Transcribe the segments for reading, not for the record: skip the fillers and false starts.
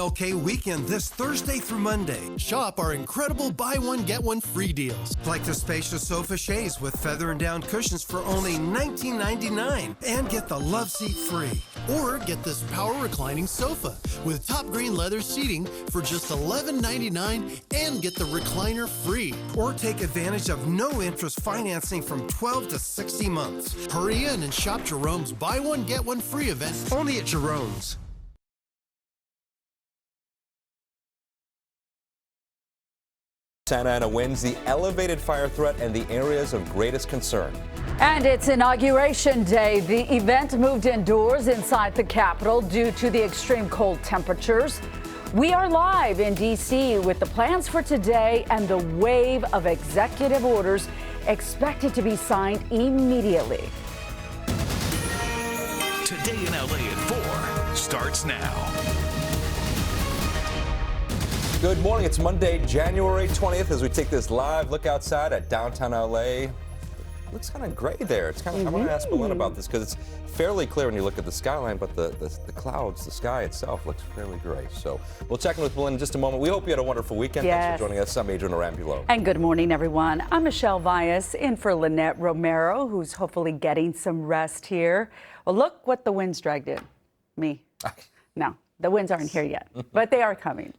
MLK weekend this Thursday through Monday. Shop our incredible buy one, get one free deals. Like the spacious sofa chaise with feather and down cushions for only $19.99 and get the love seat free. Or get this power reclining sofa with top green leather seating for just $11.99 and get the recliner free. Or take advantage of no interest financing from 12 to 60 months. Hurry in and shop Jerome's buy one, get one free event only at Jerome's. Santa Ana winds, the elevated fire threat, and the areas of greatest concern. And it's Inauguration Day. The event moved indoors inside the Capitol due to the extreme cold temperatures. We are live in D.C. with the plans for today and the wave of executive orders expected to be signed immediately. Today in LA at 4 starts now. Good morning. It's Monday, January 20th, as we take this live look outside at downtown LA. Looks kind of gray there. It's kind of. I want to ask Belinda about this because it's fairly clear when you look at the skyline, but the clouds, the sky itself looks fairly gray. So we'll check in with Belinda in just a moment. We hope you had a wonderful weekend. Yes. Thanks for joining us. I'm Adrian Arambulo. And good morning, everyone. I'm Michelle Vias in for Lynette Romero, who's hopefully getting some rest here. Well, look what the winds dragged in. Me. No. The winds aren't here yet, but they are coming.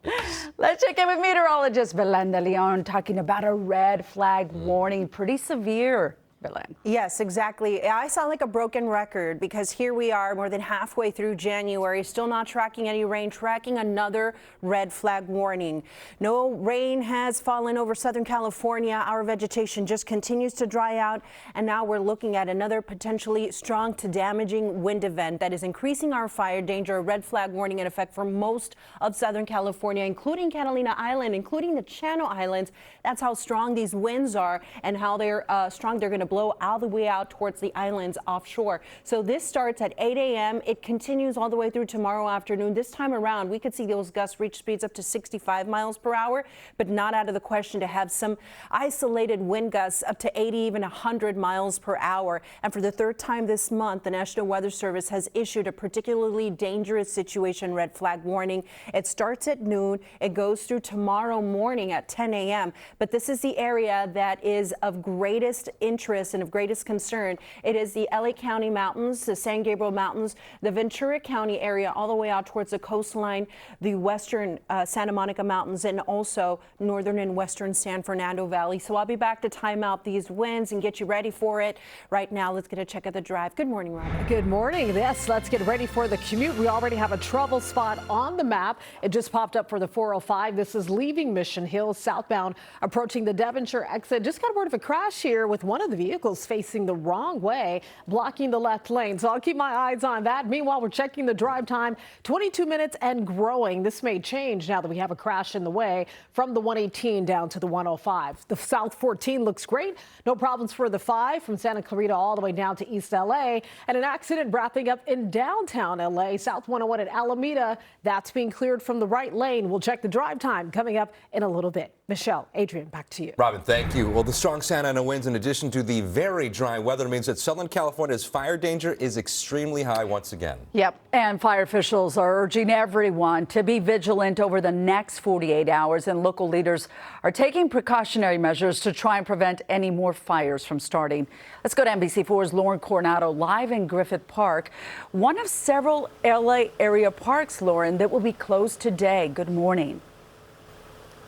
Let's check in with meteorologist Belinda Leon talking about a red flag warning. Pretty severe, Belen. Yes, exactly. I sound like a broken record because here we are more than halfway through January, still not tracking any rain, tracking another red flag warning. No rain has fallen over Southern California. Our vegetation just continues to dry out. And now we're looking at another potentially strong to damaging wind event that is increasing our fire danger. A red flag warning in effect for most of Southern California, including Catalina Island, including the Channel Islands. That's how strong these winds are and how they're strong. They're going to blow all the way out towards the islands offshore. So this starts at 8 a.m. It continues all the way through tomorrow afternoon. This time around, we could see those gusts reach speeds up to 65 miles per hour, but not out of the question to have some isolated wind gusts up to 80, even 100 miles per hour. And for the third time this month, the National Weather Service has issued a particularly dangerous situation red flag warning. It starts at noon. It goes through tomorrow morning at 10 a.m. But this is the area that is of greatest interest and of greatest concern. It is the LA County Mountains, the San Gabriel Mountains, the Ventura County area, all the way out towards the coastline, the western Santa Monica Mountains, and also northern and western San Fernando Valley. So I'll be back to time out these winds and get you ready for it. Right now, let's get a check of the drive. Good morning, Robin. Good morning. Yes, let's get ready for the commute. We already have a trouble spot on the map. It just popped up for the 405. This is leaving Mission Hills southbound, approaching the Devonshire exit. Just got word of a crash here with one of the vehicles facing the wrong way, blocking the left lane. So I'll keep my eyes on that. Meanwhile, we're checking the drive time, 22 minutes and growing. This may change now that we have a crash in the way from the 118 down to the 105. The South 14 looks great. No problems for the 5 from Santa Clarita all the way down to East LA. And an accident wrapping up in downtown LA, South 101 at Alameda. That's being cleared from the right lane. We'll check the drive time coming up in a little bit. Michelle, Adrian, back to you. Robin, thank you. Well, the strong Santa Ana winds, in addition to the very dry weather, means that Southern California's fire danger is extremely high once again. Yep. And fire officials are urging everyone to be vigilant over the next 48 hours. And local leaders are taking precautionary measures to try and prevent any more fires from starting. Let's go to NBC4's Lauren Coronado live in Griffith Park, one of several LA area parks, Lauren, that will be closed today. Good morning.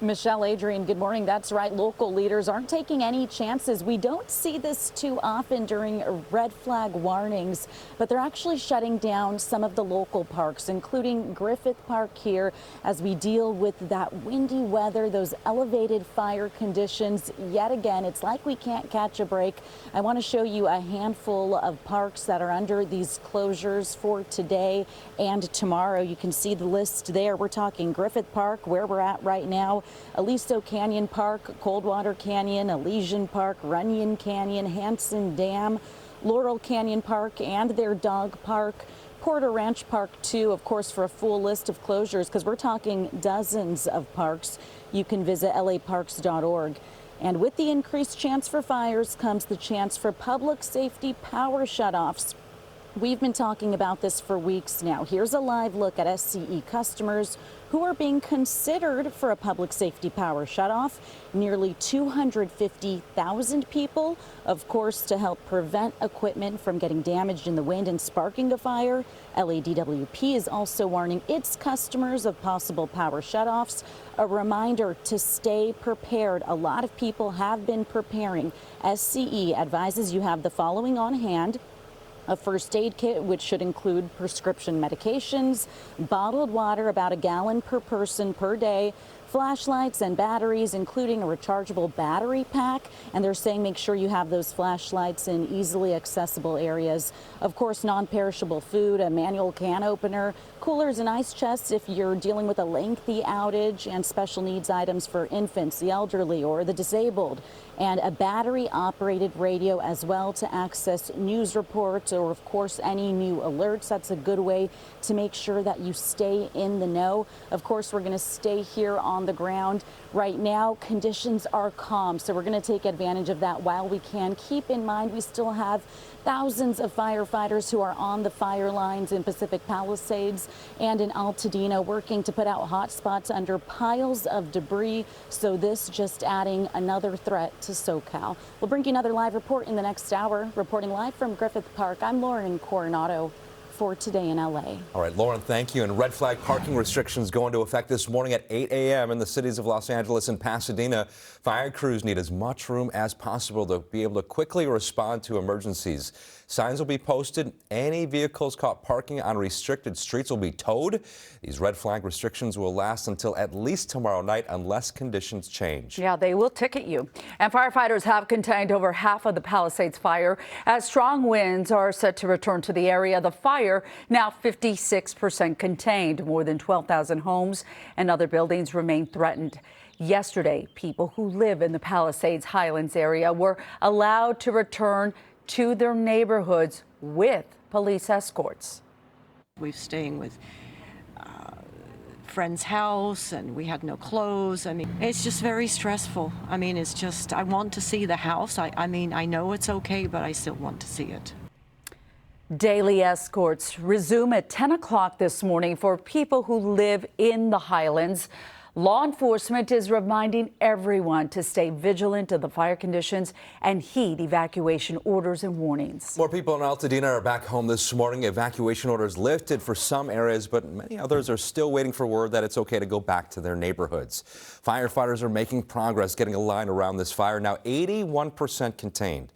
Michelle, Adrian, good morning. That's right. Local leaders aren't taking any chances. We don't see this too often during red flag warnings, but they're actually shutting down some of the local parks, including Griffith Park here, as we deal with that windy weather, those elevated fire conditions. Yet again, it's like we can't catch a break. I want to show you a handful of parks that are under these closures for today and tomorrow. You can see the list there. We're talking Griffith Park, where we're at right now, Aliso Canyon Park, Coldwater Canyon, Elysian Park, Runyon Canyon, Hanson Dam, Laurel Canyon Park and their dog park, Porter Ranch Park too. Of course, for a full list of closures, because we're talking dozens of parks, you can visit laparks.org. And with the increased chance for fires comes the chance for public safety power shutoffs. We've been talking about this for weeks now. Here's a live look at SCE customers who are being considered for a public safety power shutoff. Nearly 250,000 people, of course, to help prevent equipment from getting damaged in the wind and sparking a fire. LADWP is also warning its customers of possible power shutoffs. A reminder to stay prepared. A lot of people have been preparing. SCE advises you have the following on hand: a first aid kit, which should include prescription medications, bottled water, about a gallon per person per day, flashlights and batteries, including a rechargeable battery pack. And they're saying make sure you have those flashlights in easily accessible areas. Of course, non-perishable food, a manual can opener, coolers and ice chests if you're dealing with a lengthy outage, and special needs items for infants, the elderly, or the disabled. And a battery-operated radio as well to access news reports or, of course, any new alerts. That's a good way to make sure that you stay in the know. Of course, we're going to stay here on the ground. Right now, conditions are calm, so we're going to take advantage of that while we can. Keep in mind, we still have thousands of firefighters who are on the fire lines in Pacific Palisades and in Altadena, working to put out hot spots under piles of debris. So this just adding another threat to SoCal. We'll bring you another live report in the next hour. Reporting live from Griffith Park, I'm Lauren Coronado for Today in LA. All right, Lauren, thank you. And red flag parking restrictions go into effect this morning at 8 a.m. in the cities of Los Angeles and Pasadena. Fire crews need as much room as possible to be able to quickly respond to emergencies. Signs will be posted. Any vehicles caught parking on restricted streets will be towed. These red flag restrictions will last until at least tomorrow night unless conditions change. Yeah, they will ticket you. And firefighters have contained over half of the Palisades fire as strong winds are set to return to the area. The fire now 56% contained. More than 12,000 homes and other buildings remain threatened. Yesterday, people who live in the Palisades Highlands area were allowed to return to their neighborhoods with police escorts. We're staying with friend's house and we had no clothes. I mean, it's just very stressful. I mean, it's just, I want to see the house. I mean, I know it's okay, but I still want to see it. Daily escorts resume at 10 o'clock this morning for people who live in the Highlands. Law enforcement is reminding everyone to stay vigilant of the fire conditions and heed evacuation orders and warnings. More people in Altadena are back home this morning. Evacuation orders lifted for some areas, but many others are still waiting for word that it's okay to go back to their neighborhoods. Firefighters are making progress getting a line around this fire, now 81% contained.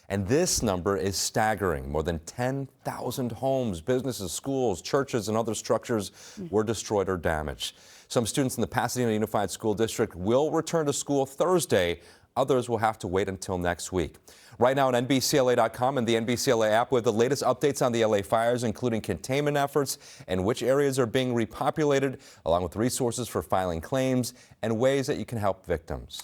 And this number is staggering. More than 10,000 homes, businesses, schools, churches, and other structures were destroyed or damaged. Some students in the Pasadena Unified School District will return to school Thursday. Others will have to wait until next week. Right now on NBCLA.com and the NBCLA app, we have the latest updates on the LA fires, including containment efforts and which areas are being repopulated, along with resources for filing claims and ways that you can help victims.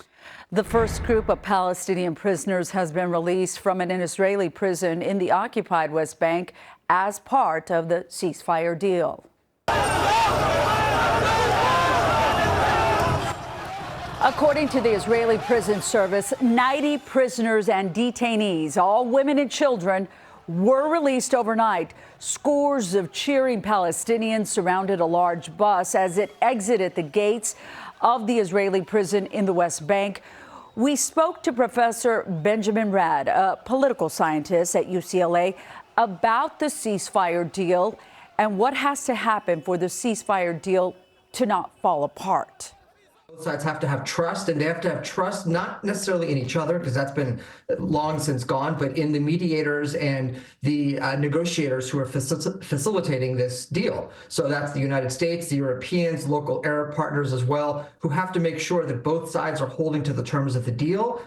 The first group of Palestinian prisoners has been released from an Israeli prison in the occupied West Bank as part of the ceasefire deal. According to the Israeli Prison Service, 90 prisoners and detainees, all women and children, were released overnight. Scores of cheering Palestinians surrounded a large bus as it exited the gates of the Israeli prison in the West Bank. We spoke to Professor Benjamin Rad, a political scientist at UCLA, about the ceasefire deal and what has to happen for the ceasefire deal to not fall apart. Both sides have to have trust, and they have to have trust not necessarily in each other, because that's been long since gone, but in the mediators and the negotiators who are facilitating this deal. So that's the United States, the Europeans, local Arab partners as well, who have to make sure that both sides are holding to the terms of the deal.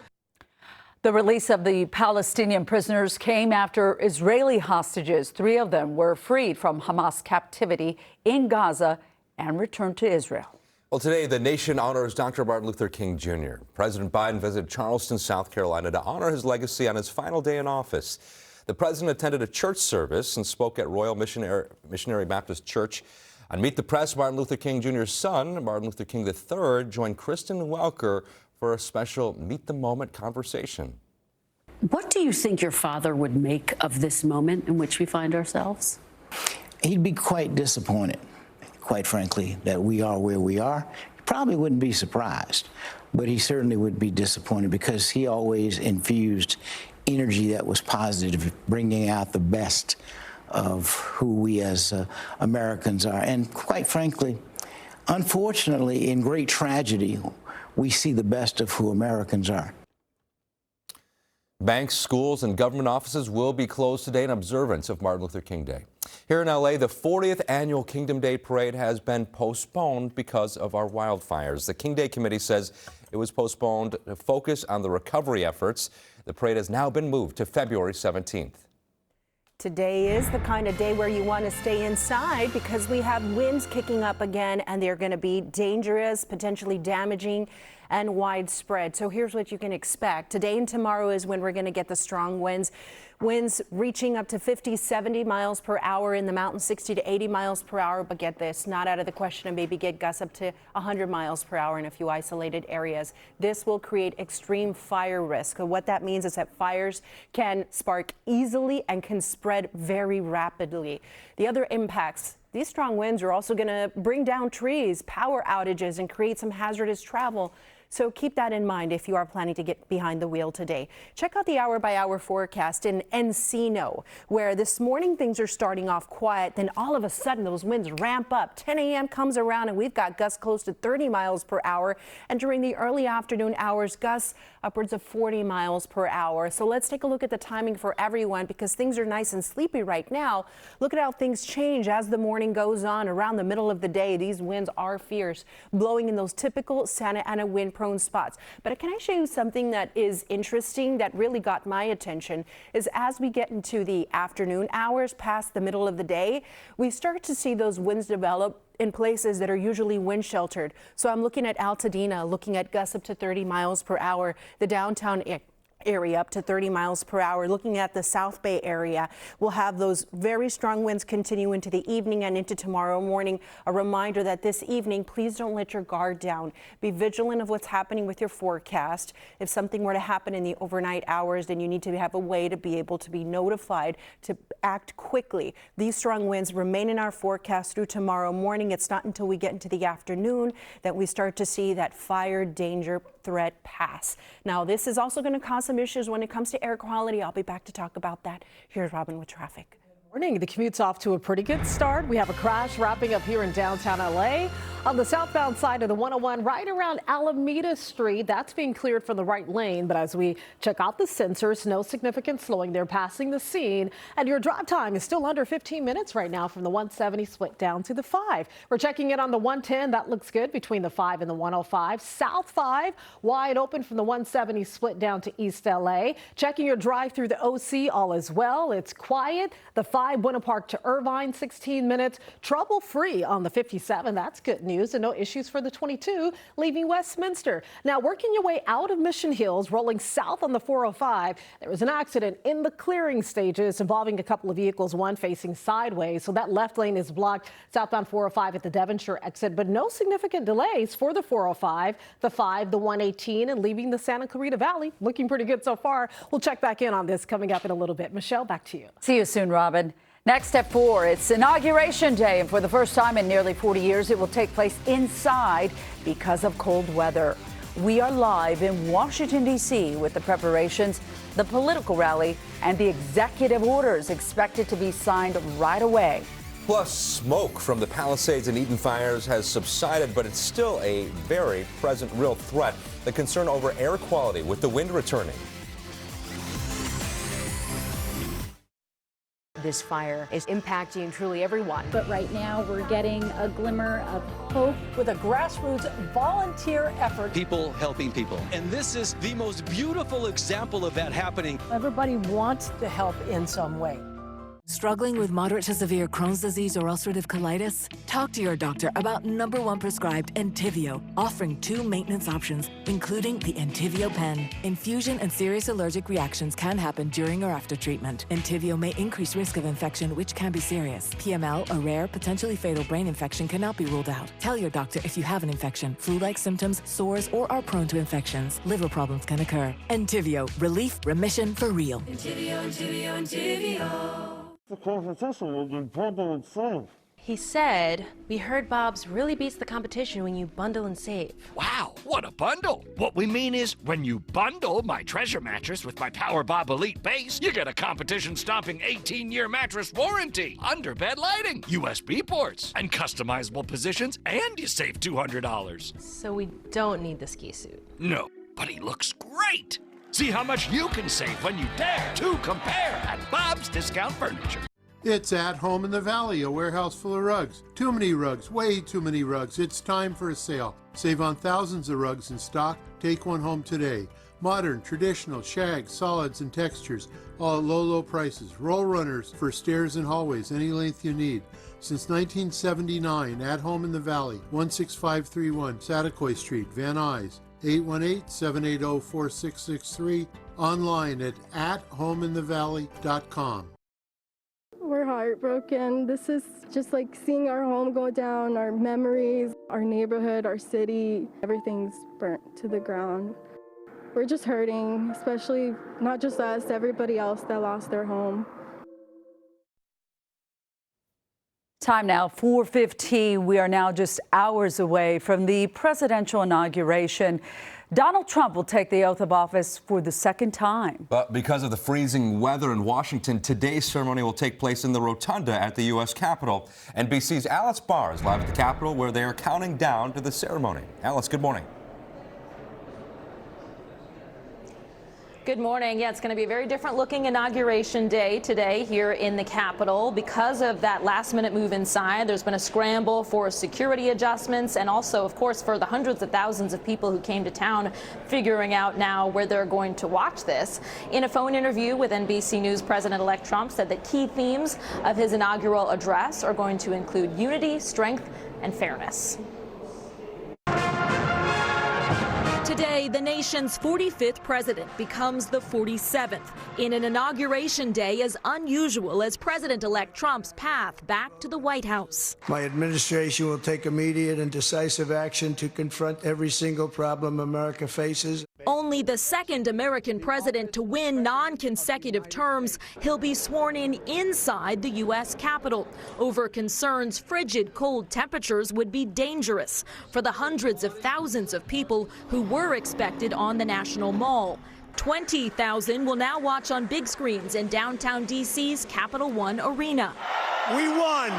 The release of the Palestinian prisoners came after Israeli hostages, 3 of them, were freed from Hamas captivity in Gaza and returned to Israel. Well, today, the nation honors Dr. Martin Luther King Jr. President Biden visited Charleston, South Carolina to honor his legacy on his final day in office. The president attended a church service and spoke at Royal Missionary Baptist Church. On Meet the Press, Martin Luther King Jr.'s son, Martin Luther King III, joined Kristen Welker for a special Meet the Moment conversation. What do you think your father would make of this moment in which we find ourselves? He'd be quite disappointed, quite frankly, that we are where we are. He probably wouldn't be surprised, but he certainly would be disappointed because he always infused energy that was positive, bringing out the best of who we as Americans are. And quite frankly, unfortunately, in great tragedy, we see the best of who Americans are. Banks, schools, and government offices will be closed today in observance of Martin Luther King Day. Here in L.A., the 40th annual Kingdom Day Parade has been postponed because of our wildfires. The King Day Committee says it was postponed to focus on the recovery efforts. The parade has now been moved to February 17th. Today is the kind of day where you want to stay inside because we have winds kicking up again, and they're going to be dangerous, potentially damaging, and widespread. So here's what you can expect. Today and tomorrow is when we're going to get the strong winds. Winds reaching up to 50, 70 miles per hour in the mountains, 60 to 80 miles per hour. But get this, not out of the question to maybe get gusts up to 100 miles per hour in a few isolated areas. This will create extreme fire risk. So what that means is that fires can spark easily and can spread very rapidly. The other impacts, these strong winds are also going to bring down trees, power outages, and create some hazardous travel. So keep that in mind if you are planning to get behind the wheel today. Check out the hour-by-hour forecast in Encino, where this morning things are starting off quiet. Then all of a sudden those winds ramp up. 10 a.m. comes around and we've got gusts close to 30 miles per hour. And during the early afternoon hours, gusts upwards of 40 miles per hour. So let's take a look at the timing for everyone because things are nice and sleepy right now. Look at how things change as the morning goes on. Around the middle of the day, these winds are fierce, blowing in those typical Santa Ana wind-prone spots. But can I show you something that is interesting that really got my attention is as we get into the afternoon hours past the middle of the day, we start to see those winds develop in places that are usually wind sheltered. So I'm looking at Altadena, looking at gusts up to 30 miles per hour, the downtown area up to 30 miles per hour. Looking at the South Bay area, we'll have those very strong winds continue into the evening and into tomorrow morning. A reminder that this evening, please don't let your guard down. Be vigilant of what's happening with your forecast. If something were to happen in the overnight hours, then you need to have a way to be able to be notified to act quickly. These strong winds remain in our forecast through tomorrow morning. It's not until we get into the afternoon that we start to see that fire danger threat pass. Now, this is also going to cause some issues when it comes to air quality. I'll be back to talk about that. Here's Robin with traffic. Morning. The commute's off to a pretty good start. We have a crash wrapping up here in downtown LA on the southbound side of the 101 right around Alameda Street. That's being cleared from the right lane. But as we check out the sensors, no significant slowing. They're passing the scene. And your drive time is still under 15 minutes right now from the 170 split down to the 5. We're checking in on the 110. That looks good between the 5 and the 105. South 5 wide open from the 170 split down to East LA. Checking your drive through the OC, all is well. It's quiet. The 5 Buena Park to Irvine, 16 minutes. Trouble free on the 57. That's good news. And no issues for the 22 leaving Westminster. Now working your way out of Mission Hills, rolling south on the 405. There was an accident in the clearing stages involving a couple of vehicles, one facing sideways. So that left lane is blocked southbound 405 at the Devonshire exit, but no significant delays for the 405, the 5, the 118, and leaving the Santa Clarita Valley. Looking pretty good so far. We'll check back in on this coming up in a little bit. Michelle, back to you. See you soon, Robin. Next at 4, it's Inauguration Day, and for the first time in nearly 40 years, it will take place inside because of cold weather. We are live in Washington, D.C. with the preparations, the political rally, and the executive orders expected to be signed right away. Plus, smoke from the Palisades and Eaton fires has subsided, but it's still a very present, real threat. The concern over air quality with the wind returning. This fire is impacting truly everyone. But right now we're getting a glimmer of hope with a grassroots volunteer effort. People helping people. And this is the most beautiful example of that happening. Everybody wants to help in some way. Struggling with moderate to severe Crohn's disease or ulcerative colitis? Talk to your doctor about #1 prescribed Entyvio, offering 2 maintenance options, including the Entyvio pen. Infusion and serious allergic reactions can happen during or after treatment. Entyvio may increase risk of infection, which can be serious. PML, a rare, potentially fatal brain infection, cannot be ruled out. Tell your doctor if you have an infection, flu-like symptoms, sores, or are prone to infections. Liver problems can occur. Entyvio, relief, remission for real. Entyvio, Entyvio, Entyvio. The competition will be bundle and save. He said, we heard Bob's really beats the competition when you bundle and save. Wow, what a bundle! What we mean is, when you bundle my treasure mattress with my Power Bob Elite base, you get a competition-stomping 18-year mattress warranty, underbed lighting, USB ports, and customizable positions, and you save $200. So we don't need the ski suit. No, but he looks great! See how much you can save when you dare to compare at Bob's Discount Furniture. It's At Home in the Valley, a warehouse full of rugs. Too many rugs, way too many rugs. It's time for a sale. Save on thousands of rugs in stock. Take one home today. Modern, traditional, shag, solids, and textures, all at low, low prices. Roll runners for stairs and hallways, any length you need. Since 1979, At Home in the Valley, 16531 Satakoy Street, Van Nuys. 818-780-4663, online at homeinthevalley.com. We're heartbroken. This is just like seeing our home go down, our memories, our neighborhood, our city, everything's burnt to the ground. We're just hurting, especially not just us, everybody else that lost their home. Time now, 4:15. We are now just hours away from the presidential inauguration. Donald Trump will take the oath of office for the second time. But because of the freezing weather in Washington, today's ceremony will take place in the rotunda at the U.S. Capitol. NBC's Alice Barr is live at the Capitol, where they are counting down to the ceremony. Alice, good morning. Good morning. Yeah, it's going to be a very different looking inauguration day today here in the Capitol. Because of that last minute move inside, there's been a scramble for security adjustments and also, of course, for the hundreds of thousands of people who came to town figuring out now where they're going to watch this. In a phone interview with NBC News, President-elect Trump said that key themes of his inaugural address are going to include unity, strength, and fairness. Today, the nation's 45th president becomes the 47th in an inauguration day as unusual as President-elect Trump's path back to the White House. My administration will take immediate and decisive action to confront every single problem America faces. Only the second American president to win non-consecutive terms, he'll be sworn in inside the U.S. Capitol over concerns frigid cold temperatures would be dangerous for the hundreds of thousands of people who were expected on the National Mall. 20,000 will now watch on big screens in downtown D.C.'s Capital One Arena. We won!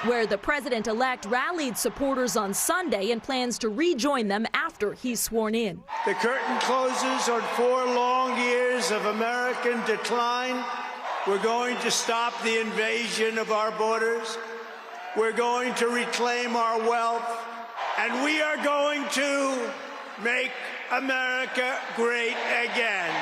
Where the president-elect rallied supporters on Sunday and plans to rejoin them after he's sworn in. The curtain closes on 4 long years of American decline. We're going to stop the invasion of our borders. We're going to reclaim our wealth. And we are going to make America great again.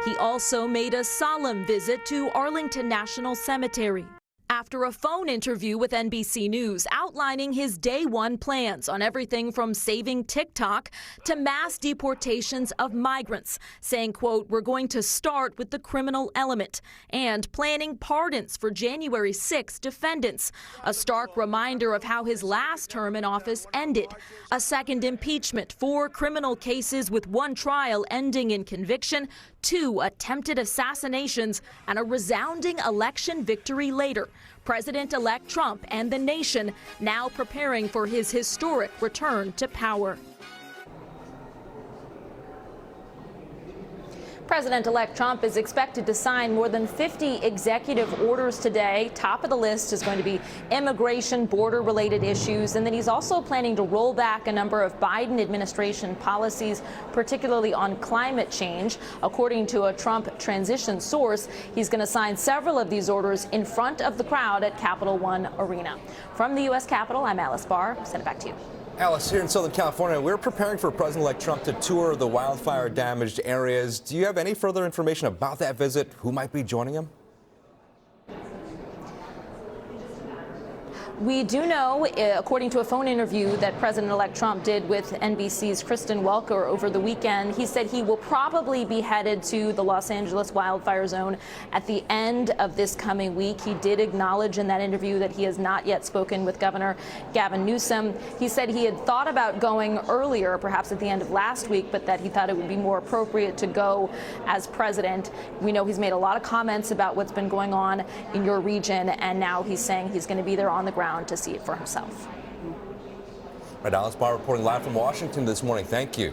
He also made a solemn visit to Arlington National Cemetery after a phone interview with NBC News outlining his day one plans on everything from saving TikTok to mass deportations of migrants, saying, quote, we're going to start with the criminal element and planning pardons for January 6 defendants, a stark reminder of how his last term in office ended, a second impeachment, 4 criminal cases with 1 trial ending in conviction, 2 attempted assassinations, and a resounding election victory later. President-elect Trump and the nation now preparing for his historic return to power. President-elect Trump is expected to sign more than 50 executive orders today. Top of the list is going to be immigration, border-related issues, and then he's also planning to roll back a number of Biden administration policies, particularly on climate change. According to a Trump transition source, he's going to sign several of these orders in front of the crowd at Capital One Arena. From the U.S. Capitol, I'm Alice Barr. Send it back to you. Alice, here in Southern California, we're preparing for President-elect Trump to tour the wildfire-damaged areas. Do you have any further information about that visit? Who might be joining him? We do know, according to a phone interview that President-elect Trump did with NBC's Kristen Welker over the weekend, he said he will probably be headed to the Los Angeles wildfire zone at the end of this coming week. He did acknowledge in that interview that he has not yet spoken with Governor Gavin Newsom. He said he had thought about going earlier, perhaps at the end of last week, but that he thought it would be more appropriate to go as president. We know he's made a lot of comments about what's been going on in your region, and now he's saying he's going to be there on the ground to see it for himself. Right, Alice Barr reporting live from Washington this morning. Thank you.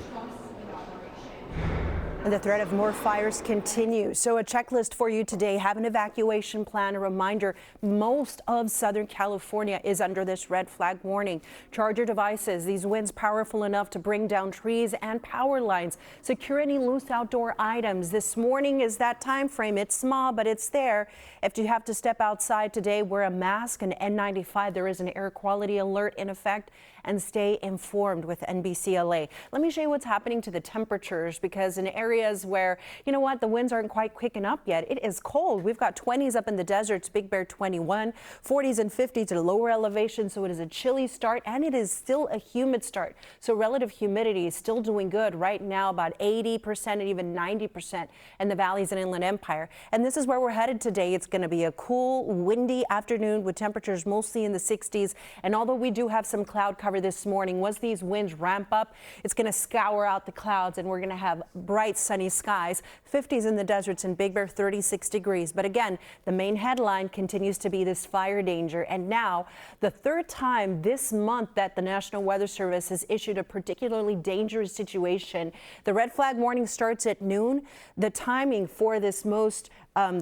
And the threat of more fires continues. So a checklist for you today. Have an evacuation plan. A reminder, most of Southern California is under this red flag warning. Charge your devices. These winds powerful enough to bring down trees and power lines. Secure any loose outdoor items. This morning is that time frame. It's small, but it's there. If you have to step outside today, wear a mask and N95. There is an air quality alert in effect. And stay informed with NBC LA. Let me show you what's happening to the temperatures, because in areas where, you know what, the winds aren't quite quicking up yet, it is cold. We've got 20s up in the deserts, Big Bear 21, 40s and 50s at a lower elevation. So it is a chilly start, and it is still a humid start. So relative humidity is still doing good right now, about 80% and even 90% in the valleys and Inland Empire. And this is where we're headed today. It's going to be a cool, windy afternoon with temperatures mostly in the 60s. And although we do have some cloud cover this morning, once these winds ramp up, it's going to scour out the clouds and we're going to have bright sunny skies. 50s in the deserts and Big Bear, 36 degrees. But again, the main headline continues to be this fire danger. And now the third time this month that the National Weather Service has issued a particularly dangerous situation. The red flag warning starts at noon. The timing for this most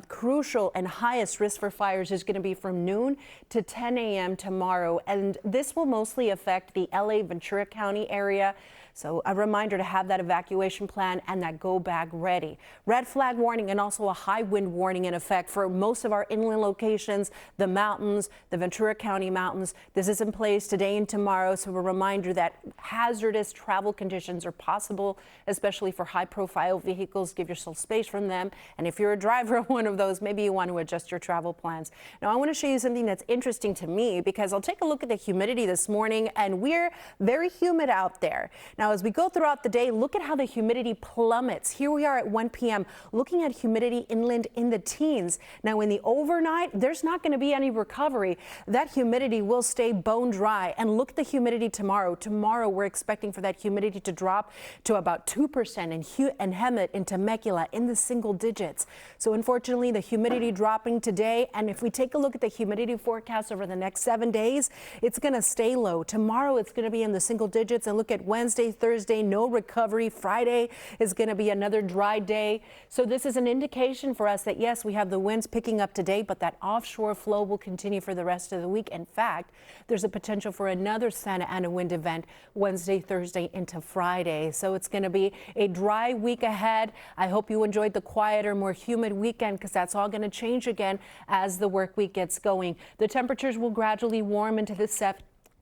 crucial and highest risk for fires is going to be from noon to 10 a.m. tomorrow. And this will mostly affect the LA Ventura County area. So a reminder to have that evacuation plan and that go bag ready. Red flag warning and also a high wind warning in effect for most of our inland locations, the mountains, the Ventura County mountains. This is in place today and tomorrow. So a reminder that hazardous travel conditions are possible, especially for high profile vehicles. Give yourself space from them. And if you're a driver of one of those, maybe you want to adjust your travel plans. Now I want to show you something that's interesting to me, because I'll take a look at the humidity this morning, and we're very humid out there. Now, as we go throughout the day, look at how the humidity plummets. Here we are at 1 p.m. looking at humidity inland in the teens. Now, in the overnight, there's not going to be any recovery. That humidity will stay bone dry. And look at the humidity tomorrow. Tomorrow, we're expecting for that humidity to drop to about 2% and Hemet in Temecula in the single digits. So unfortunately, the humidity dropping today. And if we take a look at the humidity forecast over the next 7 days, it's going to stay low. Tomorrow, it's going to be in the single digits. And look at Wednesday, Thursday, no recovery. Friday is going to be another dry day. So this is an indication for us that, yes, we have the winds picking up today, but that offshore flow will continue for the rest of the week. In fact, there's a potential for another Santa Ana wind event Wednesday, Thursday into Friday. So it's going to be a dry week ahead. I hope you enjoyed the quieter, more humid weekend, because that's all going to change again as the work week gets going. The temperatures will gradually warm into the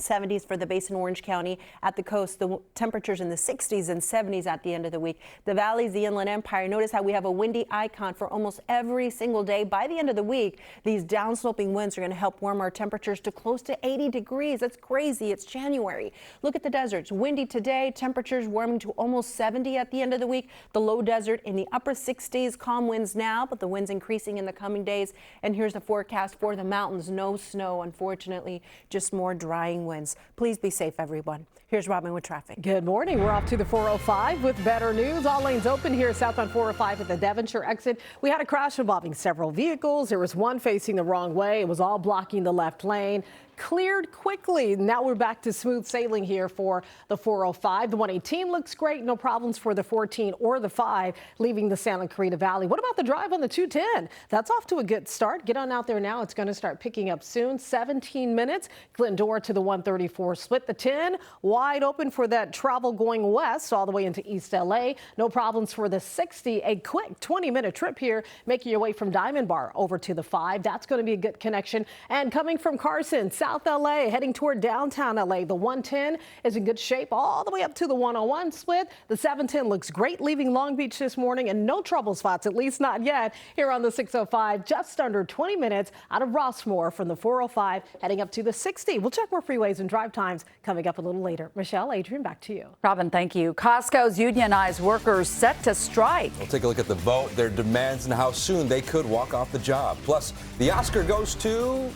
70s for the Basin Orange County. At the coast, the temperatures in the 60s and 70s at the end of the week. The valleys, the Inland Empire, notice how we have a windy icon for almost every single day. By the end of the week, these downsloping winds are going to help warm our temperatures to close to 80 degrees. That's crazy. It's January. Look at the deserts. Windy today, temperatures warming to almost 70 at the end of the week. The low desert in the upper 60s, calm winds now, but the winds increasing in the coming days. And here's the forecast for the mountains. No snow, unfortunately, just more drying winds. Please be safe, everyone. Here's Robin with traffic. Good morning. We're off to the 405 with better news. All lanes open here southbound 405 at the Devonshire exit. We had a crash involving several vehicles. There was one facing the wrong way. It was all blocking the left lane. Cleared quickly. Now we're back to smooth sailing here for the 405. The 118 looks great. No problems for the 14 or the 5 leaving the Santa Clarita Valley. What about the drive on the 210? That's off to a good start. Get on out there now. It's going to start picking up soon. 17 minutes. Glendora to the 134 split. The 10 wide open for that travel going west all the way into East LA. No problems for the 60. A quick 20-minute trip here, making your way from Diamond Bar over to the 5. That's going to be a good connection. And coming from Carson, South LA, heading toward downtown LA. The 110 is in good shape all the way up to the 101 split. The 710 looks great leaving Long Beach this morning, and no trouble spots, at least not yet, here on the 605. Just under 20 minutes out of Rossmore from the 405, heading up to the 60. We'll check more freeways and drive times coming up a little later. Michelle, Adrian, back to you. Robin, thank you. Costco's unionized workers set to strike. We'll take a look at the vote, their demands, and how soon they could walk off the job. Plus, the Oscar goes to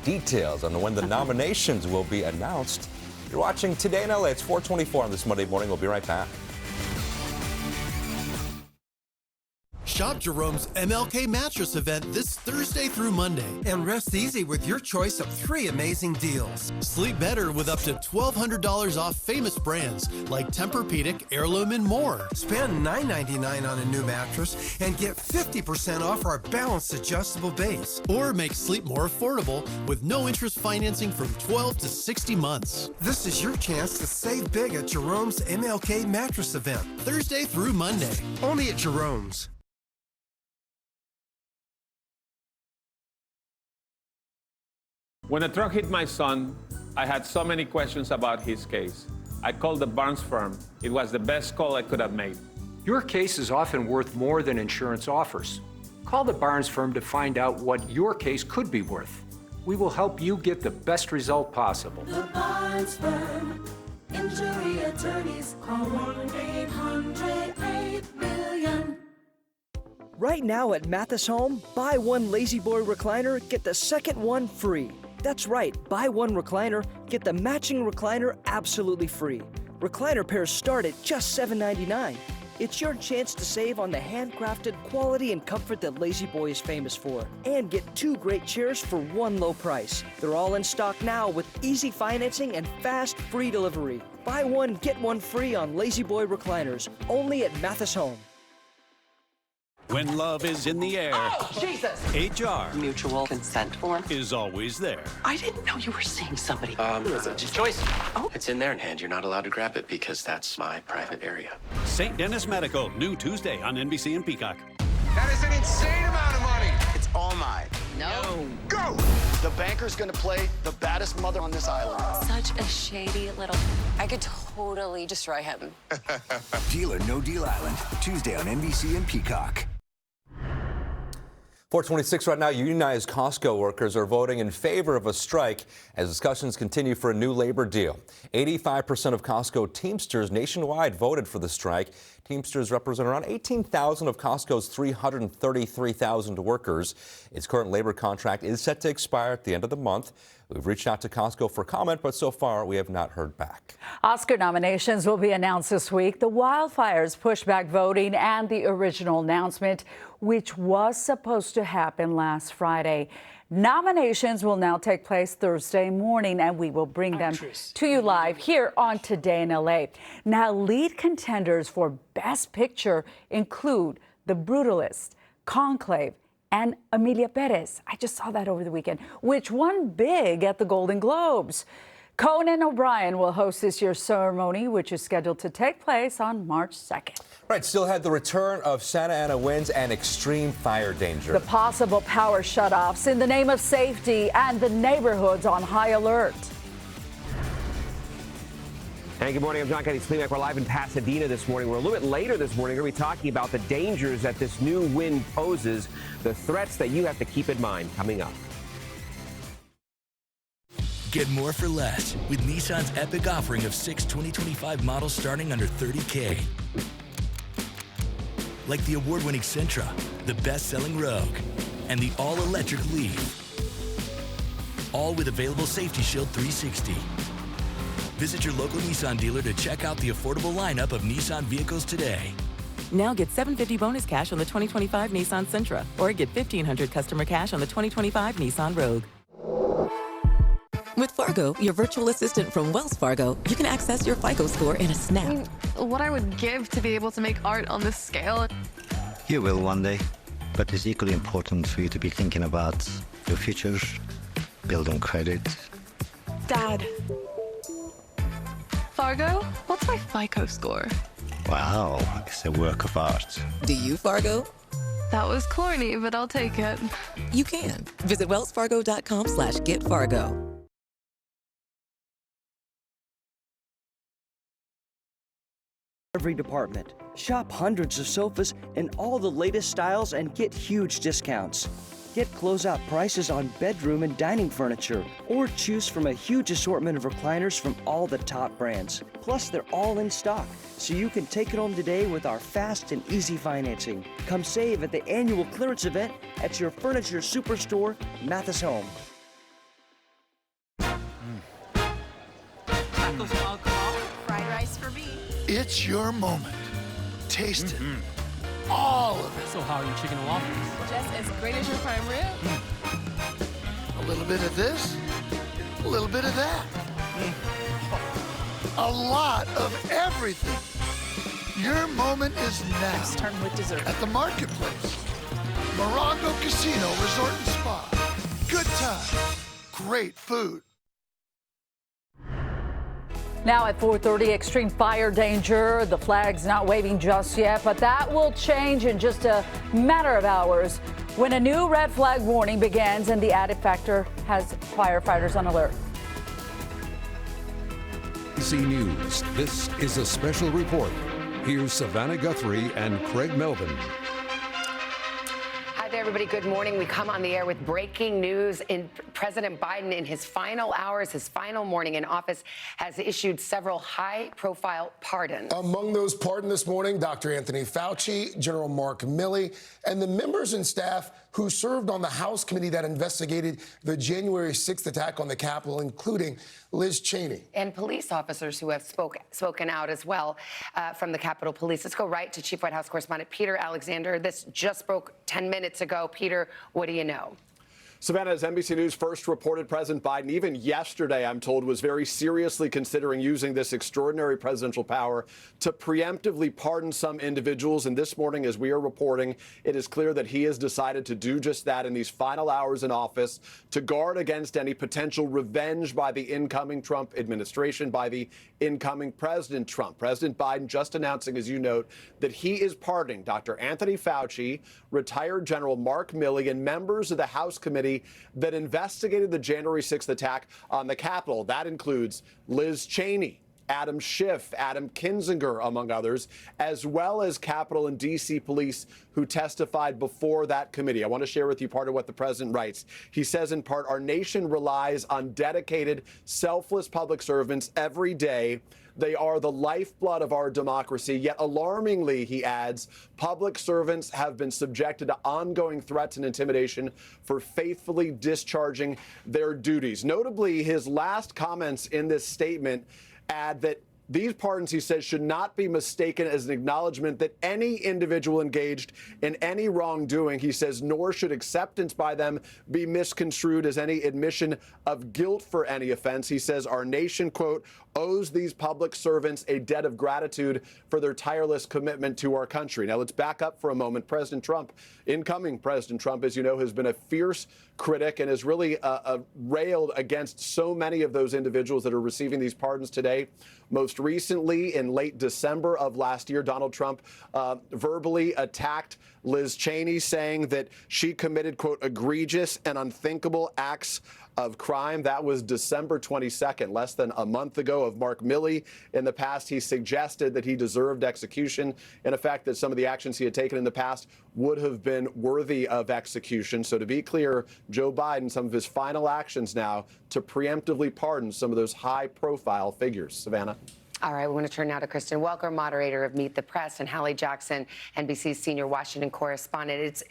details on when the nominations will be announced. You're watching Today in LA. It's 4:24 on this Monday morning. We'll be right back. Shop Jerome's MLK Mattress event this Thursday through Monday and rest easy with your choice of 3 amazing deals. Sleep better with up to $1,200 off famous brands like Tempur-Pedic, Heirloom, and more. Spend $9.99 on a new mattress and get 50% off our balanced adjustable base. Or make sleep more affordable with no interest financing from 12 to 60 months. This is your chance to save big at Jerome's MLK Mattress event Thursday through Monday. Only at Jerome's. When the truck hit my son, I had so many questions about his case. I called the Barnes firm. It was the best call I could have made. Your case is often worth more than insurance offers. Call the Barnes firm to find out what your case could be worth. We will help you get the best result possible. The Barnes firm. Injury attorneys. Call 1-800-8-million. Right now at Mathis Home, buy one Lazy Boy recliner, get the second one free. That's right, buy one recliner, get the matching recliner absolutely free. Recliner pairs start at just $7.99. It's your chance to save on the handcrafted quality and comfort that Lazy Boy is famous for. And get 2 great chairs for one low price. They're all in stock now with easy financing and fast free delivery. Buy one, get one free on Lazy Boy recliners, only at Mathis Home. When love is in the air, oh, Jesus! HR Mutual consent form is always there. I didn't know you were seeing somebody. Who is it? Choice. Oh, it's in there, and you're not allowed to grab it because that's my private area. St. Dennis Medical, new Tuesday on NBC and Peacock. That is an insane amount of money. It's all mine. No. Go! The banker's gonna play the baddest mother on this island. Such a shady little... I could totally destroy him. Deal or No Deal Island, Tuesday on NBC and Peacock. 4:26 right now. Unionized Costco workers are voting in favor of a strike as discussions continue for a new labor deal. 85% of Costco Teamsters nationwide voted for the strike. Teamsters represent around 18,000 of Costco's 333,000 workers. Its current labor contract is set to expire at the end of the month. We've reached out to Costco for comment, but so far we have not heard back. Oscar nominations will be announced this week. The wildfires pushed back voting and the original announcement, which was supposed to happen last Friday. Nominations will now take place Thursday morning, and we will bring them to you live here on Today in LA. Now, lead contenders for Best Picture include The Brutalist, Conclave, and Emilia Perez. I just saw that over the weekend, which won big at the Golden Globes. Conan O'Brien will host this year's ceremony, which is scheduled to take place on March 2nd. Right, still had the return of Santa Ana winds and extreme fire danger. The possible power shutoffs in the name of safety and the neighborhoods on high alert. Hey, good morning. I'm John Kenny Sleemack. We're live in Pasadena this morning. We're a little bit later this morning. We're going to be talking about the dangers that this new wind poses, the threats that you have to keep in mind coming up. Get more for less with Nissan's epic offering of 6 2025 models starting under $30K. Like the award-winning Sentra, the best-selling Rogue, and the all-electric Leaf. All with available Safety Shield 360. Visit your local Nissan dealer to check out the affordable lineup of Nissan vehicles today. Now get $750 bonus cash on the 2025 Nissan Sentra, or get $1,500 customer cash on the 2025 Nissan Rogue. With Fargo, your virtual assistant from Wells Fargo, you can access your FICO score in a snap. What I would give to be able to make art on this scale. You will one day, but it's equally important for you to be thinking about your future, building credit. Dad. Fargo, what's my FICO score? Wow, it's a work of art. Do you, Fargo? That was corny, but I'll take it. You can. Visit wellsfargo.com/getfargo. every department. Shop hundreds of sofas in all the latest styles and get huge discounts. Get closeout prices on bedroom and dining furniture, or choose from a huge assortment of recliners from all the top brands. Plus, they're all in stock, so you can take it home today with our fast and easy financing. Come save at the annual clearance event at your furniture superstore, Mathis Home. Tacos all call, fried rice for me. It's your moment. Taste it. All of it. So how are your chicken and waffles? Just as great as your prime rib. A little bit of this, a little bit of that. A lot of everything. Your moment is now. Starting with dessert. At the Marketplace. Morongo Casino Resort and Spa. Good time. Great food. Now at 4:30, extreme fire danger. The flag's not waving just yet, but that will change in just a matter of hours when a new red flag warning begins and the added factor has firefighters on alert. NBC News. This is a special report. Here's Savannah Guthrie and Craig Melvin. Hi there, everybody. Good morning. We come on the air with breaking news. President Biden, in his final hours, his final morning in office, has issued several high-profile pardons. Among those pardoned this morning, Dr. Anthony Fauci, General Mark Milley, and the members and staff who served on the House committee that investigated the January 6th attack on the Capitol, including Liz Cheney. And police officers who have spoken out as well from the Capitol Police. Let's go right to Chief White House correspondent Peter Alexander. This just broke 10 minutes ago. Peter, what do you know? Savannah, as NBC News first reported, President Biden, even yesterday, I'm told, was very seriously considering using this extraordinary presidential power to preemptively pardon some individuals. And this morning, as we are reporting, it is clear that he has decided to do just that in these final hours in office to guard against any potential revenge by the incoming Trump administration, by the incoming President Trump. President Biden just announcing, as you note, that he is pardoning Dr. Anthony Fauci, retired General Mark Milley, and members of the House committee that investigated the January 6th attack on the Capitol. That includes Liz Cheney, Adam Schiff, Adam Kinzinger, among others, as well as Capitol and D.C. police who testified before that committee. I want to share with you part of what the president writes. He says, in part, our nation relies on dedicated, selfless public servants every day. They are the lifeblood of our democracy. Yet alarmingly, he adds, public servants have been subjected to ongoing threats and intimidation for faithfully discharging their duties. Notably, his last comments in this statement add that these pardons, he says, should not be mistaken as an acknowledgement that any individual engaged in any wrongdoing, he says, nor should acceptance by them be misconstrued as any admission of guilt for any offense. He says our nation, quote, owes these public servants a debt of gratitude for their tireless commitment to our country. Now, let's back up for a moment. President Trump, incoming President Trump, as you know, has been a fierce critic and has really railed against so many of those individuals that are receiving these pardons today. Most recently, in late December of last year, Donald Trump verbally attacked Liz Cheney, saying that she committed, quote, egregious and unthinkable acts of crime. That was December 22nd, less than a month ago, of Mark Milley. In the past, he suggested that he deserved execution, and in fact that some of the actions he had taken in the past would have been worthy of execution. So to be clear, Joe Biden, some of his final actions now to preemptively pardon some of those high-profile figures. Savannah. All right, we want to turn now to Kristen Welker, moderator of Meet the Press, and Hallie Jackson, NBC's senior Washington correspondent.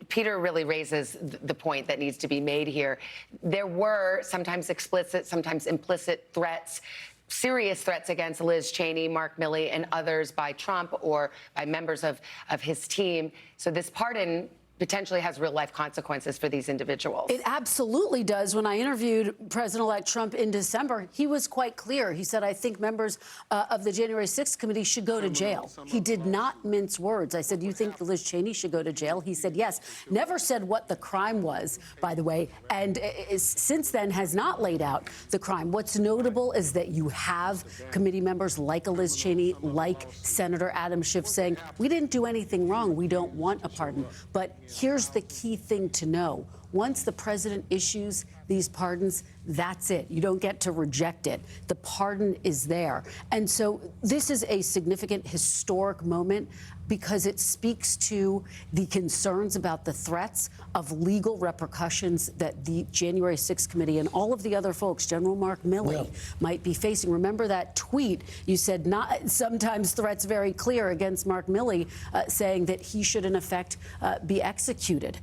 Peter really raises the point that needs to be made here. There were sometimes explicit, sometimes implicit threats, serious threats against Liz Cheney, Mark Milley, and others by Trump or by members of his team. So this pardon potentially has real-life consequences for these individuals. It absolutely does. When I interviewed President-elect Trump in December, he was quite clear. He said, I think members of the January 6th committee should go to jail. He did not mince words. I said, you think Liz Cheney should go to jail? He said, yes. Never said what the crime was, by the way, and since then has not laid out the crime. What's notable is that you have committee members like Liz Cheney, like Senator Adam Schiff saying, we didn't do anything wrong. We don't want a pardon. But here's the key thing to know. Once the president issues these pardons, That's it. You don't get to reject it. The pardon is there. And so this is a significant historic moment because it speaks to the concerns about the threats of legal repercussions that the January 6th committee and all of the other folks, General Mark Milley, might be facing. Remember that tweet you said, not sometimes threats very clear against Mark Milley, saying that he should in effect be executed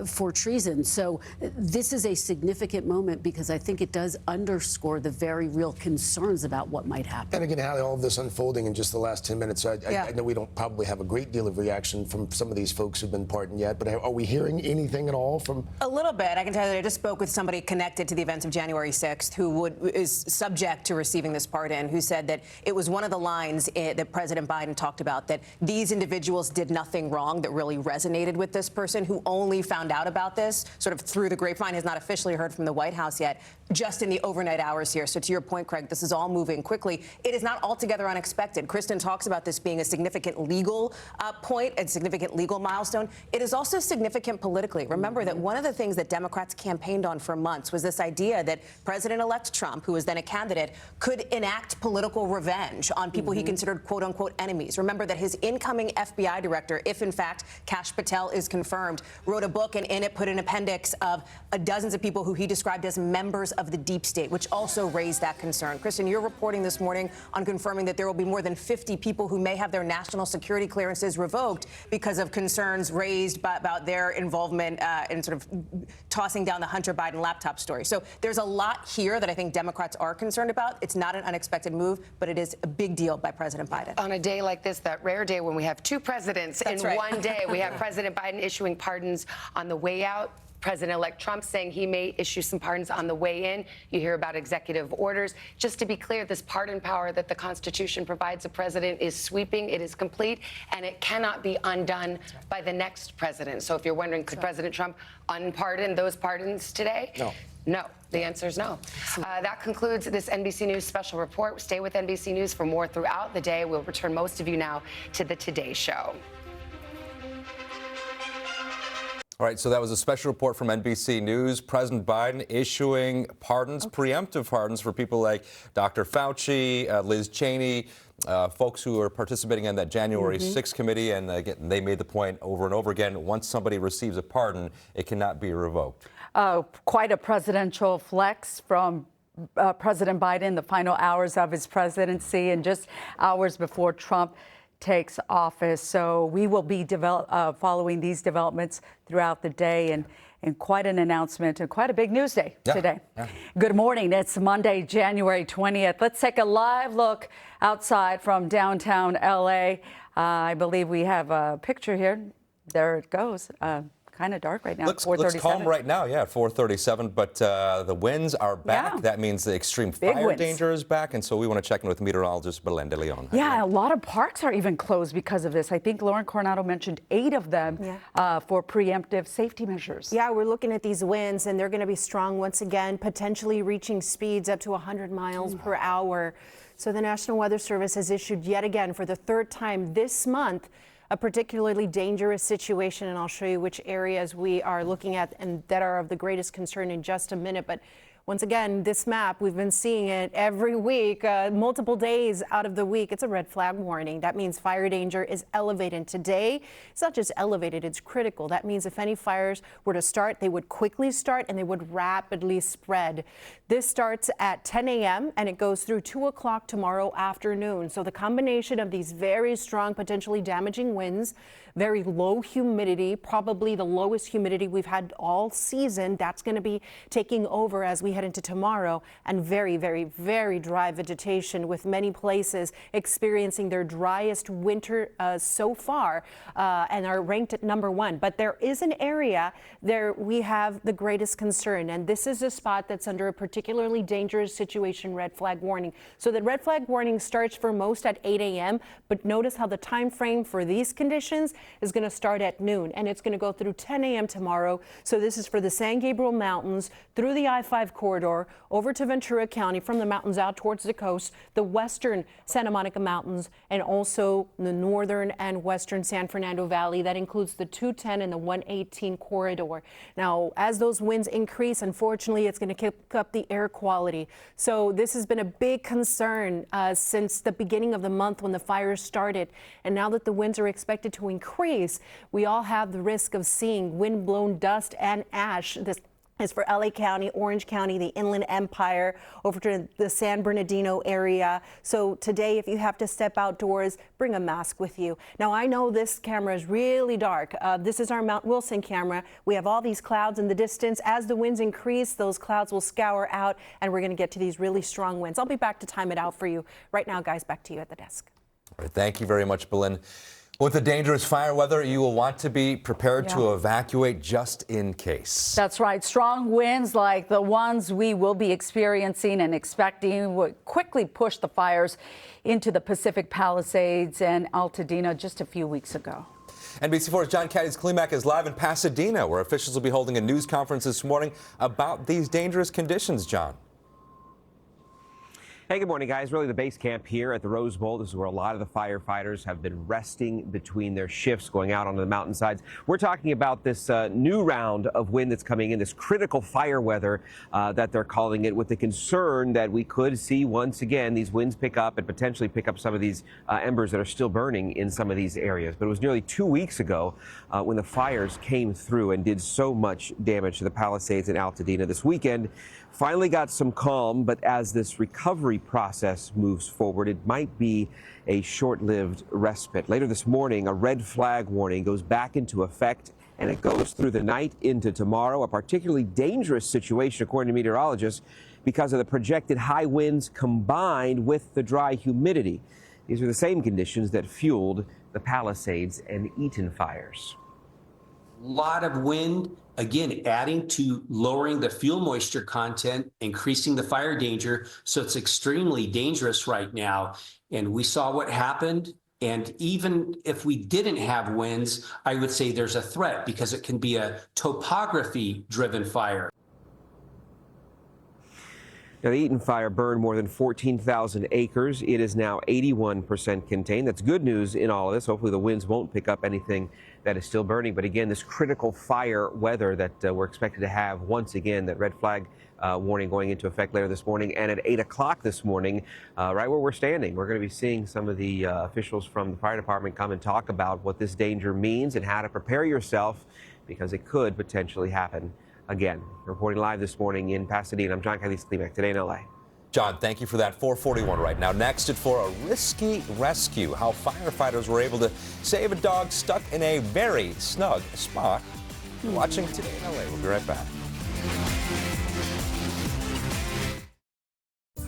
for treason. So this is a significant moment because I think it does underscore the very real concerns about what might happen. And again, how all of this unfolding in just the last 10 minutes, I know we don't probably have a great deal of reaction from some of these folks who've been pardoned yet, but are we hearing anything at all from? A little bit. I can tell you that I just spoke with somebody connected to the events of January 6th who is subject to receiving this pardon, who said that it was one of the lines that President Biden talked about, that these individuals did nothing wrong, that really resonated with this person who only found out about this sort of through the grapevine, has not officially heard from the White House yet, just in the overnight hours here. So to your point, Craig, this is all moving quickly. It is not altogether unexpected. Kristen talks about this being a significant legal point, a significant legal milestone. It is also significant politically. Remember that one of the things that Democrats campaigned on for months was this idea that President-elect Trump, who was then a candidate, could enact political revenge on people he considered quote-unquote enemies. Remember that his incoming FBI director, if in fact Kash Patel is confirmed, wrote a book and in it put an appendix of dozens of people who he described as members of the deep state, which also raised that concern. Kristen, you're reporting this morning on confirming that there will be more than 50 people who may have their national security clearances revoked because of concerns raised about their involvement in sort of tossing down the Hunter Biden laptop story. So there's a lot here that I think Democrats are concerned about. It's not an unexpected move, but it is a big deal by President Biden. On a day like this, that rare day when we have two presidents in one day, we have President Biden issuing pardons on the way out, President-elect Trump saying he may issue some pardons on the way in. You hear about executive orders. Just to be clear, this pardon power that the Constitution provides the president is sweeping, it is complete, and it cannot be undone by the next president. So if you're wondering, could President Trump unpardon those pardons today? No. No. The answer is no. That concludes this NBC News special report. Stay with NBC News for more throughout the day. We'll return most of you now to the Today Show. All right, so that was a special report from NBC News. President Biden issuing pardons, preemptive pardons for people like Dr. Fauci, Liz Cheney, folks who are participating in that January 6th committee. And again, they made the point over and over again, once somebody receives a pardon, it cannot be revoked. Quite a presidential flex from President Biden, the final hours of his presidency and just hours before Trump takes office. So we will be following these developments throughout the day, and quite an announcement and quite a big news day today. Good morning. It's Monday, January 20th. Let's take a live look outside from downtown LA. I believe we have a picture here. There it goes. Kind of dark right now. Looks calm right now, 4:37, but the winds are back. That means the extreme fire danger is back, and so we want to check in with meteorologist Belinda Leon. Yeah, a lot of parks are even closed because of this. I think Lauren Coronado mentioned 8 of them for preemptive safety measures. Yeah, we're looking at these winds, and they're going to be strong once again, potentially reaching speeds up to 100 miles per hour. So the National Weather Service has issued yet again for the 3rd time this month a particularly dangerous situation, and I'll show you which areas we are looking at and that are of the greatest concern in just a minute. But once again, this map, we've been seeing it every week, multiple days out of the week. It's a red flag warning. That means fire danger is elevated. Today, it's not just elevated, it's critical. That means if any fires were to start, they would quickly start and they would rapidly spread. This starts at 10 a.m. and it goes through 2 o'clock tomorrow afternoon. So the combination of these very strong, potentially damaging winds, very low humidity, probably the lowest humidity we've had all season, that's going to be taking over as we head into tomorrow, and very, very, very dry vegetation, with many places experiencing their driest winter so far and are ranked at #1. But there is an area there we have the greatest concern, and this is a spot that's under a particularly dangerous situation red flag warning. So the red flag warning starts for most at 8 a.m., but notice how the time frame for these conditions is going to start at noon, and it's going to go through 10 a.m. tomorrow. So this is for the San Gabriel Mountains through the I-5 corridor corridor over to Ventura County from the mountains out towards the coast, the western Santa Monica Mountains, and also the northern and western San Fernando Valley. That includes the 210 and the 118 corridor. Now, as those winds increase, unfortunately, it's going to kick up the air quality. So this has been a big concern since the beginning of the month when the fires started. And now that the winds are expected to increase, we all have the risk of seeing wind-blown dust and ash. This is for LA County, Orange County, the Inland Empire, over to the San Bernardino area. So today, if you have to step outdoors, bring a mask with you. Now, I know this camera is really dark. This is our Mount Wilson camera. We have all these clouds in the distance. As the winds increase, those clouds will scour out, and we're going to get to these really strong winds. I'll be back to time it out for you. Right now, guys, back to you at the desk. All right, thank you very much, Belen. With the dangerous fire weather, you will want to be prepared to evacuate just in case. That's right. Strong winds like the ones we will be experiencing and expecting would quickly push the fires into the Pacific Palisades and Altadena just a few weeks ago. NBC4's John Caddy's Klimak is live in Pasadena, where officials will be holding a news conference this morning about these dangerous conditions. John. Hey, good morning, guys. Really the base camp here at the Rose Bowl. This is where a lot of the firefighters have been resting between their shifts, going out onto the mountainsides. We're talking about this new round of wind that's coming in, this critical fire weather that they're calling it, with the concern that we could see once again these winds pick up and potentially pick up some of these embers that are still burning in some of these areas. But it was nearly 2 weeks ago when the fires came through and did so much damage to the Palisades and Altadena. This weekend finally got some calm, but as this recovery process moves forward, it might be a short-lived respite. Later this morning, a red flag warning goes back into effect, and it goes through the night into tomorrow, a particularly dangerous situation, according to meteorologists, because of the projected high winds combined with the dry humidity. These are the same conditions that fueled the Palisades and Eaton fires. A lot of wind, again, adding to lowering the fuel moisture content, increasing the fire danger. So it's extremely dangerous right now. And we saw what happened. And even if we didn't have winds, I would say there's a threat because it can be a topography-driven fire. Now, the Eaton fire burned more than 14,000 acres. It is now 81% contained. That's good news in all of this. Hopefully the winds won't pick up anything that is still burning. But again, this critical fire weather that we're expected to have once again, that red flag warning going into effect later this morning. And at 8 o'clock this morning, right where we're standing, we're going to be seeing some of the officials from the fire department come and talk about what this danger means and how to prepare yourself, because it could potentially happen again. Reporting live this morning in Pasadena, I'm John Caddy's Klimak, today in LA. John, thank you for that. 441 right now. Next, it's for a risky rescue. How firefighters were able to save a dog stuck in a very snug spot. You're watching Today in LA. We'll be right back.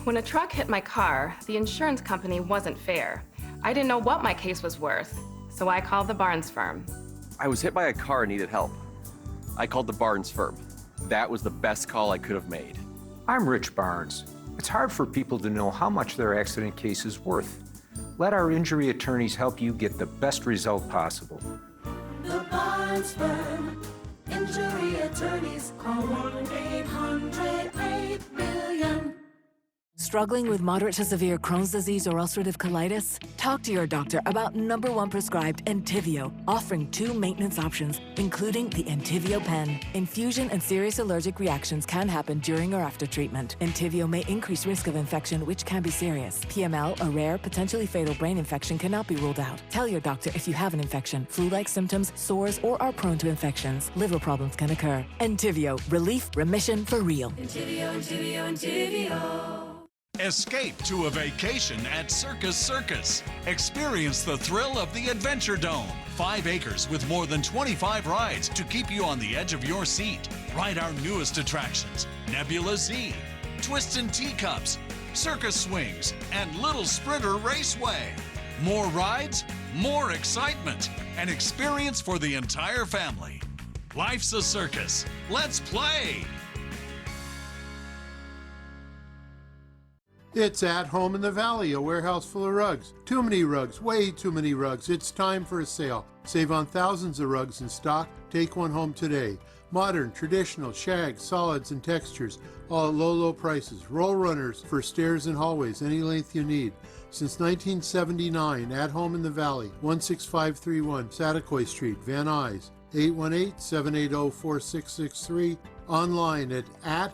When a truck hit my car, the insurance company wasn't fair. I didn't know what my case was worth, so I called the Barnes firm. I was hit by a car and needed help. I called the Barnes firm. That was the best call I could have made. I'm Rich Barnes. It's hard for people to know how much their accident case is worth. Let our injury attorneys help you get the best result possible. The Barnes Firm. Injury attorneys. Call 1-800-8-MILLION. Struggling with moderate to severe Crohn's disease or ulcerative colitis? Talk to your doctor about #1 prescribed Entyvio, offering 2 maintenance options, including the Entyvio pen. Infusion and serious allergic reactions can happen during or after treatment. Entyvio may increase risk of infection, which can be serious. PML, a rare, potentially fatal brain infection, cannot be ruled out. Tell your doctor if you have an infection, flu-like symptoms, sores, or are prone to infections. Liver problems can occur. Entyvio, relief, remission for real. Entyvio, Entyvio, Entyvio. Escape to a vacation at Circus Circus. Experience the thrill of the Adventure Dome. 5 acres with more than 25 rides to keep you on the edge of your seat. Ride our newest attractions, Nebula Z, Twists and Teacups, Circus Swings, and Little Sprinter Raceway. More rides, more excitement, an experience for the entire family. Life's a circus. Let's play! It's At Home in the Valley, a warehouse full of rugs. Too many rugs, way too many rugs. It's time for a sale. Save on thousands of rugs in stock. Take one home today. Modern, traditional, shag, solids, and textures. all at low, low prices. Roll runners for stairs and hallways, any length you need. Since 1979, at home in the Valley, 16531 Satakoy Street, Van Nuys, 818-780-4663, online at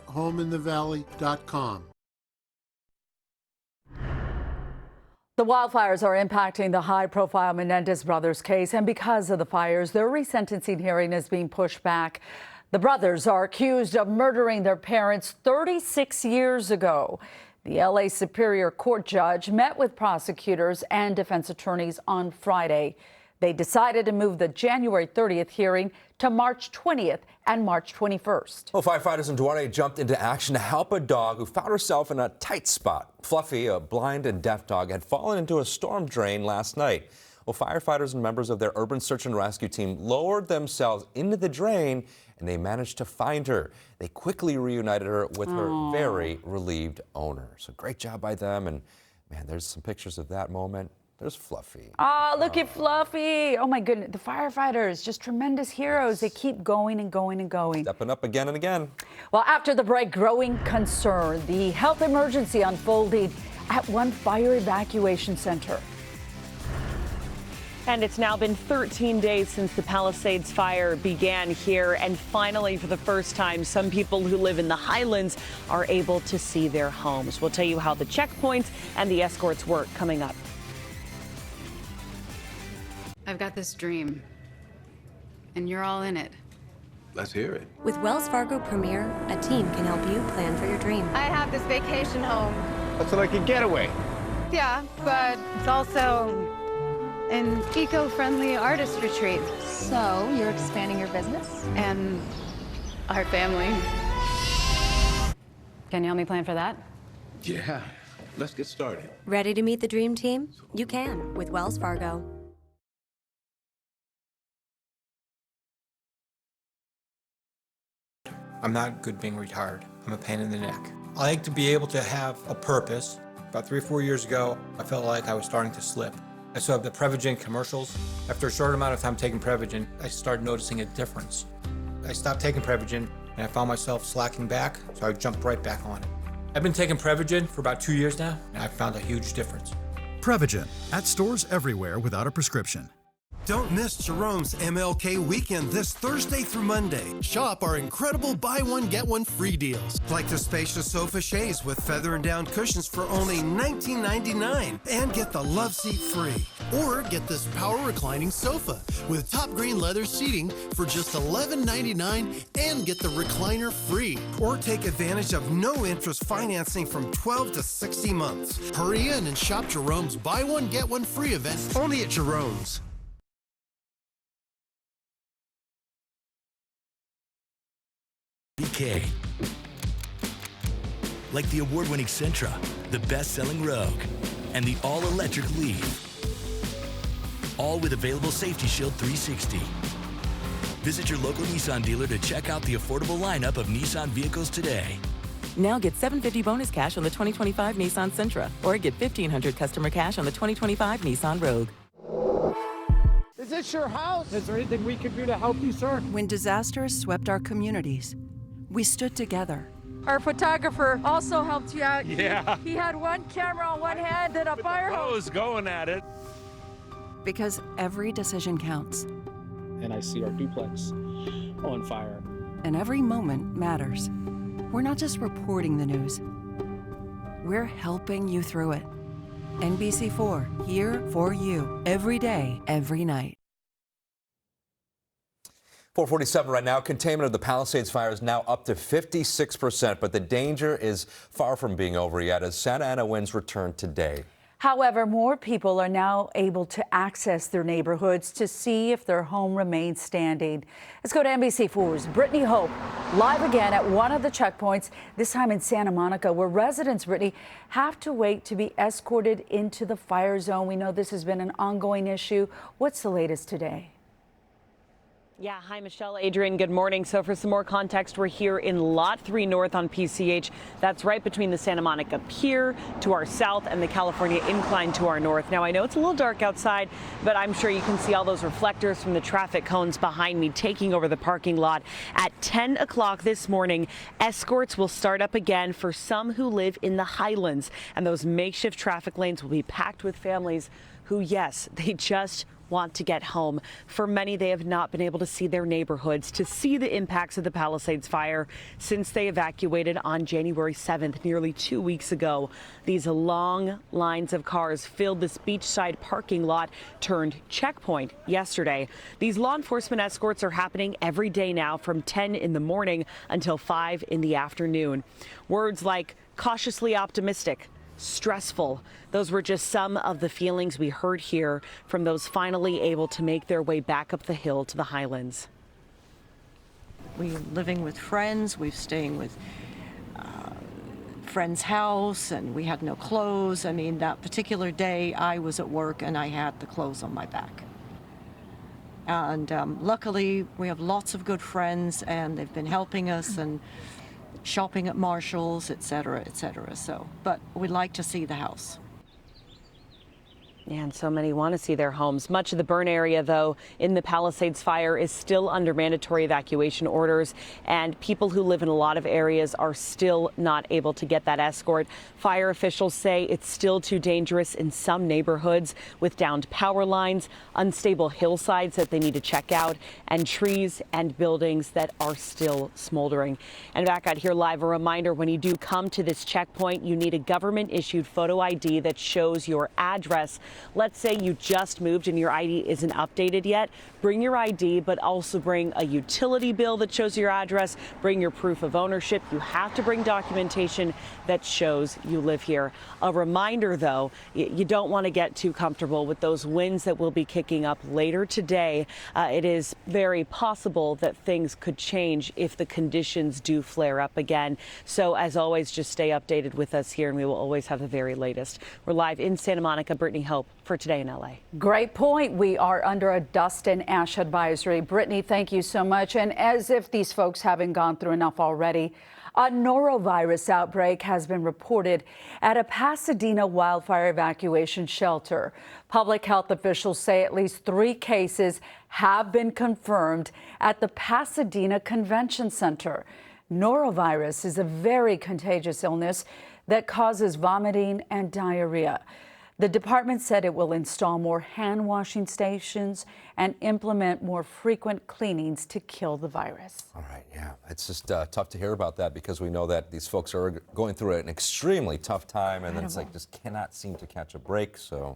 homeinthevalley.com. The wildfires are impacting the high-profile Menendez brothers case, and because of the fires, their resentencing hearing is being pushed back. The brothers are accused of murdering their parents 36 years ago. The LA Superior Court judge met with prosecutors and defense attorneys on Friday. They decided to move the January 30th hearing to March 20th and March 21st. Well, firefighters in Duarte jumped into action to help a dog who found herself in a tight spot. Fluffy, a blind and deaf dog, had fallen into a storm drain last night. Well, firefighters and members of their urban search and rescue team lowered themselves into the drain, and they managed to find her. They quickly reunited her with her very relieved owner. So great job by them. And man, there's some pictures of that moment. There's Fluffy. Oh, look at Fluffy. Oh, my goodness. The firefighters, just tremendous heroes. They keep going and going and going. Stepping up again and again. Well, after the break, growing concern. The health emergency unfolding at one fire evacuation center. And it's now been 13 days since the Palisades fire began here. And finally, for the first time, some people who live in the Highlands are able to see their homes. We'll tell you how the checkpoints and the escorts work coming up. I've got this dream, and you're all in it. Let's hear it. With Wells Fargo Premier, a team can help you plan for your dream. I have this vacation home. That's like a getaway. Yeah, but it's also an eco-friendly artist retreat. So you're expanding your business? And our family. Can you help me plan for that? Yeah, let's get started. Ready to meet the dream team? You can with Wells Fargo. I'm not good being retired. I'm a pain in the neck. I like to be able to have a purpose. About 3 or 4 years ago, I felt like I was starting to slip. I saw the Prevagen commercials. After a short amount of time taking Prevagen, I started noticing a difference. I stopped taking Prevagen and I found myself slacking back, so I jumped right back on it. I've been taking Prevagen for about 2 years now, and I've found a huge difference. Prevagen, at stores everywhere without a prescription. Don't miss Jerome's MLK weekend this Thursday through Monday. Shop our incredible buy one, get one free deals. Like the spacious sofa chaise with feather and down cushions for only $19.99. And get the love seat free. Or get this power reclining sofa with top green leather seating for just $11.99 and get the recliner free. Or take advantage of no interest financing from 12 to 60 months. Hurry in and shop Jerome's buy one, get one free event only at Jerome's. BK. Like the award-winning Sentra, the best-selling Rogue, and the all-electric Leaf. All with available Safety Shield 360. Visit your local Nissan dealer to check out the affordable lineup of Nissan vehicles today. Now get $750 bonus cash on the 2025 Nissan Sentra, or get $1,500 customer cash on the 2025 Nissan Rogue. Is this your house? Is there anything we can do to help you, sir? When disasters swept our communities, we stood together. Our photographer also helped you out. Yeah. He had one camera on one hand and a fire hose. Going at it. Because every decision counts. And I see our duplex on fire. And every moment matters. We're not just reporting the news. We're helping you through it. NBC4, here for you, every day, every night. 447 right now. Containment of the Palisades fire is now up to 56%, but the danger is far from being over yet as Santa Ana winds return today. However, more people are now able to access their neighborhoods to see if their home remains standing. Let's go to NBC4's Brittany Hope, live again at one of the checkpoints, this time in Santa Monica, where residents, Brittany, have to wait to be escorted into the fire zone. We know this has been an ongoing issue. What's the latest today? Yeah, hi, Michelle, Adrian, good morning. So for some more context, we're here in Lot 3 North on PCH. That's right between the Santa Monica Pier to our south and the California Incline to our north. Now, I know it's a little dark outside, but I'm sure you can see all those reflectors from the traffic cones behind me taking over the parking lot. At 10 o'clock this morning, escorts will start up again for some who live in the Highlands, and those makeshift traffic lanes will be packed with families who, yes, they just want to get home. For many, they have not been able to see their neighborhoods, to see the impacts of the Palisades fire since they evacuated on January 7th, nearly 2 weeks ago. These long lines of cars filled this beachside parking lot turned checkpoint yesterday. These law enforcement escorts are happening every day now from 10 in the morning until 5 in the afternoon. Words like cautiously optimistic, stressful. Those were just some of the feelings we heard here from those finally able to make their way back up the hill to the Highlands. We're living with friends. We're staying with friend's house, and we had no clothes. I mean, that particular day I was at work and I had the clothes on my back. And luckily we have lots of good friends and they've been helping us and shopping at Marshall's, etc., etc. So, but we'd like to see the house. And so many want to see their homes. Much of the burn area, though, in the Palisades fire is still under mandatory evacuation orders, and people who live in a lot of areas are still not able to get that escort. Fire officials say it's still too dangerous in some neighborhoods with downed power lines, unstable hillsides that they need to check out, and trees and buildings that are still smoldering. And back out here live, a reminder, when you do come to this checkpoint, you need a government-issued photo ID that shows your address. Let's say you just moved and your ID isn't updated yet. Bring your ID, but also bring a utility bill that shows your address. Bring your proof of ownership. You have to bring documentation that shows you live here. A reminder, though, you don't want to get too comfortable with those winds that will be kicking up later today. It is very possible that things could change if the conditions do flare up again. So, as always, just stay updated with us here, and we will always have the very latest. We're live in Santa Monica. Brittany Hope for Today in LA. Great point. We are under a dust and ash advisory. Brittany, thank you so much. And as if these folks haven't gone through enough already, a norovirus outbreak has been reported at a Pasadena wildfire evacuation shelter. Public health officials say at least 3 cases have been confirmed at the Pasadena Convention Center. Norovirus is a very contagious illness that causes vomiting and diarrhea. The department said it will install more hand washing stations and implement more frequent cleanings to kill the virus. All right, yeah, it's just tough to hear about that because we know that these folks are going through an extremely tough time, and it's like just cannot seem to catch a break. So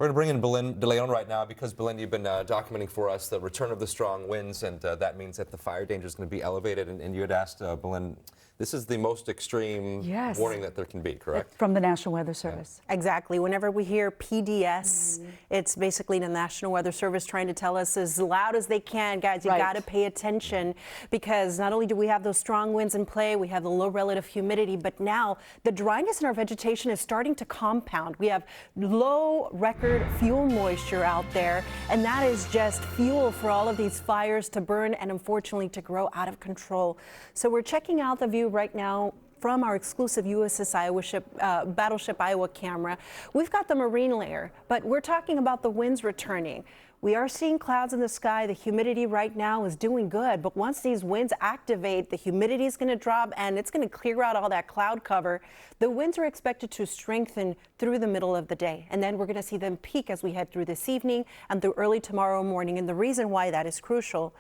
we're going to bring in Belen DeLeon right now because, Belen, you've been documenting for us the return of the strong winds, and that means that the fire danger is going to be elevated. And you had asked, Belen, this is the most extreme warning that there can be, correct? From the National Weather Service. Yeah. Exactly. Whenever we hear PDS, it's basically the National Weather Service trying to tell us as loud as they can, guys, you got to pay attention, because not only do we have those strong winds in play, we have the low relative humidity, but now the dryness in our vegetation is starting to compound. We have low record fuel moisture out there, and that is just fuel for all of these fires to burn and unfortunately to grow out of control. So we're checking out the view right now from our exclusive USS Iowa ship, Battleship Iowa camera. We've got the marine layer, but we're talking about the winds returning. We are seeing clouds in the sky. The humidity right now is doing good, but once these winds activate, the humidity is going to drop and it's going to clear out all that cloud cover. The winds are expected to strengthen through the middle of the day, and then we're going to see them peak as we head through this evening and through early tomorrow morning. And the reason why that is crucial,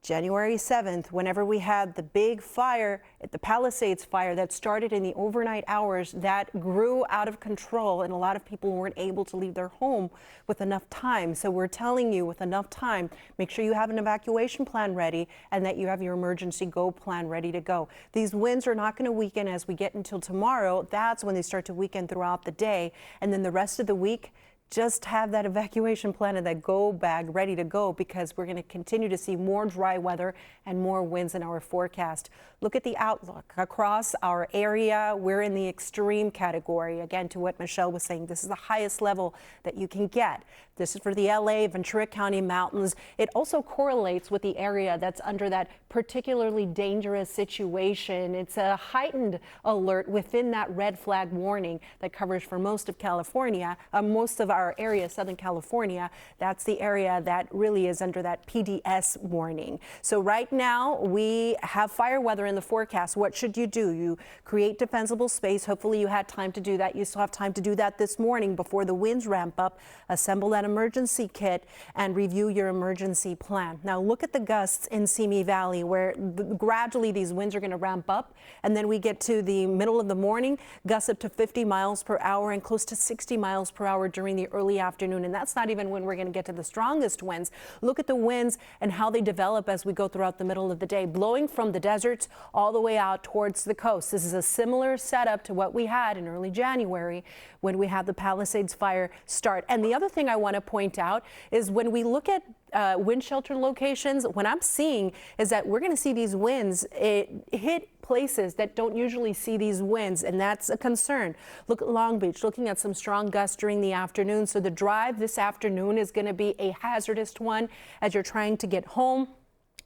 January 7th, whenever we had the big fire at the Palisades fire that started in the overnight hours, that grew out of control, and a lot of people weren't able to leave their home with enough time. So we're telling you, with enough time, make sure you have an evacuation plan ready and that you have your emergency go plan ready to go. These winds are not going to weaken as we get until tomorrow. That's when they start to weaken throughout the day, and then the rest of the week, just have that evacuation plan and that go bag ready to go, because we're going to continue to see more dry weather and more winds in our forecast. Look at the outlook across our area. We're in the extreme category. Again, to what Michelle was saying, this is the highest level that you can get. This is for the LA, Ventura County mountains. It also correlates with the area that's under that particularly dangerous situation. It's a heightened alert within that red flag warning that covers for most of California, most of our area, Southern California. That's the area that really is under that PDS warning. So right now we have fire weather in the forecast. What should you do? You create defensible space. Hopefully you had time to do that. You still have time to do that this morning before the winds ramp up. Assemble that emergency kit and review your emergency plan. Now look at the gusts in Simi Valley, where gradually these winds are going to ramp up, and then we get to the middle of the morning, gusts up to 50 miles per hour and close to 60 miles per hour during the early afternoon. And that's not even when we're going to get to the strongest winds. Look at the winds and how they develop as we go throughout the middle of the day, blowing from the deserts all the way out towards the coast. This is a similar setup to what we had in early January when we had the Palisades fire start. And the other thing I want to point out is when we look at wind shelter locations, what I'm seeing is that we're going to see these winds hit places that don't usually see these winds, and that's a concern. Look at Long Beach, looking at some strong gusts during the afternoon. So the drive this afternoon is going to be a hazardous one as you're trying to get home.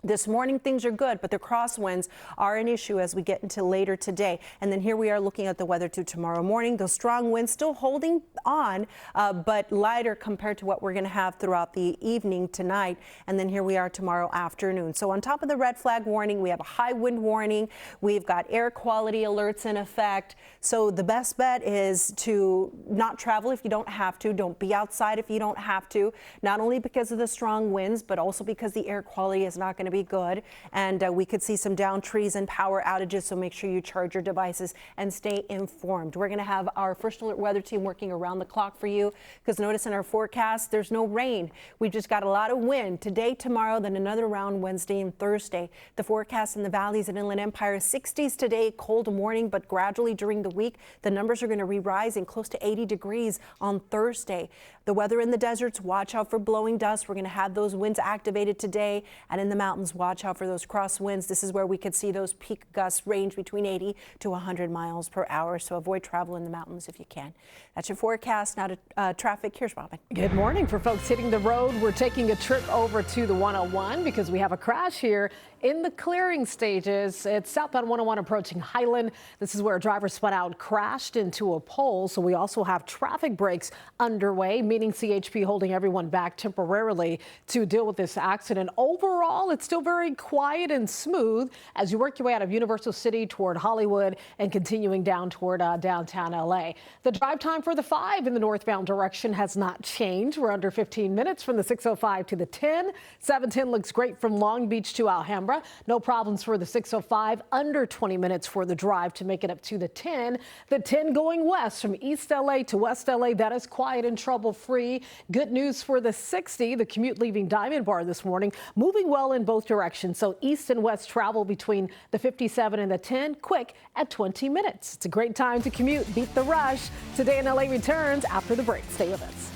This morning things are good, but the crosswinds are an issue as we get into later today. And then here we are looking at the weather to tomorrow morning. Those strong winds still holding on, but lighter compared to what we're going to have throughout the evening tonight. And then here we are tomorrow afternoon. So on top of the red flag warning, we have a high wind warning. We've got air quality alerts in effect. So the best bet is to not travel if you don't have to. Don't be outside if you don't have to, not only because of the strong winds, but also because the air quality is not going to be good, and we could see some downed trees and power outages, so make sure you charge your devices and stay informed. We're going to have our First Alert weather team working around the clock for you, because notice in our forecast there's no rain. We've just got a lot of wind today, tomorrow, then another round Wednesday and Thursday. The forecast in the valleys and Inland Empire, 60s today, cold morning, but gradually during the week the numbers are going to re-rise in close to 80 degrees on Thursday. The weather in the deserts, watch out for blowing dust. We're going to have those winds activated today, and in the mountains, watch out for those crosswinds. This is where we could see those peak gusts range between 80 to 100 miles per hour. So avoid travel in the mountains if you can. That's your forecast. Now to traffic. Here's Robin. Good morning. For folks hitting the road, we're taking a trip over to the 101 because we have a crash here in the clearing stages. It's southbound 101 approaching Highland. This is where a driver spun out and crashed into a pole. So we also have traffic breaks underway, meaning CHP holding everyone back temporarily to deal with this accident. Overall, it's still very quiet and smooth as you work your way out of Universal City toward Hollywood and continuing down toward downtown LA. The drive time for the 5 in the northbound direction has not changed. We're under 15 minutes from the 605 to the 10. 710 looks great from Long Beach to Alhambra. No problems for the 605. Under 20 minutes for the drive to make it up to the 10. The 10 going west from East LA to West LA. That is quiet and trouble-free. Good news for the 60. The commute leaving Diamond Bar this morning, moving well in both directions. So east and west travel between the 57 and the 10, quick at 20 minutes. It's a great time to commute. Beat the rush. Today in LA returns after the break. Stay with us.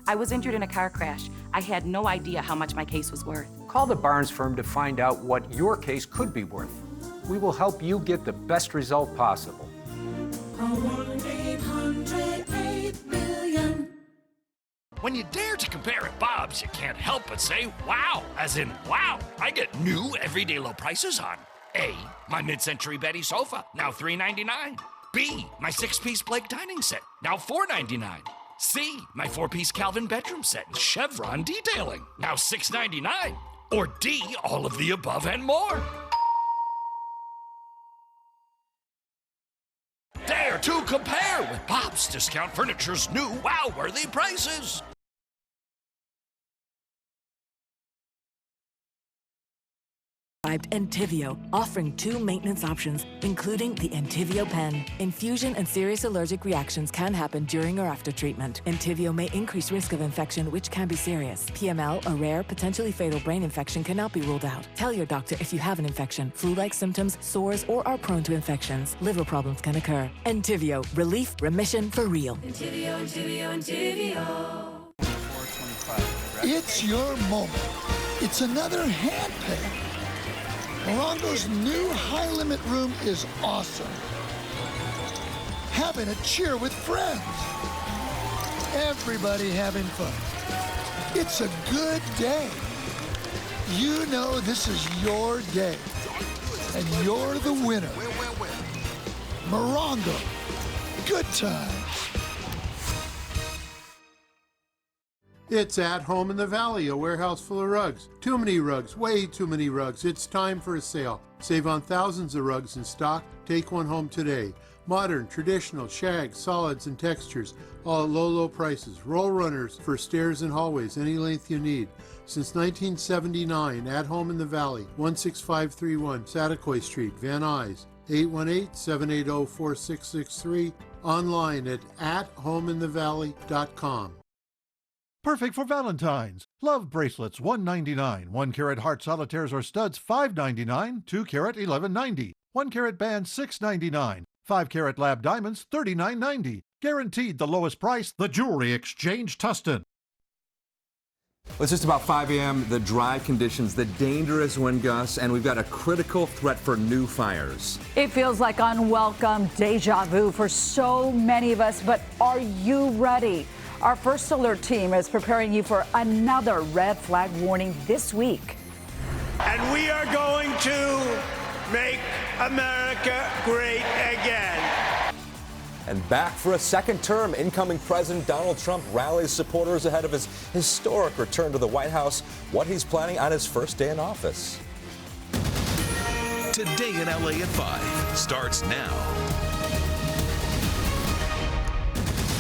I was injured in a car crash. I had no idea how much my case was worth. Call the Barnes firm to find out what your case could be worth. We will help you get the best result possible. When you dare to compare at Bob's, you can't help but say, wow, as in, wow, I get new everyday low prices on A, my mid-century Betty sofa, now $3.99. B, my 6-piece Blake dining set, now $4.99. C, my 4-piece Calvin bedroom set and chevron detailing, now $6.99. Or D, all of the above and more. Dare to compare with Bob's Discount Furniture's new wow-worthy prices. Entivio, offering 2 maintenance options, including the Entivio pen. Infusion and serious allergic reactions can happen during or after treatment. Entivio may increase risk of infection, which can be serious. PML, a rare, potentially fatal brain infection, cannot be ruled out. Tell your doctor if you have an infection, flu-like symptoms, sores, or are prone to infections. Liver problems can occur. Entivio, relief, remission for real. Entivio, Entivio, Entivio. It's your moment. It's another handpick. Morongo's new high-limit room is awesome. Having a cheer with friends. Everybody having fun. It's a good day. You know this is your day. And you're the winner. Morongo. Good times. It's At Home in the Valley, a warehouse full of rugs. Too many rugs, way too many rugs. It's time for a sale. Save on thousands of rugs in stock. Take one home today. Modern, traditional, shag, solids, and textures, all at low, low prices. Roll runners for stairs and hallways, any length you need. Since 1979, At Home in the Valley, 16531 Satakoy Street, Van Nuys, 818-780-4663, online at athomeinthevalley.com. Perfect for Valentine's. Love bracelets, $1.99. 1-carat heart solitaires or studs, $5.99. 2-carat, $11.90. 1-carat bands, $6.99. 5-carat lab diamonds, $39.90. Guaranteed the lowest price. The Jewelry Exchange, Tustin. Well, it's just about 5 a.m. The dry conditions, the dangerous wind gusts, and we've got a critical threat for new fires. It feels like unwelcome deja vu for so many of us, but are you ready? Our First Alert team is preparing you for another red flag warning this week. And we are going to make America great again. And back for a second term, incoming President Donald Trump rallies supporters ahead of his historic return to the White House. What he's planning on his first day in office. Today in LA at 5 starts now.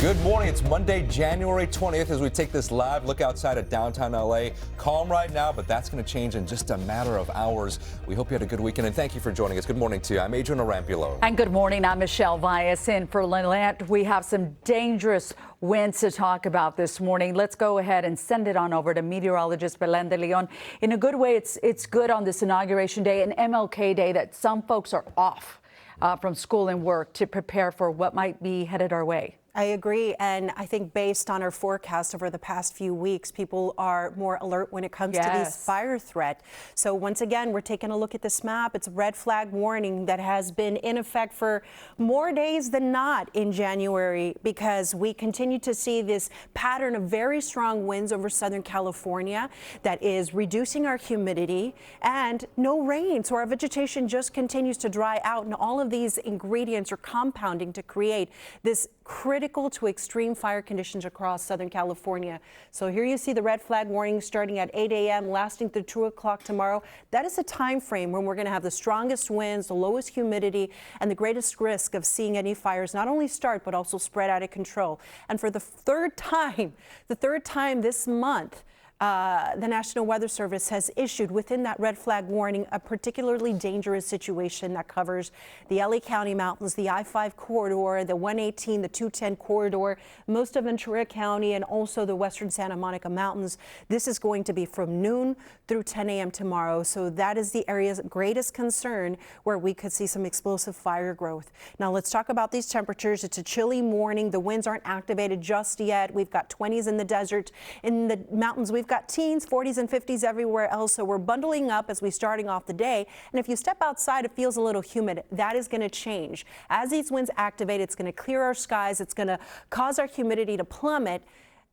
Good morning. It's Monday, January 20th, as we take this live look outside at downtown LA. Calm right now, but that's going to change in just a matter of hours. We hope you had a good weekend, and thank you for joining us. Good morning to you. I'm Adrian Arampulo. And good morning. I'm Michelle Vias in for Lynette. We have some dangerous winds to talk about this morning. Let's go ahead and send it on over to meteorologist Belen de Leon. In a good way, it's good on this Inauguration Day and MLK Day that some folks are off from school and work to prepare for what might be headed our way. I agree, and I think based on our forecast over the past few weeks, people are more alert when it comes to this fire threat. So once again, we're taking a look at this map. It's a red flag warning that has been in effect for more days than not in January, because we continue to see this pattern of very strong winds over Southern California that is reducing our humidity and no rain. So our vegetation just continues to dry out, and all of these ingredients are compounding to create this critical to extreme fire conditions across Southern California. So here you see the red flag warning starting at 8 a.m. lasting through 2 o'clock tomorrow. That is a time frame when we're going to have the strongest winds, the lowest humidity, and the greatest risk of seeing any fires not only start but also spread out of control. And for the third time this month, the National Weather Service has issued within that red flag warning a particularly dangerous situation that covers the LA County mountains, the I-5 corridor, the 118, the 210 corridor, most of Ventura County, and also the western Santa Monica mountains. This is going to be from noon through 10 a.m. tomorrow. So that is the area's greatest concern where we could see some explosive fire growth. Now let's talk about these temperatures. It's a chilly morning. The winds aren't activated just yet. We've got 20s in the desert. In the mountains, we've got teens, 40s and 50s everywhere else. So we're bundling up as we're starting off the day. And if you step outside, it feels a little humid. That is going to change. As these winds activate, it's going to clear our skies. It's going to cause our humidity to plummet.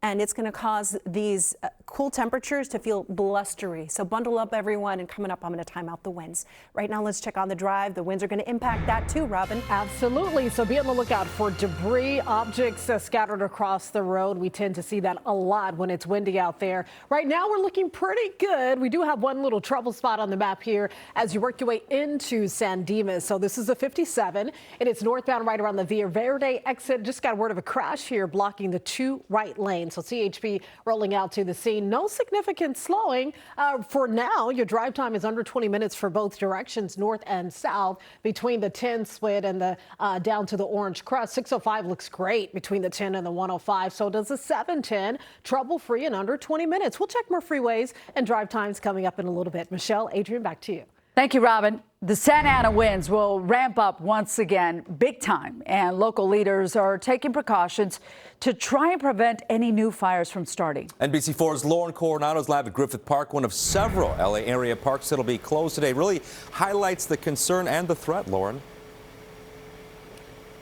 And it's going to cause these cool temperatures to feel blustery. So bundle up, everyone, and coming up, I'm going to time out the winds. Right now, let's check on the drive. The winds are going to impact that too, Robin. Absolutely. So be on the lookout for debris, objects scattered across the road. We tend to see that a lot when it's windy out there. Right now, we're looking pretty good. We do have one little trouble spot on the map here as you work your way into San Dimas. So this is a 57, and it's northbound right around the Villa Verde exit. Just got word of a crash here blocking the 2 right lanes. So CHP rolling out to the scene. No significant slowing. For now, your drive time is under 20 minutes for both directions, north and south, between the 10 split and the down to the Orange Crest. 605 looks great between the 10 and the 105. So does the 710. Trouble-free in under 20 minutes. We'll check more freeways and drive times coming up in a little bit. Michelle, Adrian, back to you. Thank you, Robin. The Santa Ana winds will ramp up once again, big time, and local leaders are taking precautions to try and prevent any new fires from starting. NBC4's Lauren Coronado's live at Griffith Park, one of several LA area parks that'll be closed today. Really highlights the concern and the threat, Lauren.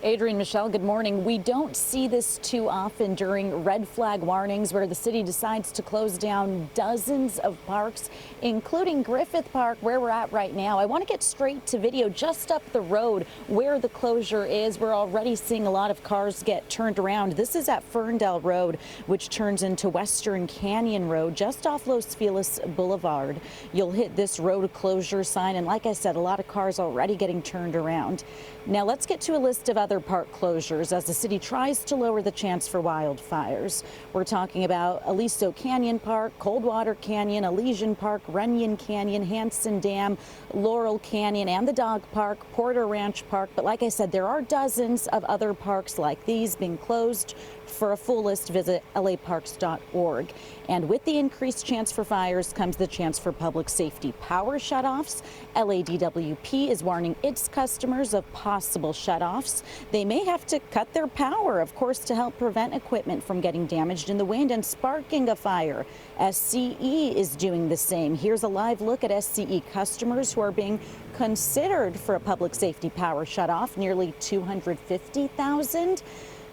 Adrian, Michelle, good morning. We don't see this too often during red flag warnings where the city decides to close down dozens of parks, including Griffith Park, where we're at right now. I want to get straight to video just up the road where the closure is. We're already seeing a lot of cars get turned around. This is at Ferndale Road, which turns into Western Canyon Road, just off Los Feliz Boulevard. You'll hit this road closure sign, and like I said, a lot of cars already getting turned around. Now let's get to a list of other park closures as the city tries to lower the chance for wildfires. We're talking about Aliso Canyon Park, Coldwater Canyon, Elysian Park, Runyon Canyon, Hanson Dam, Laurel Canyon, and the Dog Park, Porter Ranch Park. But like I said, there are dozens of other parks like these being closed. For a full list, visit laparks.org. And with the increased chance for fires comes the chance for public safety power shutoffs. LADWP is warning its customers of possible shutoffs. They may have to cut their power, of course, to help prevent equipment from getting damaged in the wind and sparking a fire. SCE is doing the same. Here's a live look at SCE customers who are being considered for a public safety power shutoff, nearly 250,000.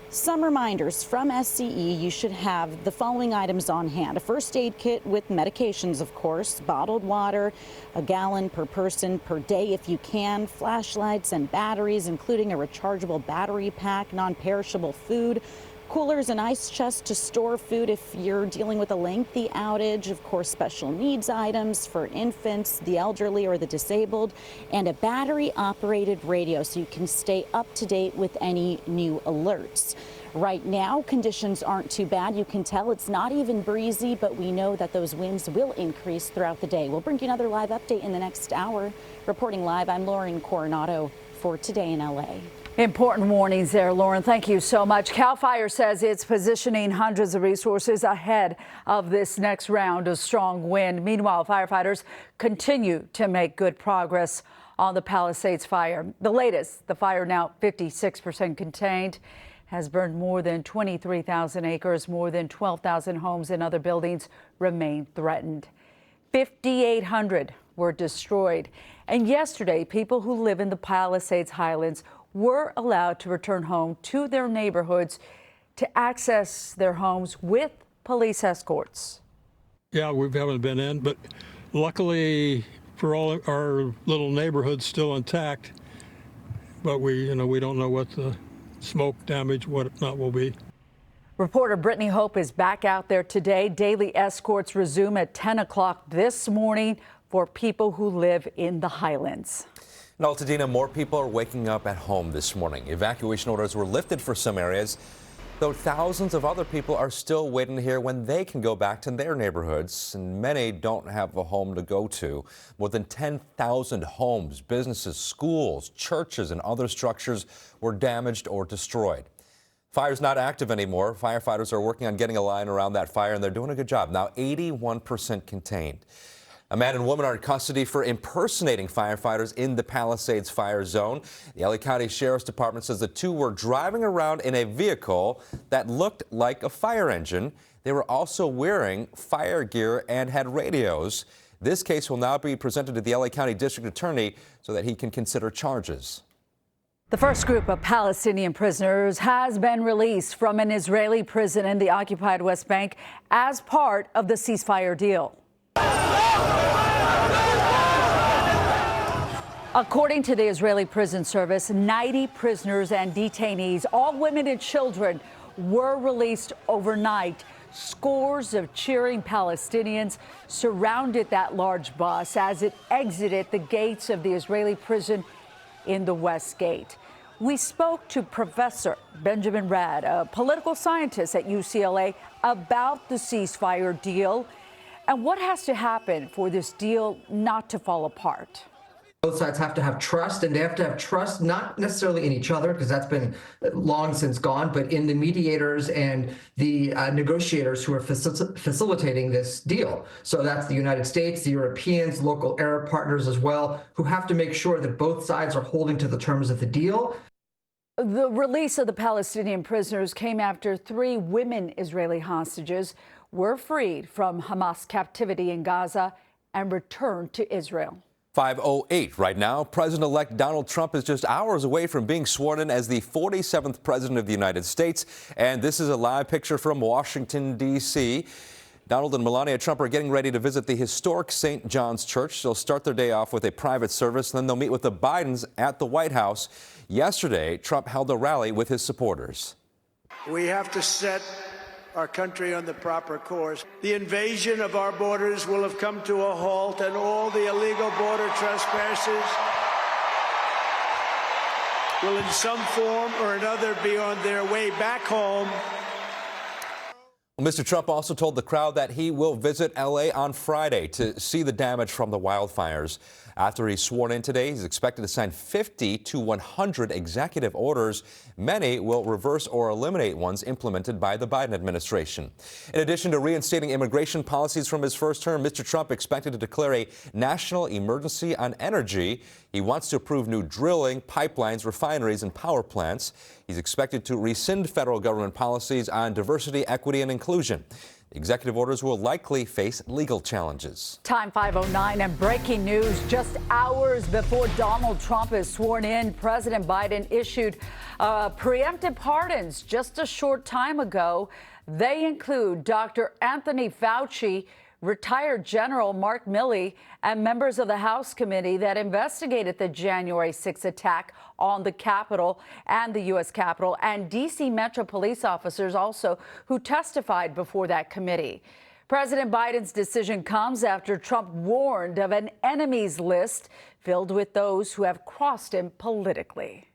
Some reminders from SCE: you should have the following items on hand. A first aid kit with medications, of course, bottled water, a gallon per person per day if you can, flashlights and batteries, including a rechargeable battery pack, non-perishable food, coolers and ice chests to store food if you're dealing with a lengthy outage, of course, special needs items for infants, the elderly, or the disabled, and a battery-operated radio so you can stay up to date with any new alerts. Right now, conditions aren't too bad. You can tell it's not even breezy, but we know that those winds will increase throughout the day. We'll bring you another live update in the next hour. Reporting live, I'm Lauren Coronado for Today in LA. Important warnings there, Lauren. Thank you so much. CAL FIRE says it's positioning hundreds of resources ahead of this next round of strong wind. Meanwhile, firefighters continue to make good progress on the Palisades fire. The latest, the fire now 56% contained, has burned more than 23,000 acres. More than 12,000 homes and other buildings remain threatened. 5,800 were destroyed. And yesterday, people who live in the Palisades Highlands were allowed to return home to their neighborhoods to access their homes with police escorts. Yeah, we haven't been in, but luckily for all our little neighborhoods still intact. But we don't know what the smoke damage, what not will be. Reporter Brittany Hope is back out there today. Daily escorts resume at 10 o'clock this morning for people who live in the Highlands. In Altadena, more people are waking up at home this morning. Evacuation orders were lifted for some areas, though thousands of other people are still waiting to hear when they can go back to their neighborhoods, and many don't have a home to go to. More than 10,000 homes, businesses, schools, churches, and other structures were damaged or destroyed. Fire's not active anymore. Firefighters are working on getting a line around that fire, and they're doing a good job. Now 81% contained. A man and woman are in custody for impersonating firefighters in the Palisades fire zone. The LA County Sheriff's Department says the two were driving around in a vehicle that looked like a fire engine. They were also wearing fire gear and had radios. This case will now be presented to the LA County District Attorney so that he can consider charges. The first group of Palestinian prisoners has been released from an Israeli prison in the occupied West Bank as part of the ceasefire deal. According to the Israeli Prison Service, 90 prisoners and detainees, all women and children, were released overnight. Scores of cheering Palestinians surrounded that large bus as it exited the gates of the Israeli prison in the West Gate. We spoke to Professor Benjamin Rad, a political scientist at UCLA, about the ceasefire deal and what has to happen for this deal not to fall apart. Both sides have to have trust, and they have to have trust not necessarily in each other, because that's been long since gone, but in the mediators and the negotiators who are facilitating this deal. So that's the United States, the Europeans, local Arab partners as well, who have to make sure that both sides are holding to the terms of the deal. The release of the Palestinian prisoners came after 3 women Israeli hostages were freed from Hamas captivity in Gaza and returned to Israel. 5:08 right now. President-elect Donald Trump is just hours away from being sworn in as the 47th president of the United States. And this is a live picture from Washington, D.C. Donald and Melania Trump are getting ready to visit the historic St. John's Church. They'll start their day off with a private service, then they'll meet with the Bidens at the White House. Yesterday, Trump held a rally with his supporters. We have to set our country on the proper course. The invasion of our borders will have come to a halt, and all the illegal border trespassers will in some form or another be on their way back home. Mr. Trump also told the crowd that he will visit L.A. on Friday to see the damage from the wildfires. After he's sworn in today, he's expected to sign 50 to 100 executive orders. Many will reverse or eliminate ones implemented by the Biden administration. In addition to reinstating immigration policies from his first term, Mr. Trump expected to declare a national emergency on energy. He wants to approve new drilling, pipelines, refineries, and power plants. He's expected to rescind federal government policies on diversity, equity, and inclusion. The executive orders will likely face legal challenges. Time 5:09 and breaking news. Just hours before Donald Trump is sworn in, President Biden issued preemptive pardons just a short time ago. They include Dr. Anthony Fauci, retired General Mark Milley, and members of the House committee that investigated the January 6th attack on the Capitol and the U.S. Capitol, and D.C. Metro police officers also who testified before that committee. President Biden's decision comes after Trump warned of an enemies list filled with those who have crossed him politically.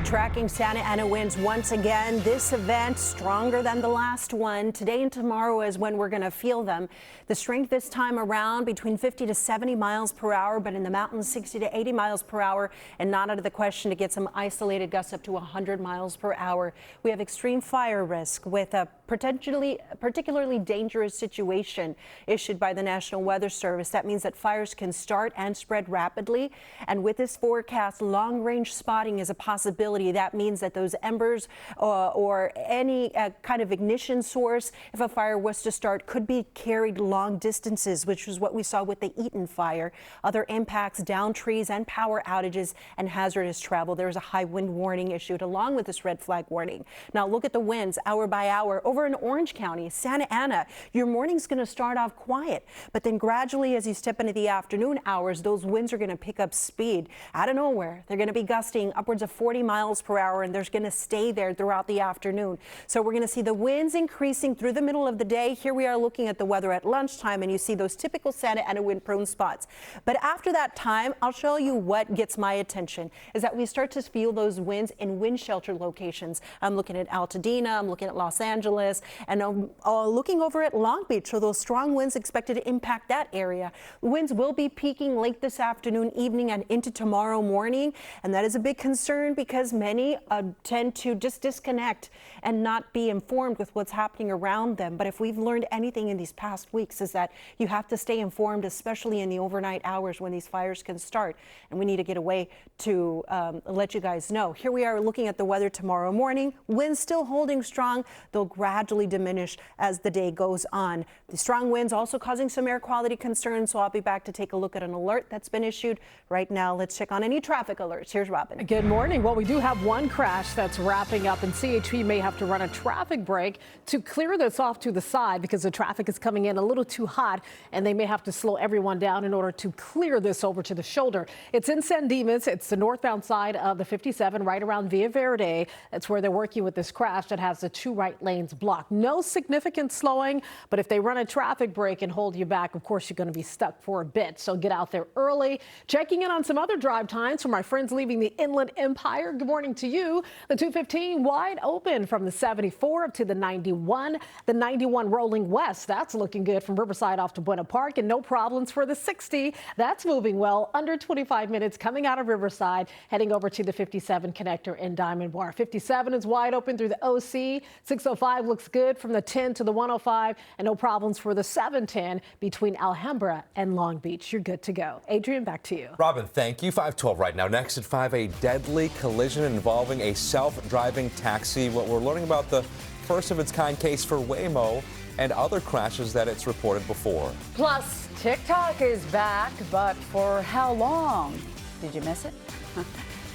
Tracking Santa Ana winds once again. This event stronger than the last one. Today and tomorrow is when we're going to feel them. The strength this time around between 50 to 70 miles per hour, but in the mountains 60 to 80 miles per hour, and not out of the question to get some isolated gusts up to 100 miles per hour. We have extreme fire risk with a particularly dangerous situation issued by the National Weather Service. That means that fires can start and spread rapidly. And with this forecast, long-range spotting is a possibility. That means that those embers or any kind of ignition source, if a fire was to start, could be carried long distances, which is what we saw with the Eaton fire. Other impacts, down trees and power outages and hazardous travel. There's a high wind warning issued along with this red flag warning. Now look at the winds hour by hour. Over in Orange County, Santa Ana, your morning's going to start off quiet, but then gradually as you step into the afternoon hours, those winds are going to pick up speed. Out of nowhere, they're going to be gusting upwards of 40 miles per hour, and they're going to stay there throughout the afternoon. So we're going to see the winds increasing through the middle of the day. Here we are looking at the weather at lunchtime, and you see those typical Santa Ana wind prone spots. But after that time, I'll show you what gets my attention is that we start to feel those winds in wind shelter locations. I'm looking at Altadena, I'm looking at Los Angeles, and I'm looking over at Long Beach. So those strong winds expected to impact that area. Winds will be peaking late this afternoon, evening, and into tomorrow morning. And that is a big concern because many tend to just disconnect and not be informed with what's happening around them. But if we've learned anything in these past weeks is that you have to stay informed, especially in the overnight hours when these fires can start. And we need to get a way to let you guys know. Here we are looking at the weather tomorrow morning. Winds still holding strong. They'll gradually diminish as the day goes on. The strong winds also causing some air quality concerns. So I'll be back to take a look at an alert that's been issued. Right now, let's check on any traffic alerts. Here's Robin. Good morning. Well, we do have have one crash that's wrapping up, and CHP may have to run a traffic break to clear this off to the side because the traffic is coming in a little too hot, and they may have to slow everyone down in order to clear this over to the shoulder. It's in San Dimas. It's the northbound side of the 57, right around Villa Verde. That's where they're working with this crash that has the 2 right lanes blocked. No significant slowing, but if they run a traffic break and hold you back, of course, you're going to be stuck for a bit. So get out there early. Checking in on some other drive times for my friends leaving the Inland Empire. Good morning to you. The 215 wide open from the 74 up to the 91. The 91 rolling west. That's looking good from Riverside off to Buena Park, and no problems for the 60. That's moving well. Under 25 minutes coming out of Riverside, heading over to the 57 connector in Diamond Bar. 57 is wide open through the OC. 605 looks good from the 10 to the 105, and no problems for the 710 between Alhambra and Long Beach. You're good to go. Adrian, back to you. Robin, thank you. 5:12 right now. Next at 5, a deadly collision involving a self-driving taxi. What we're learning about the first of its kind case for Waymo and other crashes that it's reported before. Plus, TikTok is back, but for how long? Did you miss it?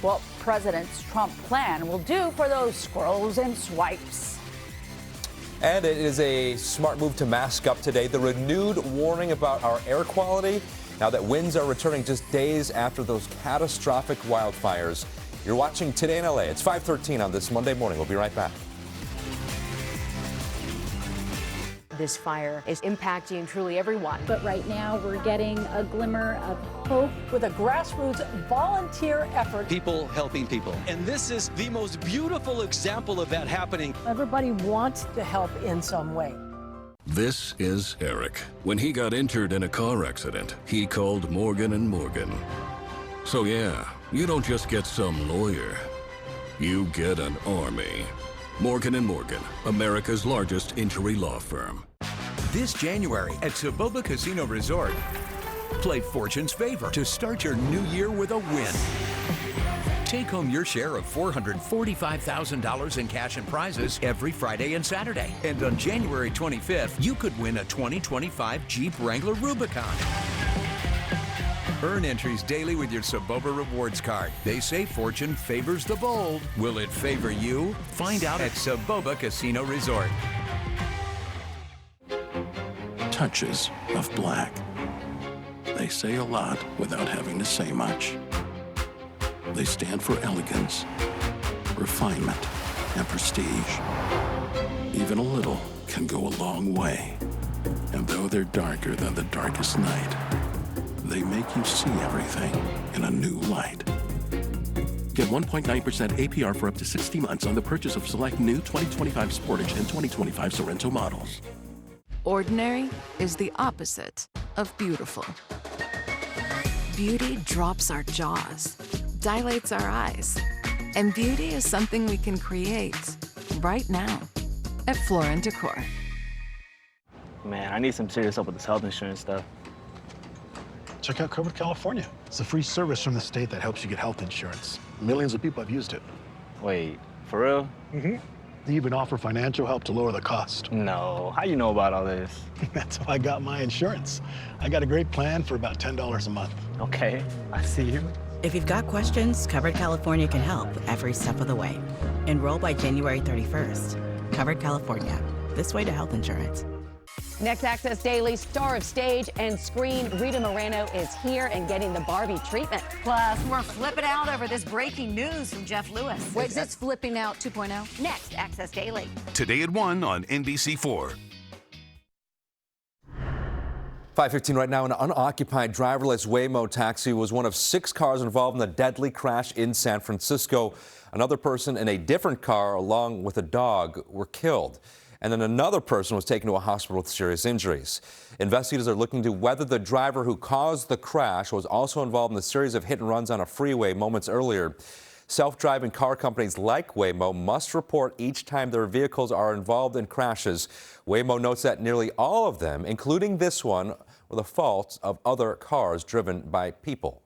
Well, President Trump's plan will do for those scrolls and swipes. And it is a smart move to mask up today. The renewed warning about our air quality now that winds are returning just days after those catastrophic wildfires. You're watching Today in LA. It's 5:13 on this Monday morning. We'll be right back. This fire is impacting truly everyone. But right now, we're getting a glimmer of hope with a grassroots volunteer effort. People helping people. And this is the most beautiful example of that happening. Everybody wants to help in some way. This is Eric. When he got injured in a car accident, he called Morgan & Morgan. So yeah, you don't just get some lawyer. You get an army. Morgan & Morgan, America's largest injury law firm. This January at Saboba Casino Resort, play Fortune's favor to start your new year with a win. Take home your share of $445,000 in cash and prizes every Friday and Saturday. And on January 25th, you could win a 2025 Jeep Wrangler Rubicon. Earn entries daily with your Saboba Rewards card. They say fortune favors the bold. Will it favor you? Find out at Saboba Casino Resort. Touches of black. They say a lot without having to say much. They stand for elegance, refinement, and prestige. Even a little can go a long way. And though they're darker than the darkest night, they make you see everything in a new light. Get 1.9% APR for up to 60 months on the purchase of select new 2025 Sportage and 2025 Sorrento models. Ordinary is the opposite of beautiful. Beauty drops our jaws, dilates our eyes, and beauty is something we can create right now at Floor & Decor. Man, I need some serious help with this health insurance stuff. Check out Covered California. It's a free service from the state that helps you get health insurance. Millions of people have used it. Wait, for real? Mm-hmm. They even offer financial help to lower the cost. No, how you know about all this? That's how I got my insurance. I got a great plan for about $10 a month. Okay, I see you. If you've got questions, Covered California can help every step of the way. Enroll by January 31st. Covered California, this way to health insurance. Next Access Daily star of stage and screen, Rita Moreno is here and getting the Barbie treatment. Plus, we're flipping out over this breaking news from Jeff Lewis. Wait, is this flipping out 2.0? Next, Access Daily. Today at 1 on NBC4. 5:15 right now, an unoccupied driverless Waymo taxi was one of 6 cars involved in the deadly crash in San Francisco. Another person in a different car, along with a dog, were killed. And then another person was taken to a hospital with serious injuries. Investigators are looking into whether the driver who caused the crash was also involved in the series of hit and runs on a freeway moments earlier. Self-driving car companies like Waymo must report each time their vehicles are involved in crashes. Waymo notes that nearly all of them, including this one, were the fault of other cars driven by people.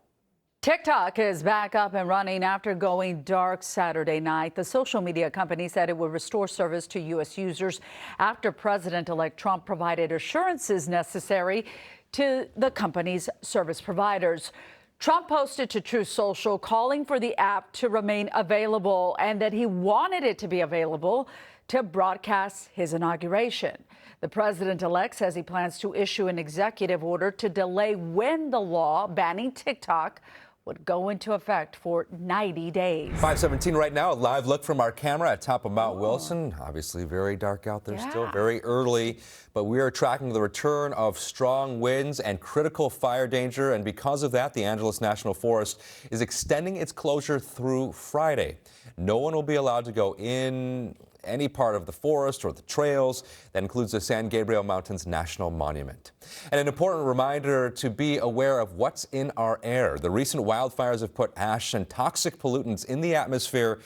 TikTok is back up and running after going dark Saturday night. The social media company said it would restore service to U.S. users after President-elect Trump provided assurances necessary to the company's service providers. Trump posted to Truth Social calling for the app to remain available and that he wanted it to be available to broadcast his inauguration. The president-elect says he plans to issue an executive order to delay when the law banning TikTok would go into effect for 90 days. 5:17 right now, a live look from our camera at top of Mount Wilson. Obviously very dark out there still, very early, but we are tracking the return of strong winds and critical fire danger, and because of that, the Angeles National Forest is extending its closure through Friday. No one will be allowed to go in any part of the forest or the trails. That includes the San Gabriel Mountains National Monument. And an important reminder to be aware of what's in our air. The recent wildfires have put ash and toxic pollutants in the atmosphere.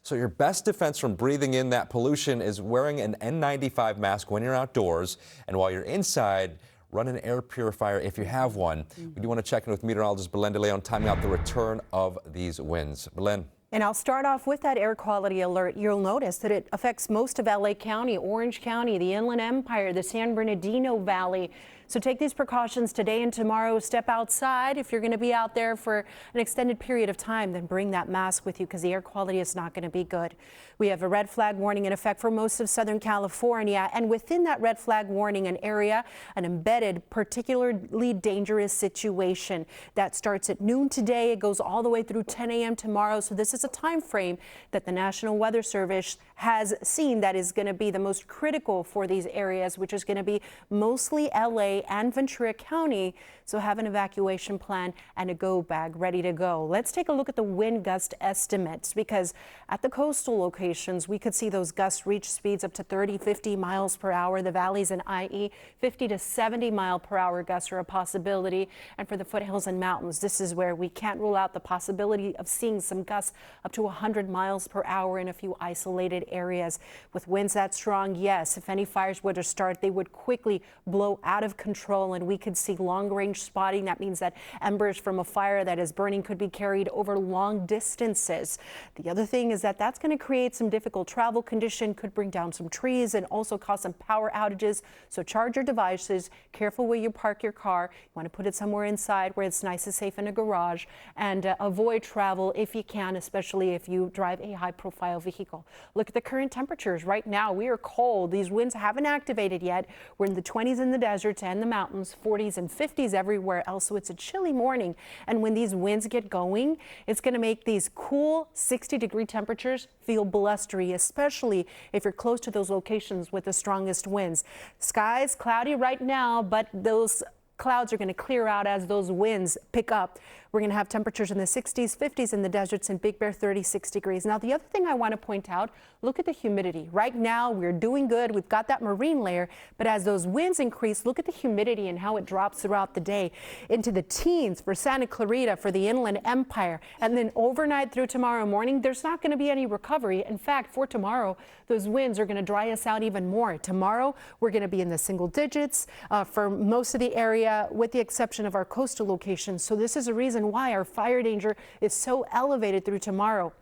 So your best defense from breathing in that pollution is wearing an N95 mask when you're outdoors. And while you're inside, run an air purifier if you have one. We do want to check in with meteorologist Belen DeLeon, timing out the return of these winds. Belen. And I'll start off with that air quality alert. You'll notice that it affects most of LA County, Orange County, the Inland Empire, the San Bernardino Valley. So take these precautions today and tomorrow. Step outside. If you're going to be out there for an extended period of time, then bring that mask with you because the air quality is not going to be good. We have a red flag warning in effect for most of Southern California. And within that red flag warning, an area, an embedded, particularly dangerous situation that starts at noon today. It goes all the way through 10 a.m. tomorrow. So this is a time frame that the National Weather Service has seen that is going to be the most critical for these areas, which is going to be mostly LA and Ventura County. So have an evacuation plan and a go bag ready to go. Let's take a look at the wind gust estimates, because at the coastal locations, we could see those gusts reach speeds up to 30, 50 miles per hour. The valleys and IE, 50 to 70 mile per hour gusts are a possibility. And for the foothills and mountains, this is where we can't rule out the possibility of seeing some gusts up to 100 miles per hour in a few isolated areas. With winds that strong, yes, if any fires were to start, they would quickly blow out of control, and we could see long-range spotting. That means that embers from a fire that is burning could be carried over long distances. The other thing is that that's going to create some difficult travel condition, could bring down some trees and also cause some power outages. So charge your devices, careful where you park your car. You want to put it somewhere inside where it's nice and safe in a garage, and avoid travel if you can, especially if you drive a high-profile vehicle. Look at the current temperatures. Right now, we are cold. These winds haven't activated yet. We're in the 20s in the deserts and the mountains, 40s and 50s everywhere else. So it's a chilly morning. And when these winds get going, it's going to make these cool 60-degree temperatures feel blustery, especially if you're close to those locations with the strongest winds. Skies cloudy right now, but those clouds are going to clear out as those winds pick up. We're going to have temperatures in the 60s, 50s in the deserts, and Big Bear 36 degrees. Now, the other thing I want to point out, look at the humidity. Right now, we're doing good. We've got that marine layer, but as those winds increase, look at the humidity and how it drops throughout the day into the teens for Santa Clarita, for the Inland Empire. And then overnight through tomorrow morning, there's not going to be any recovery. In fact, for tomorrow, those winds are going to dry us out even more. Tomorrow, we're going to be in the single digits for most of the area, with the exception of our coastal locations. So this is a reason why our fire danger is so elevated through tomorrow.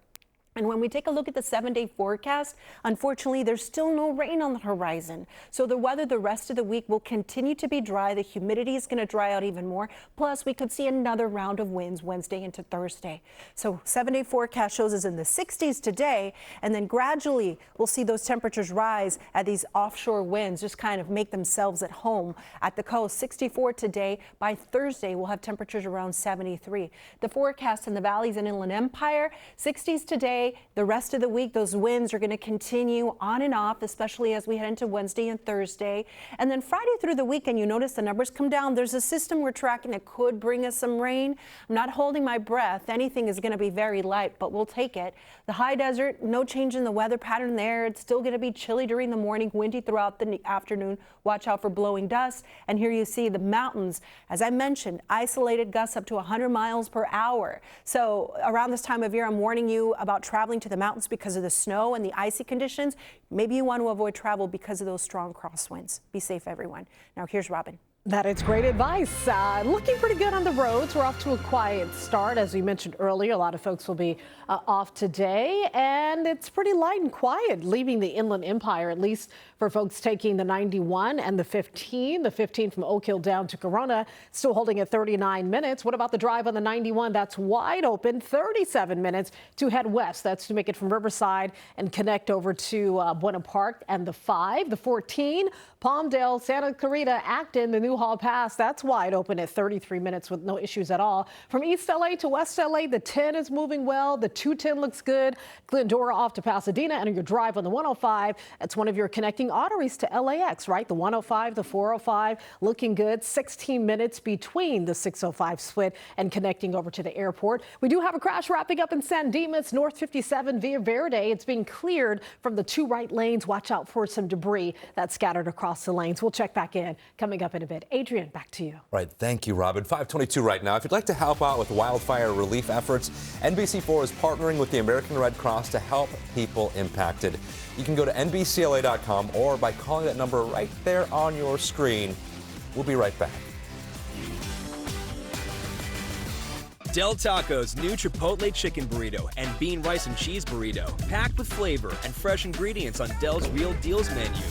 And when we take a look at the 7-day forecast, unfortunately, there's still no rain on the horizon. So the weather the rest of the week will continue to be dry. The humidity is going to dry out even more. Plus, we could see another round of winds Wednesday into Thursday. So 7-day forecast shows us in the 60s today, and then gradually we'll see those temperatures rise as these offshore winds just kind of make themselves at home. At the coast, 64 today. By Thursday, we'll have temperatures around 73. The forecast in the valleys and Inland Empire, 60s today. The rest of the week, those winds are going to continue on and off, especially as we head into Wednesday and Thursday. And then Friday through the weekend, you notice the numbers come down. There's a system we're tracking that could bring us some rain. I'm not holding my breath. Anything is going to be very light, but we'll take it. The high desert, no change in the weather pattern there. It's still going to be chilly during the morning, windy throughout the afternoon. Watch out for blowing dust. And here you see the mountains. As I mentioned, isolated gusts up to 100 miles per hour. So around this time of year, I'm warning you about traveling to the mountains because of the snow and the icy conditions. Maybe you want to avoid travel because of those strong crosswinds. Be safe, everyone. Now here's Robin. That is great advice. Looking pretty good on the roads. We're off to a quiet start. As we mentioned earlier, a lot of folks will be off today, and it's pretty light and quiet leaving the Inland Empire, at least for folks taking the 91 and the 15. The 15 from Oak Hill down to Corona, still holding at 39 minutes. What about the drive on the 91? That's wide open, 37 minutes to head west. That's to make it from Riverside and connect over to Buena Park. And the 5, the 14, Palmdale, Santa Clarita, Acton, the Newhall Pass, that's wide open at 33 minutes with no issues at all. From East LA to West LA, the 10 is moving well. The 210 looks good. Glendora off to Pasadena, and your drive on the 105. That's one of your connecting arteries to LAX, right? The 105, the 405, looking good. 16 minutes between the 605 split and connecting over to the airport. We do have a crash wrapping up in San Dimas, North 57 Via Verde. It's being cleared from the 2 right lanes. Watch out for some debris that's scattered across the lanes. We'll check back in coming up in a bit. Adrian, back to you. Right, thank you, Robin. 5:22 right now. If you'd like to help out with wildfire relief efforts, NBC4 is partnering with the American Red Cross to help people impacted. You can go to NBCLA.com or by calling that number right there on your screen. We'll be right back. Del Taco's new Chipotle chicken burrito and bean rice and cheese burrito, packed with flavor and fresh ingredients on Del's Real Deals menu.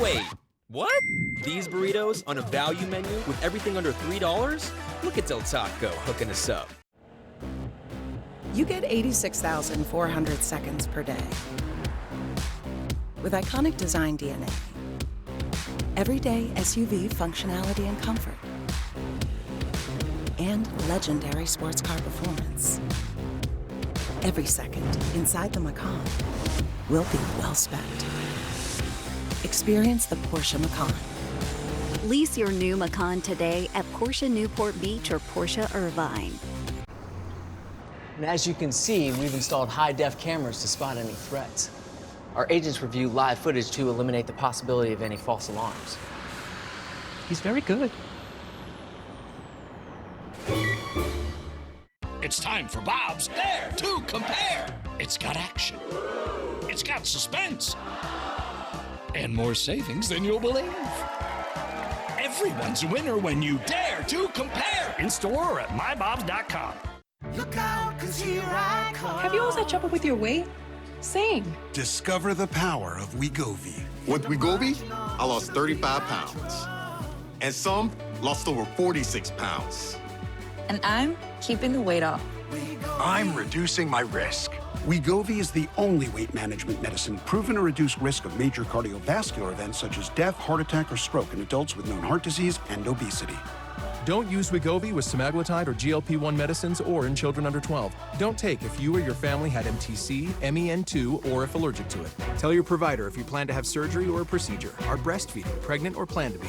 Wait, what? These burritos on a value menu with everything under $3? Look at Del Taco hooking us up. You get 86,400 seconds per day. With iconic design DNA, everyday SUV functionality and comfort, and legendary sports car performance. Every second inside the Macan will be well spent. Experience the Porsche Macan. Lease your new Macan today at Porsche Newport Beach or Porsche Irvine. And as you can see, we've installed high-def cameras to spot any threats. Our agents review live footage to eliminate the possibility of any false alarms. He's very good. It's time for Bob's Dare to Compare. It's got action. It's got suspense. And more savings than you'll believe. Everyone's a winner when you dare to compare. In store or at mybobs.com. Look out, 'cause here I come. Have you always had trouble with your weight? Same. Discover the power of Wegovy. With Wegovy, I lost 35 pounds. And some lost over 46 pounds. And I'm keeping the weight off. I'm reducing my risk. Wegovy is the only weight management medicine proven to reduce risk of major cardiovascular events such as death, heart attack, or stroke in adults with known heart disease and obesity. Don't use Wegovy with semaglutide or GLP-1 medicines or in children under 12. Don't take if you or your family had MTC, MEN2, or if allergic to it. Tell your provider if you plan to have surgery or a procedure, are breastfeeding, pregnant, or plan to be.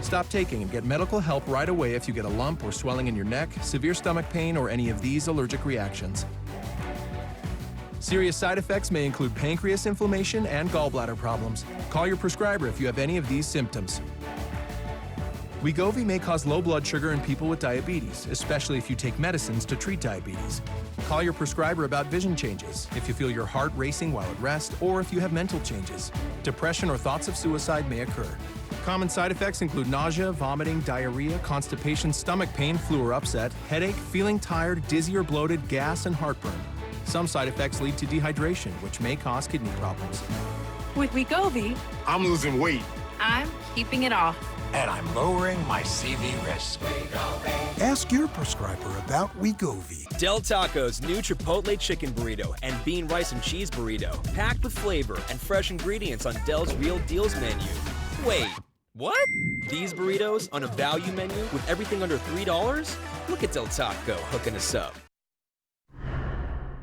Stop taking and get medical help right away if you get a lump or swelling in your neck, severe stomach pain, or any of these allergic reactions. Serious side effects may include pancreas inflammation and gallbladder problems. Call your prescriber if you have any of these symptoms. Wegovy may cause low blood sugar in people with diabetes, especially if you take medicines to treat diabetes. Call your prescriber about vision changes, if you feel your heart racing while at rest, or if you have mental changes. Depression or thoughts of suicide may occur. Common side effects include nausea, vomiting, diarrhea, constipation, stomach pain, flu or upset, headache, feeling tired, dizzy or bloated, gas, and heartburn. Some side effects lead to dehydration, which may cause kidney problems. With Wegovy, I'm losing weight. I'm keeping it off. And I'm lowering my CV risk. Ask your prescriber about Wegovy. Del Taco's new Chipotle chicken burrito and bean rice and cheese burrito, packed with flavor and fresh ingredients on Del's Real Deals menu. Wait, what? These burritos on a value menu with everything under $3? Look at Del Taco hooking us up.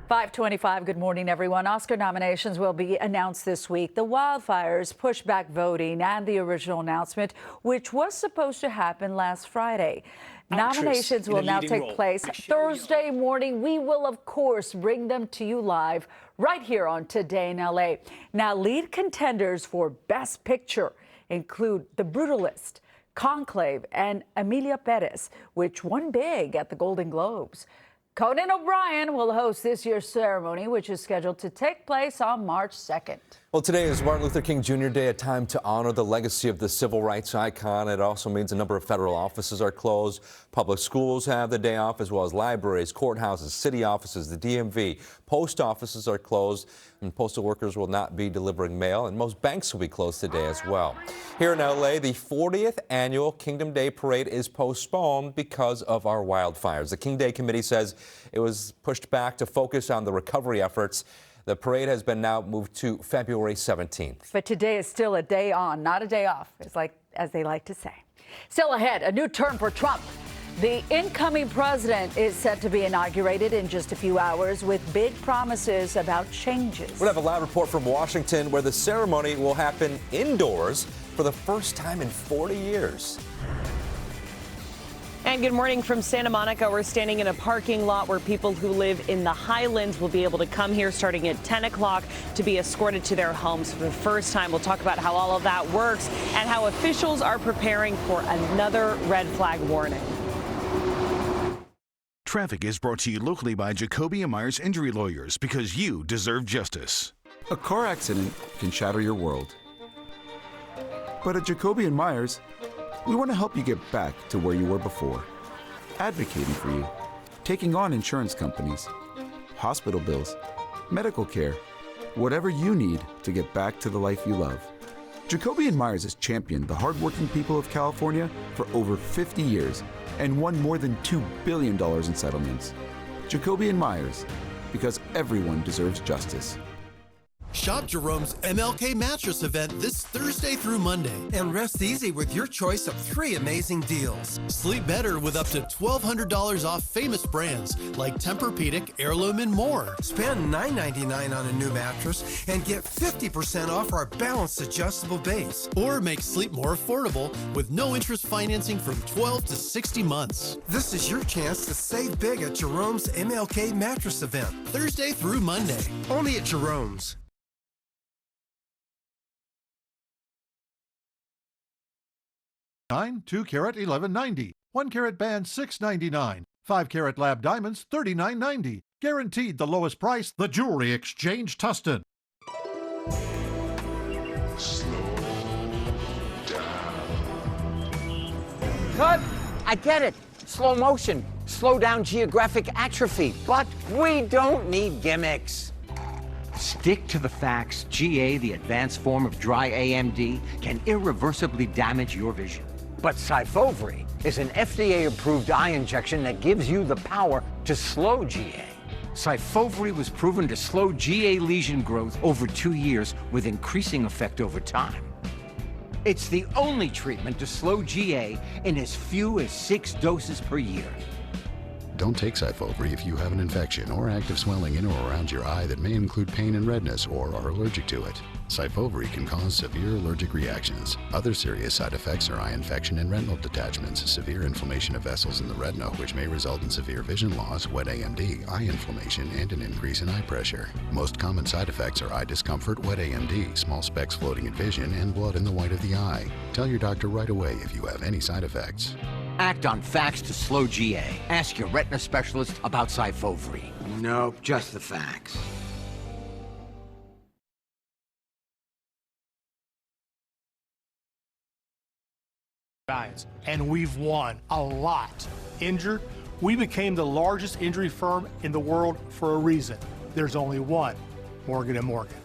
5:25. Good morning, everyone. Oscar nominations will be announced this week. The wildfires pushed back voting and the original announcement, which was supposed to happen last Friday. Nominations will now take place Thursday morning. We will, of course, bring them to you live right here on Today in LA. Now, lead contenders for Best Picture include The Brutalist, Conclave, and Emilia Perez, which won big at the Golden Globes. Conan O'Brien will host this year's ceremony, which is scheduled to take place on March 2nd. Well, today is Martin Luther King Jr. Day, a time to honor the legacy of the civil rights icon. It also means a number of federal offices are closed. Public schools have the day off, as well as libraries, courthouses, city offices, the DMV. Post offices are closed, and postal workers will not be delivering mail, and most banks will be closed today as well. Here in L.A., the 40th annual Kingdom Day Parade is postponed because of our wildfires. The King Day Committee says it was pushed back to focus on the recovery efforts. The parade has been now moved to February 17th. But today is still a day on, not a day off, as they like to say. Still ahead, a new term for Trump. The incoming president is set to be inaugurated in just a few hours with big promises about changes. We'll have a live report from Washington where the ceremony will happen indoors for the first time in 40 years. And good morning from Santa Monica. We're standing in a parking lot where people who live in the Highlands will be able to come here starting at 10 o'clock to be escorted to their homes for the first time. We'll talk about how all of that works and how officials are preparing for another red flag warning. Traffic is brought to you locally by Jacoby & Myers Injury Lawyers, because you deserve justice. A car accident can shatter your world. But at Jacoby & Myers, we want to help you get back to where you were before. Advocating for you, taking on insurance companies, hospital bills, medical care, whatever you need to get back to the life you love. Jacoby & Myers has championed the hardworking people of California for over 50 years and won more than $2 billion in settlements. Jacoby & Myers, because everyone deserves justice. Shop Jerome's MLK Mattress event this Thursday through Monday. And rest easy with your choice of 3 amazing deals. Sleep better with up to $1,200 off famous brands like Tempur-Pedic, Heirloom, and more. Spend $9.99 on a new mattress and get 50% off our balanced adjustable base. Or make sleep more affordable with no interest financing from 12 to 60 months. This is your chance to save big at Jerome's MLK Mattress event. Thursday through Monday. Only at Jerome's. 2 carat $11.90, 1 carat band $6.99, 5 carat lab diamonds $39.90. Guaranteed the lowest price. The Jewelry Exchange, Tustin. Cut! I get it. Slow motion. Slow down geographic atrophy. But we don't need gimmicks. Stick to the facts. GA, the advanced form of dry AMD, can irreversibly damage your vision. But Syfovre is an FDA-approved eye injection that gives you the power to slow GA. Syfovre was proven to slow GA lesion growth over 2 years with increasing effect over time. It's the only treatment to slow GA in as few as 6 doses per year. Don't take Syfovre if you have an infection or active swelling in or around your eye that may include pain and redness or are allergic to it. Syfovre can cause severe allergic reactions. Other serious side effects are eye infection and retinal detachments, severe inflammation of vessels in the retina, which may result in severe vision loss, wet AMD, eye inflammation, and an increase in eye pressure. Most common side effects are eye discomfort, wet AMD, small specks floating in vision, and blood in the white of the eye. Tell your doctor right away if you have any side effects. Act on facts to slow GA. Ask your retina specialist about Syfovre. No, just the facts. Giants, and we've won a lot. Injured, we became the largest injury firm in the world for a reason. There's only one, Morgan & Morgan.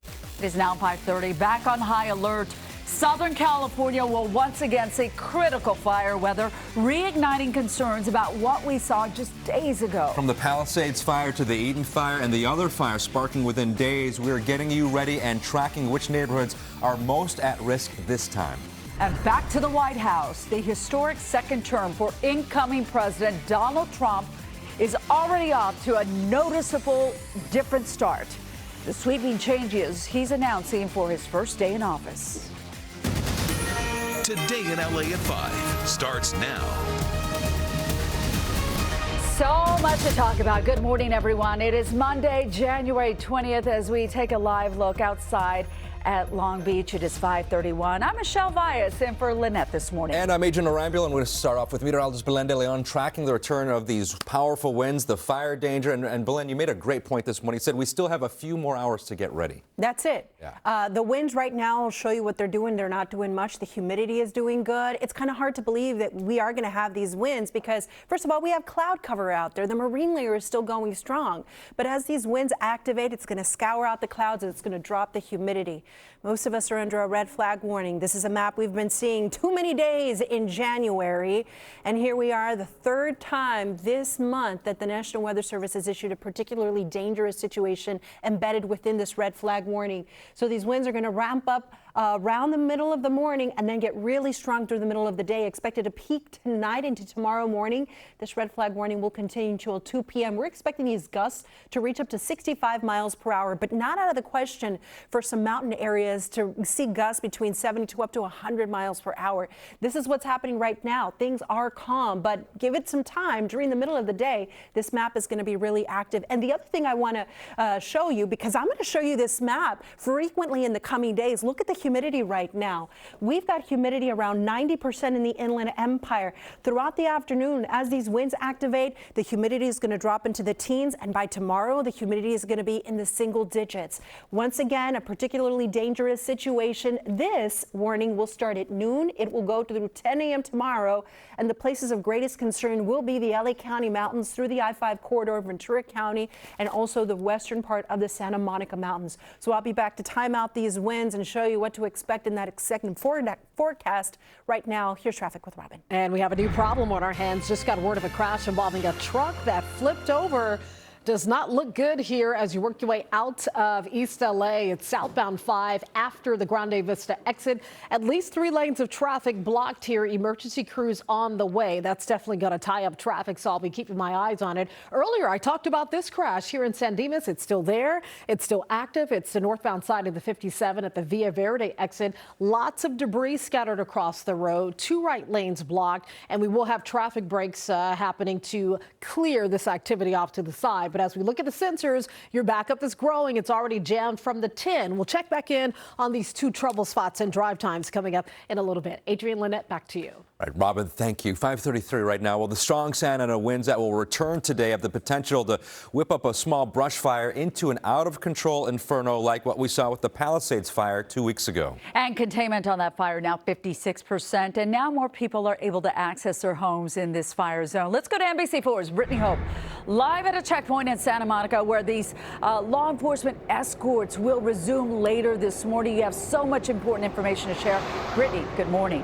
It is now 5:30. Back on high alert. Southern California will once again see critical fire weather, reigniting concerns about what we saw just days ago. From the Palisades fire to the Eden fire and the other fires sparking within days, we're getting you ready and tracking which neighborhoods are most at risk this time. And back to the White House. The historic second term for incoming President Donald Trump is already off to a noticeable different start. The sweeping changes he's announcing for his first day in office. Today in LA at 5 starts now. So much to talk about. Good morning, everyone. It is Monday, January 20th, as we take a live look outside at Long Beach. It is 5:31. I'm Michelle Vias in for Lynette this morning. And I'm Agent Arambula. I'm going to start off with meteorologist Belen de Leon tracking the return of these powerful winds, the fire danger. And Belen, you made a great point this morning. You said we still have a few more hours to get ready. That's it. Yeah. The winds right now will show you what they're doing. They're not doing much. The humidity is doing good. It's kind of hard to believe that we are going to have these winds because, first of all, we have cloud cover out there. The marine layer is still going strong. But as these winds activate, it's going to scour out the clouds and it's going to drop the humidity. Most of us are under a red flag warning. This is a map we've been seeing too many days in January. And here we are, the third time this month that the National Weather Service has issued a particularly dangerous situation embedded within this red flag warning. So these winds are going to ramp up around the middle of the morning and then get really strong through the middle of the day. Expected to peak tonight into tomorrow morning. This red flag warning will continue until 2 p.m. We're expecting these gusts to reach up to 65 miles per hour, but not out of the question for some mountain areas to see gusts between 70 to up to 100 miles per hour. This is what's happening right now. Things are calm, but give it some time. During the middle of the day, this map is going to be really active. And the other thing I want to show you, because I'm going to show you this map frequently in the coming days, look at the humidity right now. We've got humidity around 90% in the Inland Empire. Throughout the afternoon, as these winds activate, the humidity is going to drop into the teens, and by tomorrow, the humidity is going to be in the single digits. Once again, a particularly dangerous situation. This warning will start at noon. It will go through 10 a.m. tomorrow, and the places of greatest concern will be the LA County mountains through the I-5 corridor, Ventura County, and also the western part of the Santa Monica Mountains. So I'll be back to time out these winds and show you what to expect in that second forecast. Right now, here's traffic with Robin. And we have a new problem on our hands. Just got word of a crash involving a truck that flipped over. Does not look good here as you work your way out of East LA. It's southbound 5 after the Grande Vista exit. At least 3 lanes of traffic blocked here. Emergency crews on the way. That's definitely going to tie up traffic, so I'll be keeping my eyes on it. Earlier, I talked about this crash here in San Dimas. It's still there. It's still active. It's the northbound side of the 57 at the Villa Verde exit. Lots of debris scattered across the road. 2 right lanes blocked, and we will have traffic breaks happening to clear this activity off to the side. But as we look at the sensors, your backup is growing. It's already jammed from the 10. We'll check back in on these 2 trouble spots and drive times coming up in a little bit. Adrienne, Lynette, back to you. All right, Robin, thank you. 5:33 right now. Well, the strong Santa Ana winds that will return today have the potential to whip up a small brush fire into an out-of-control inferno like what we saw with the Palisades fire 2 weeks ago. And containment on that fire now 56%. And now more people are able to access their homes in this fire zone. Let's go to NBC4's Brittany Hope, live at a checkpoint in Santa Monica where these law enforcement escorts will resume later this morning. You have so much important information to share. Brittany, good morning.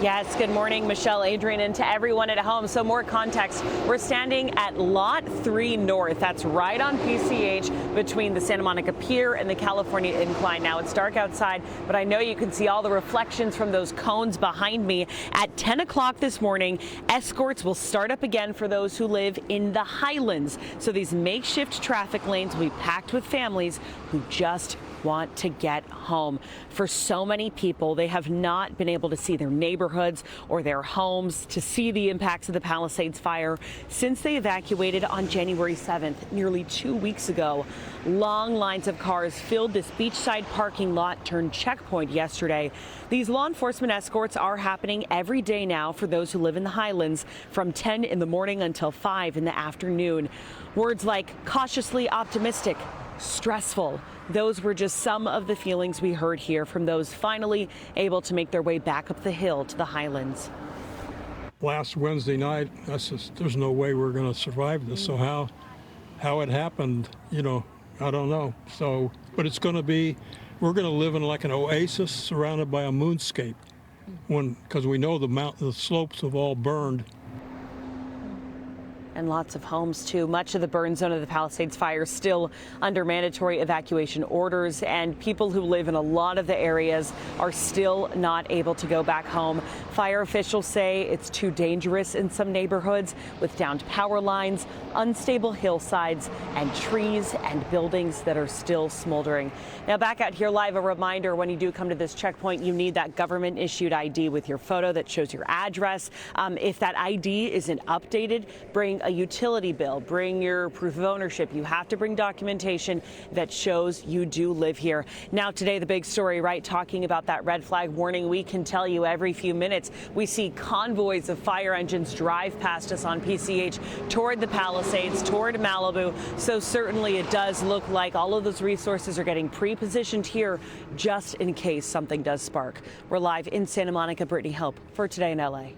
Yes, good morning, Michelle, Adrienne, and to everyone at home. So more context. We're standing at Lot 3 North. That's right on PCH between the Santa Monica Pier and the California Incline. Now it's dark outside, but I know you can see all the reflections from those cones behind me. At 10 o'clock this morning, escorts will start up again for those who live in the Highlands. So these makeshift traffic lanes will be packed with families who just want to get home. For so many people, they have not been able to see their neighborhoods or their homes to see the impacts of the Palisades fire since they evacuated on January 7th, nearly 2 weeks ago. Long lines of cars filled this beachside parking lot turned checkpoint yesterday. These law enforcement escorts are happening every day now for those who live in the Highlands from 10 in the morning until 5 in the afternoon. Words like cautiously optimistic, stressful. Those were just some of the feelings we heard here from those finally able to make their way back up the hill to the Highlands. Last Wednesday night, there's no way we're going to survive this. So how it happened, I don't know. So, but it's going to be, we're going to live in like an oasis surrounded by a moonscape, because we know the slopes have all burned. And lots of homes, too. Much of the burn zone of the Palisades fire still under mandatory evacuation orders, and people who live in a lot of the areas are still not able to go back home. Fire officials say it's too dangerous in some neighborhoods with downed power lines, unstable hillsides, and trees and buildings that are still smoldering. Now, back out here live, a reminder, when you do come to this checkpoint, you need that government-issued ID with your photo that shows your address. If that ID isn't updated, bring a utility bill, bring your proof of ownership. You have to bring documentation that shows you do live here. Now today, the big story, right, talking about that red flag warning. We can tell you every few minutes we see convoys of fire engines drive past us on PCH toward the Palisades, toward Malibu. So certainly it does look like all of those resources are getting pre-positioned here just in case something does spark. We're live in Santa Monica. Brittany Hope for Today in LA.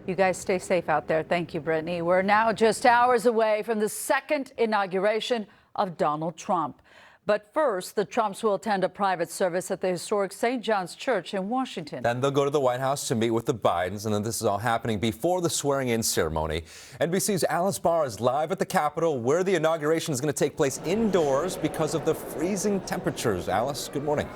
You guys stay safe out there. Thank you, Brittany. We're now just hours away from the second inauguration of Donald Trump. But first, the Trumps will attend a private service at the historic St. John's Church in Washington. Then they'll go to the White House to meet with the Bidens, and then this is all happening before the swearing-in ceremony. NBC's Alice Barr is live at the Capitol, where the inauguration is going to take place indoors because of the freezing temperatures. Alice, good morning.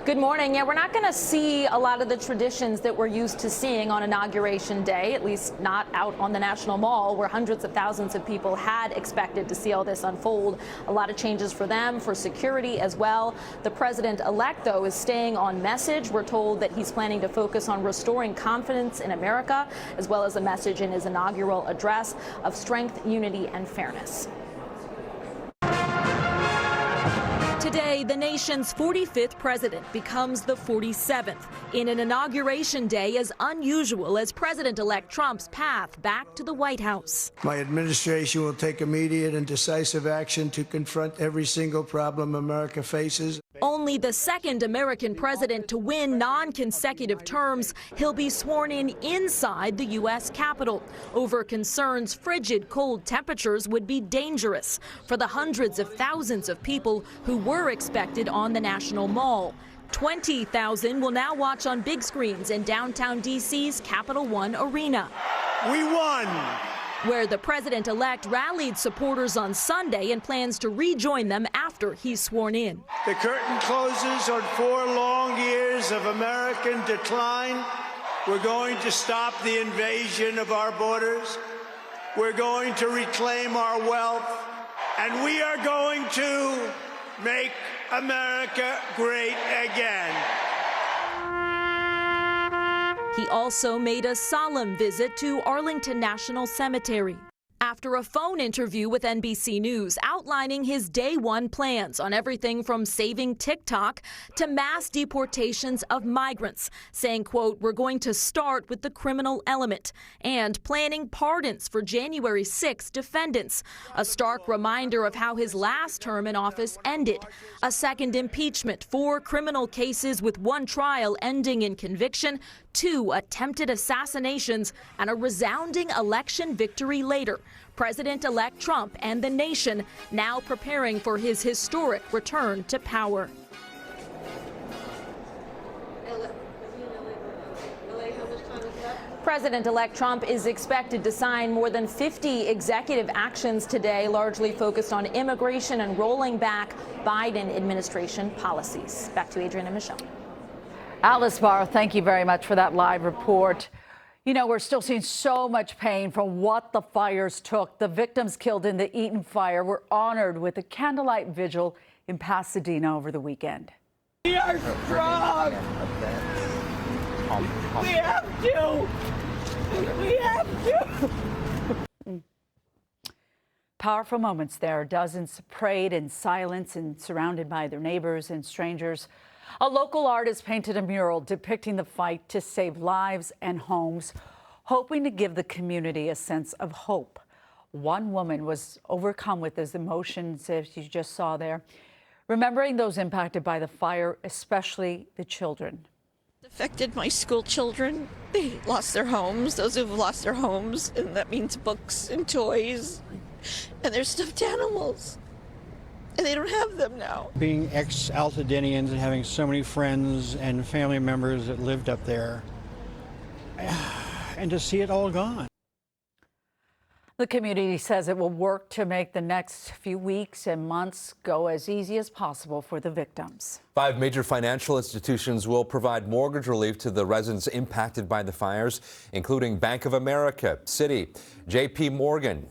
Good morning. Yeah, we're not going to see a lot of the traditions that we're used to seeing on Inauguration Day, at least not out on the National Mall, where hundreds of thousands of people had expected to see all this unfold. A lot of changes for them, for security as well. The president-elect, though, is staying on message. We're told that he's planning to focus on restoring confidence in America, as well as a message in his inaugural address of strength, unity, and fairness. Today, the nation's 45th president becomes the 47th in an inauguration day as unusual as President-elect Trump's path back to the White House. My administration will take immediate and decisive action to confront every single problem America faces. Only the second American president to win non-consecutive terms, he'll be sworn in inside the U.S. Capitol over concerns frigid cold temperatures would be dangerous for the hundreds of thousands of people who were expected on the National Mall. 20,000 will now watch on big screens in downtown D.C.'s Capital One Arena. We won! Where the president-elect rallied supporters on Sunday and plans to rejoin them after he's sworn in. The curtain closes on 4 long years of American decline. We're going to stop the invasion of our borders. We're going to reclaim our wealth. And we are going to make America great again. He also made a solemn visit to Arlington National Cemetery after a phone interview with NBC News outlining his day one plans on everything from saving TikTok to mass deportations of migrants, saying, quote, "We're going to start with the criminal element," and planning pardons for January 6 defendants, a stark reminder of how his last term in office ended, a second impeachment, 4 criminal cases with 1 trial ending in conviction, 2 attempted assassinations, and a resounding election victory later. President-elect Trump and the nation now preparing for his historic return to power. President-elect Trump is expected to sign more than 50 executive actions today, largely focused on immigration and rolling back Biden administration policies. Back to Adrienne and Michelle. Alice Barr, thank you very much for that live report. You know, we're still seeing so much pain from what the fires took. The victims killed in the Eaton fire were honored with a candlelight vigil in Pasadena over the weekend. We are strong. We have to. We have to. Powerful moments there. Dozens prayed in silence and surrounded by their neighbors and strangers. A local artist painted a mural depicting the fight to save lives and homes, hoping to give the community a sense of hope. One woman was overcome with those emotions, as you just saw there, remembering those impacted by the fire, especially the children. It affected my school children. They lost their homes, those who've lost their homes, and that means books and toys and their stuffed animals. And they don't have them now. Being ex-Altadenians and having so many friends and family members that lived up there, and to see it all gone. The community says it will work to make the next few weeks and months go as easy as possible for the victims. 5 major financial institutions will provide mortgage relief to the residents impacted by the fires, including Bank of America, Citi, J.P. Morgan,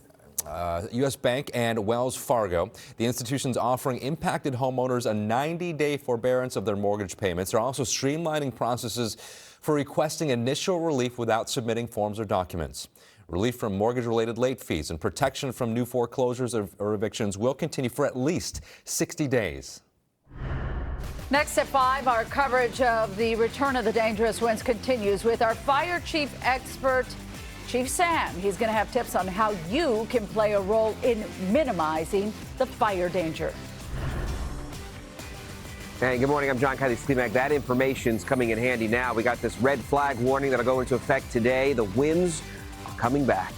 U.S. Bank and Wells Fargo. The institution's offering impacted homeowners a 90-day forbearance of their mortgage payments. They're also streamlining processes for requesting initial relief without submitting forms or documents. Relief from mortgage-related late fees and protection from new foreclosures or evictions will continue for at least 60 days. Next at 5, our coverage of the return of the dangerous winds continues with our fire chief expert, Chief Sam. He's going to have tips on how you can play a role in minimizing the fire danger. Hey, good morning. I'm John Kiley Slimak. That information's coming in handy now. We got this red flag warning that'll go into effect today. The winds are coming back.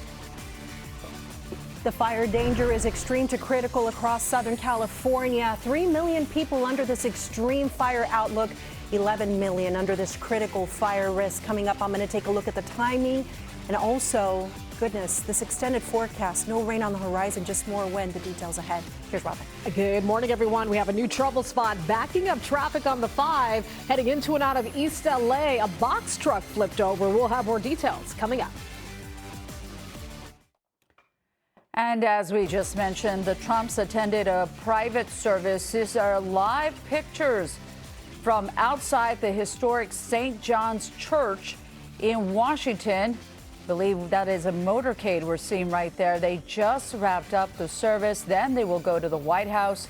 The fire danger is extreme to critical across Southern California. 3 million people under this extreme fire outlook, 11 million under this critical fire risk. Coming up, I'm going to take a look at the timing and also, goodness, this extended forecast. No rain on the horizon, just more wind. The details ahead. Here's Robin. Good morning, everyone. We have a new trouble spot backing up traffic on the 5 heading into and out of East LA. A box truck flipped over. We'll have more details coming up. And as we just mentioned, the Trumps attended a private service. These are live pictures from outside the historic St. John's Church in Washington. I believe that is a motorcade we're seeing right there. They just wrapped up the service. Then they will go to the White House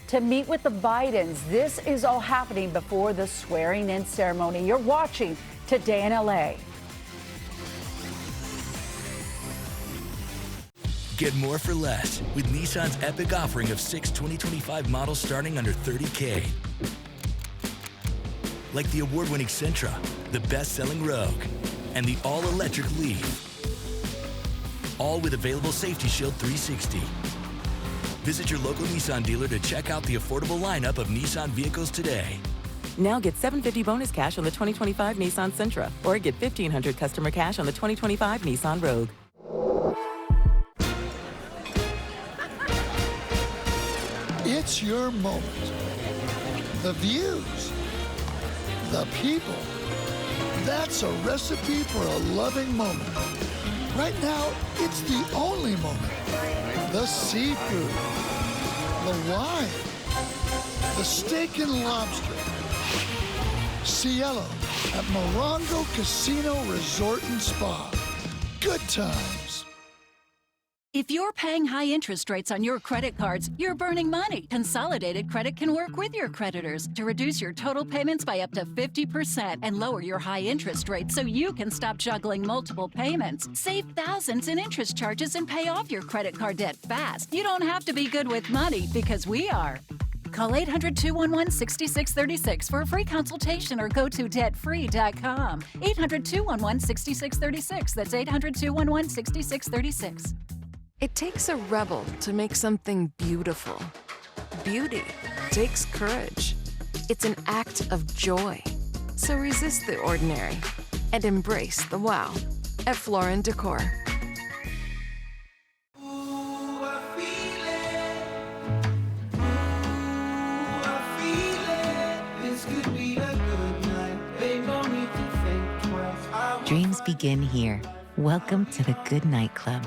to meet with the Bidens. This is all happening before the swearing-in ceremony. You're watching Today in LA. Get more for less with Nissan's epic offering of 6 2025 models starting under $30K. Like the award-winning Sentra, the best-selling Rogue, and the all-electric Leaf. All with available Safety Shield 360. Visit your local Nissan dealer to check out the affordable lineup of Nissan vehicles today. Now get $750 bonus cash on the 2025 Nissan Sentra, or get $1,500 customer cash on the 2025 Nissan Rogue. It's your moment. The views, the people. That's a recipe for a loving moment. Right now, it's the only moment. The seafood, the wine, the steak and lobster. Cielo at Morongo Casino Resort and Spa. Good times. If you're paying high interest rates on your credit cards, you're burning money. Consolidated Credit can work with your creditors to reduce your total payments by up to 50% and lower your high interest rates so you can stop juggling multiple payments. Save thousands in interest charges and pay off your credit card debt fast. You don't have to be good with money because we are. Call 800-211-6636 for a free consultation or go to debtfree.com. 800-211-6636. That's 800-211-6636. It takes a rebel to make something beautiful. Beauty takes courage. It's an act of joy. So resist the ordinary and embrace the wow at Floor & Decor. Dreams begin here. Welcome to the Good Night Club.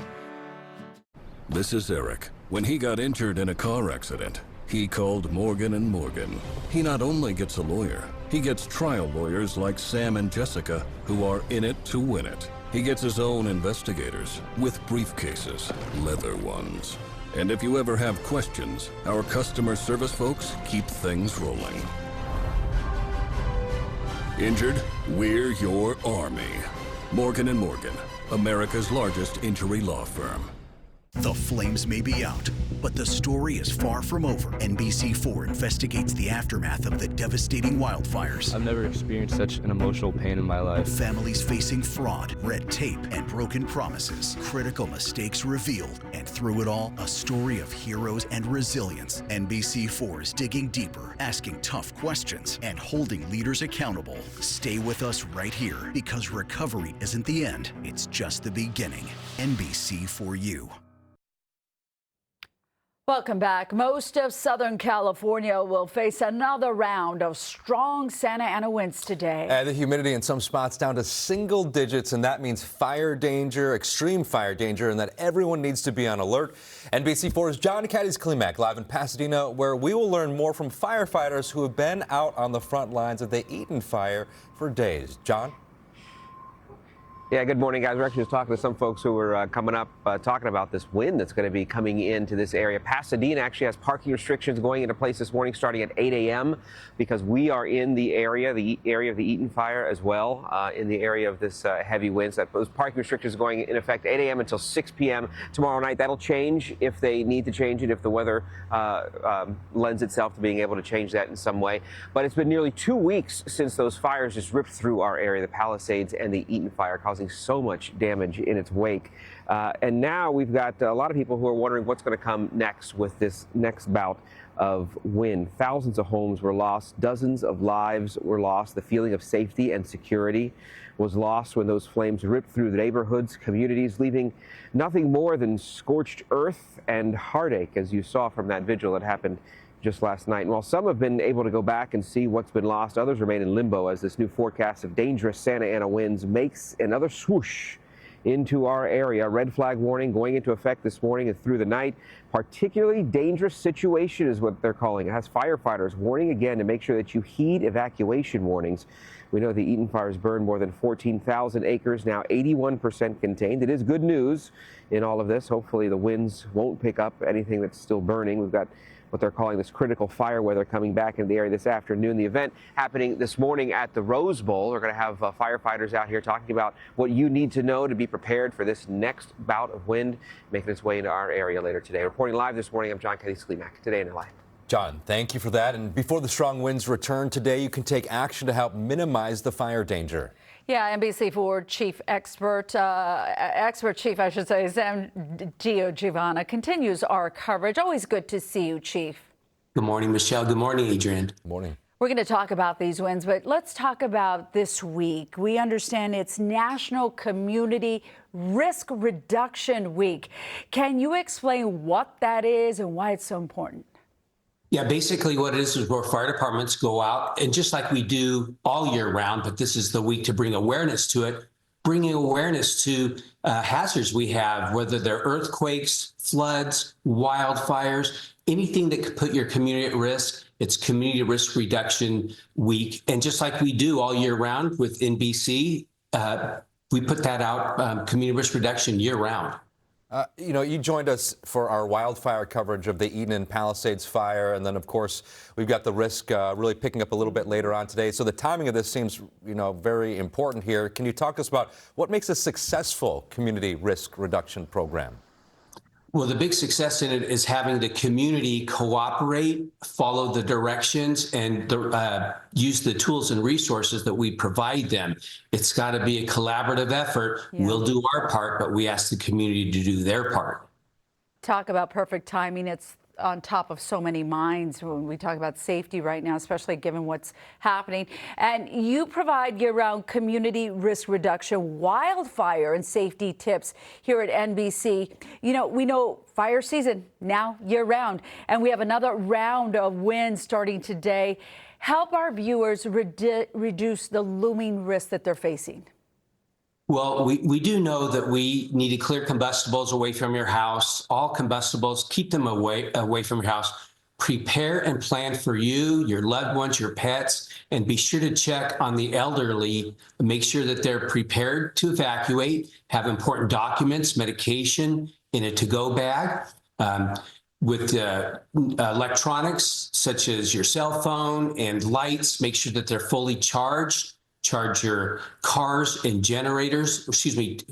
This is Eric. When he got injured in a car accident, he called Morgan & Morgan. He not only gets a lawyer, he gets trial lawyers like Sam and Jessica who are in it to win it. He gets his own investigators with briefcases, leather ones. And if you ever have questions, our customer service folks keep things rolling. Injured? We're your army. Morgan & Morgan, America's largest injury law firm. The flames may be out, but the story is far from over. NBC4 investigates the aftermath of the devastating wildfires. I've never experienced such an emotional pain in my life. Families facing fraud, red tape, and broken promises. Critical mistakes revealed. And through it all, a story of heroes and resilience. NBC4 is digging deeper, asking tough questions, and holding leaders accountable. Stay with us right here, because recovery isn't the end. It's just the beginning. NBC4U. Welcome back. Most of Southern California will face another round of strong Santa Ana winds today. The humidity in some spots down to single digits, and that means fire danger, extreme fire danger, and that everyone needs to be on alert. NBC4's John Caddy's Klimak live in Pasadena, where we will learn more from firefighters who have been out on the front lines of the Eaton fire for days. John? Yeah, good morning, guys. We're actually just talking to some folks who are coming up talking about this wind that's going to be coming into this area. Pasadena actually has parking restrictions going into place this morning starting at 8 a.m. because we are in the area of the Eaton fire as well, in the area of this heavy winds. Those parking restrictions going in effect 8 a.m. until 6 p.m. tomorrow night. That'll change if they need to change it, if the weather lends itself to being able to change that in some way. But it's been nearly 2 weeks since those fires just ripped through our area, the Palisades and the Eaton fire, causing so much damage in its wake. And now we've got a lot of people who are wondering what's going to come next with this next bout of wind. Thousands of homes were lost. Dozens of lives were lost. The feeling of safety and security was lost when those flames ripped through the neighborhoods, communities, leaving nothing more than scorched earth and heartache, as you saw from that vigil that happened just last night. And while some have been able to go back and see what's been lost, others remain in limbo as this new forecast of dangerous Santa Ana winds makes another swoosh into our area. Red flag warning going into effect this morning and through the night. Particularly dangerous situation is what they're calling it. It has firefighters warning again to make sure that you heed evacuation warnings. We know the Eaton fires burned more than 14,000 acres, now 81% contained. It is good news in all of this. Hopefully the winds won't pick up anything that's still burning. We've got what they're calling this critical fire weather coming back into the area this afternoon. The event happening this morning at the Rose Bowl. We're going to have firefighters out here talking about what you need to know to be prepared for this next bout of wind making its way into our area later today. Reporting live this morning, I'm John Caddy Klimak, Today in LA. John, thank you for that. And before the strong winds return today, you can take action to help minimize the fire danger. Yeah, NBC4 Chief Chief, I should say, Sam Giovanna continues our coverage. Always good to see you, Chief. Good morning, Michelle. Good morning, Adrian. Good morning. We're going to talk about these winds, but let's talk about this week. We understand it's National Community Risk Reduction Week. Can you explain what that is and why it's so important? Yeah, basically what it is where fire departments go out, and just like we do all year round, but this is the week to bring awareness to it, bringing awareness to hazards we have, whether they're earthquakes, floods, wildfires, anything that could put your community at risk. It's Community Risk Reduction Week. And just like we do all year round with NBC, we put that out, Community Risk Reduction year round. You joined us for our wildfire coverage of the Eaton and Palisades fire. And then, of course, we've got the risk really picking up a little bit later on today. So the timing of this seems, very important here. Can you talk to us about what makes a successful community risk reduction program? Well, the big success in it is having the community cooperate, follow the directions, and use the tools and resources that we provide them. It's got to be a collaborative effort. Yeah. We'll do our part, but we ask the community to do their part. Talk about perfect timing. It's on top of so many minds when we talk about safety right now, especially given what's happening. And you provide year-round community risk reduction, wildfire and safety tips here at NBC. We know fire season now year-round, and we have another round of winds starting today. Help our viewers reduce the looming risk that they're facing. Well, we do know that we need to clear combustibles away from your house. All combustibles, keep them away from your house. Prepare and plan for you, your loved ones, your pets, and be sure to check on the elderly. Make sure that they're prepared to evacuate, have important documents, medication in a to-go bag. With electronics, such as your cell phone and lights, make sure that they're fully charged. Charge your cars and generators,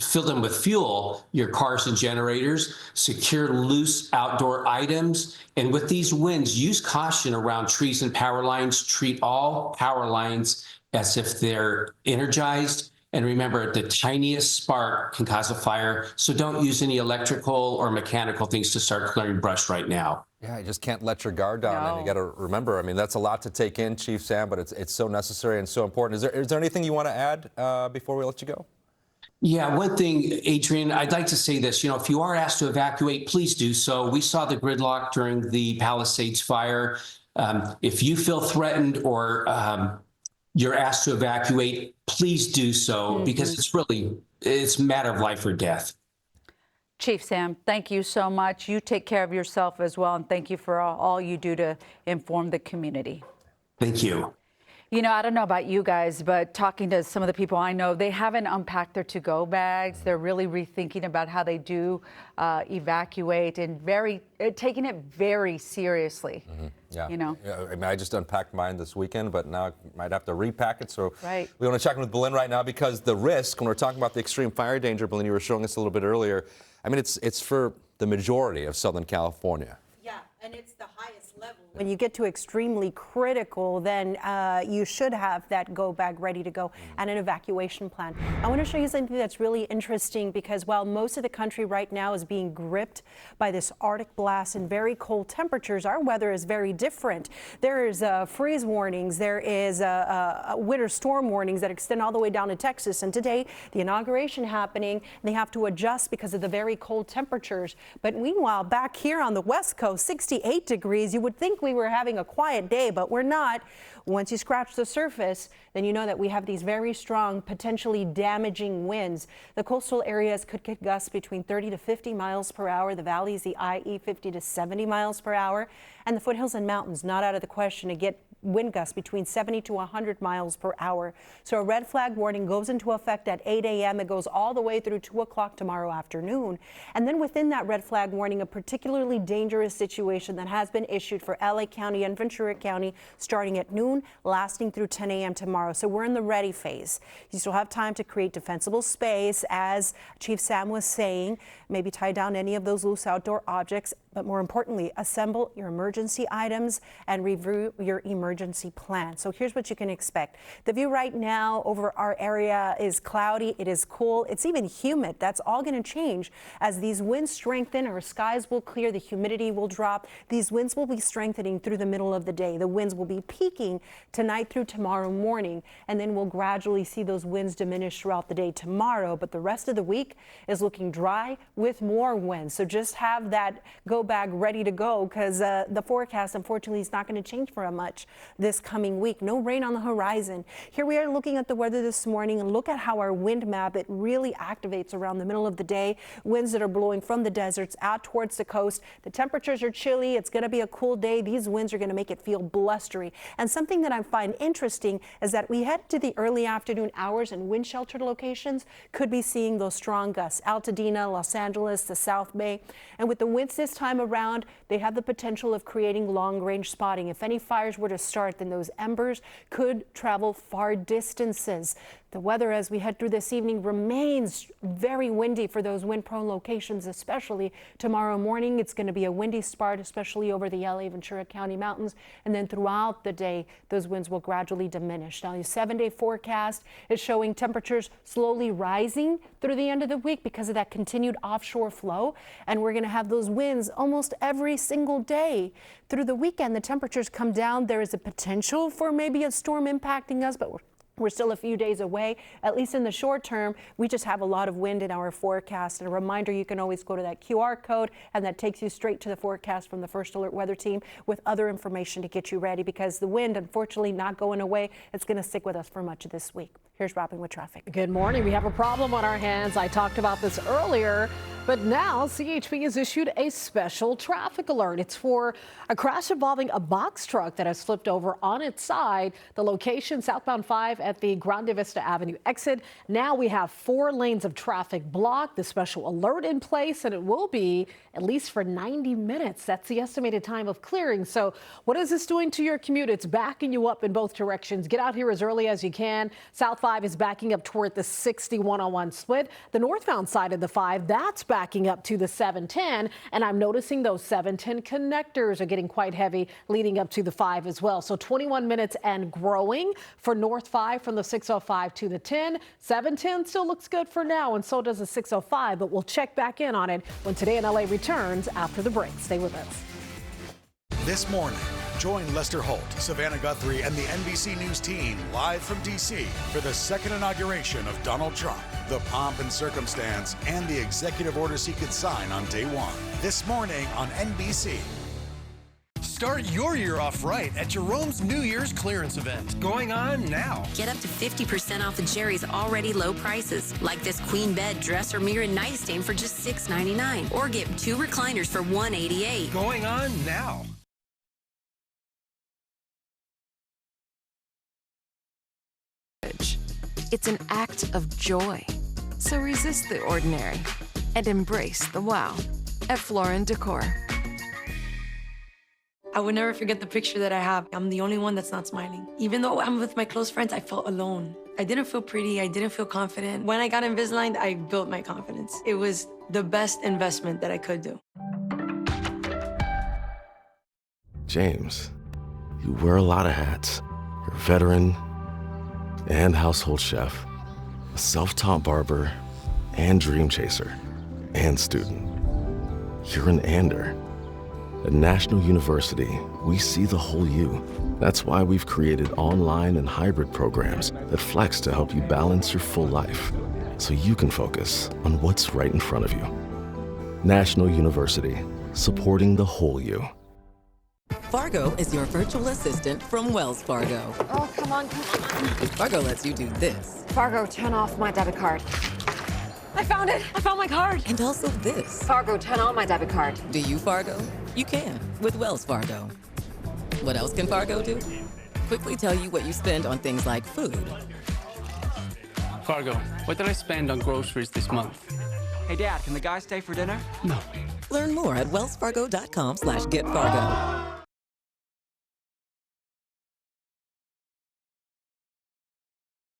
fill them with fuel, your cars and generators, secure loose outdoor items. And with these winds, use caution around trees and power lines. Treat all power lines as if they're energized. And remember, the tiniest spark can cause a fire. So don't use any electrical or mechanical things to start clearing brush right now. Yeah, you just can't let your guard down. No. And you got to remember, that's a lot to take in, Chief Sam, but it's so necessary and so important. Is there anything you want to add before we let you go? Yeah, one thing, Adrian, I'd like to say this. If you are asked to evacuate, please do so. We saw the gridlock during the Palisades fire. If you feel threatened or you're asked to evacuate, please do so because it's a matter of life or death. Chief Sam, thank you so much. You take care of yourself as well, and thank you for all you do to inform the community. Thank you. I don't know about you guys, but talking to some of the people I know, they haven't unpacked their to-go bags. They're really rethinking about how they do evacuate and taking it very seriously. Yeah. Yeah, I mean, I just unpacked mine this weekend, but now I might have to repack it. So right. We want to check in with Belen right now because the risk, when we're talking about the extreme fire danger, Belen, you were showing us a little bit earlier. I mean, it's for the majority of Southern California. Yeah, and it's the highest level. When you get to extremely critical, then you should have that go bag ready to go and an evacuation plan. I want to show you something that's really interesting because while most of the country right now is being gripped by this Arctic blast and very cold temperatures, our weather is very different. There is freeze warnings, there is winter storm warnings that extend all the way down to Texas. And today, the inauguration happening, they have to adjust because of the very cold temperatures. But meanwhile, back here on the West Coast, 68 degrees, you would think we were having a quiet day, but we're not. Once you scratch the surface, then you know that we have these very strong, potentially damaging winds. The coastal areas could get gusts between 30 to 50 miles per hour. The valleys, the IE 50 to 70 miles per hour. And the foothills and mountains, not out of the question to get wind gusts between 70 to 100 miles per hour. So a red flag warning goes into effect at 8 a.m. It goes all the way through 2 o'clock tomorrow afternoon. And then within that red flag warning, a particularly dangerous situation that has been issued for LA County and Ventura County starting at noon, lasting through 10 a.m. tomorrow. So we're in the ready phase. You still have time to create defensible space, as Chief Sam was saying, maybe tie down any of those loose outdoor objects, but more importantly, assemble your emergency items and review your emergency plan. So here's what you can expect. The view right now over our area is cloudy, it is cool, it's even humid. That's all going to change as these winds strengthen, our skies will clear, the humidity will drop. These winds will be strengthening through the middle of the day. The winds will be peaking tonight through tomorrow morning, and then we'll gradually see those winds diminish throughout the day tomorrow. But the rest of the week is looking dry with more winds. So just have that go bag ready to go because the forecast, unfortunately, is not going to change for much this coming week. No rain on the horizon. Here we are looking at the weather this morning, and look at how our wind map, it really activates around the middle of the day. Winds that are blowing from the deserts out towards the coast. The temperatures are chilly. It's going to be a cool day. These winds are going to make it feel blustery. And something that I find interesting is that we head to the early afternoon hours and wind sheltered locations could be seeing those strong gusts. Altadena, Los Angeles, the South Bay. And with the winds this time around, they have the potential of creating long-range spotting. If any fires were to start, then those embers could travel far distances. The weather as we head through this evening remains very windy for those wind-prone locations, especially tomorrow morning. It's going to be a windy start, especially over the LA Ventura County mountains. And then throughout the day, those winds will gradually diminish. Now, the 7-day forecast is showing temperatures slowly rising through the end of the week because of that continued offshore flow. And we're going to have those winds almost every single day. Through the weekend, the temperatures come down. There is a potential for maybe a storm impacting us, but we're still a few days away. At least in the short term, we just have a lot of wind in our forecast. And a reminder, you can always go to that QR code, and that takes you straight to the forecast from the First Alert Weather Team with other information to get you ready, because the wind, unfortunately, not going away. It's going to stick with us for much of this week. Here's Robin with traffic. Good morning. We have a problem on our hands. I talked about this earlier, but now CHP has issued a special traffic alert. It's for a crash involving a box truck that has flipped over on its side. The location, southbound 5 at the Grande Vista Avenue exit. Now we have 4 lanes of traffic blocked. The special alert in place, and it will be at least for 90 minutes. That's the estimated time of clearing. So what is this doing to your commute? It's backing you up in both directions. Get out here as early as you can. South 5 is backing up toward the 6101 split. The northbound side of the 5, that's backing up to the 710. And I'm noticing those 710 connectors are getting quite heavy leading up to the 5 as well. So 21 minutes and growing for North 5 from the 605 to the 10. 710 still looks good for now, and so does the 605, but we'll check back in on it when Today in LA returns after the break. Stay with us. This morning Join Lester Holt, Savannah Guthrie, and the NBC News team live from D.C. for the second inauguration of Donald Trump, the pomp and circumstance, and the executive orders he could sign on day one. This morning on NBC. Start your year off right at Jerome's New Year's clearance event, going on now. Get up to 50% off of Jerry's already low prices, like this queen bed, dresser, mirror, and nightstand for just $6.99. Or get 2 recliners for $188. Going on now. It's an act of joy. So resist the ordinary and embrace the wow at Floor & Decor. I would never forget the picture that I have. I'm the only one that's not smiling. Even though I'm with my close friends, I felt alone. I didn't feel pretty. I didn't feel confident. When I got Invisalign, I built my confidence. It was the best investment that I could do. James, you wear a lot of hats. You're a veteran and household chef, a self-taught barber and dream chaser and student. You're an Ander. At National University, we see the whole you. That's why we've created online and hybrid programs that flex to help you balance your full life so you can focus on what's right in front of you. National University, supporting the whole you. Fargo is your virtual assistant from Wells Fargo. Oh, come on. Fargo lets you do this. Fargo, turn off my debit card. I found it. I found my card. And also this. Fargo, turn on my debit card. Do you Fargo? You can with Wells Fargo. What else can Fargo do? Quickly tell you what you spend on things like food. Fargo, what did I spend on groceries this month? Hey, Dad, can the guy stay for dinner? No. Learn more at wellsfargo.com/getfargo.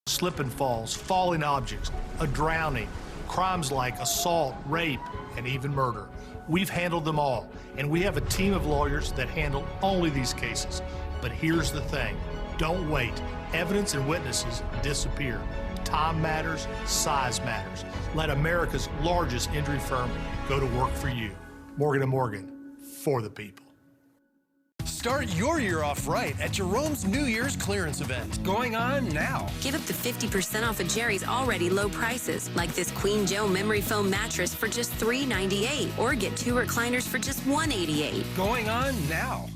Slip and falls, falling objects, a drowning, crimes like assault, rape, and even murder. We've handled them all, and we have a team of lawyers that handle only these cases. But here's the thing, don't wait. Evidence and witnesses disappear. Time matters, size matters. Let America's largest injury firm go to work for you. Morgan & Morgan, for the people. Start your year off right at Jerome's New Year's clearance event, going on now. Get up to 50% off of Jerry's already low prices, like this Queen Joe memory foam mattress for just $398. Or get 2 recliners for just $188. Going on now.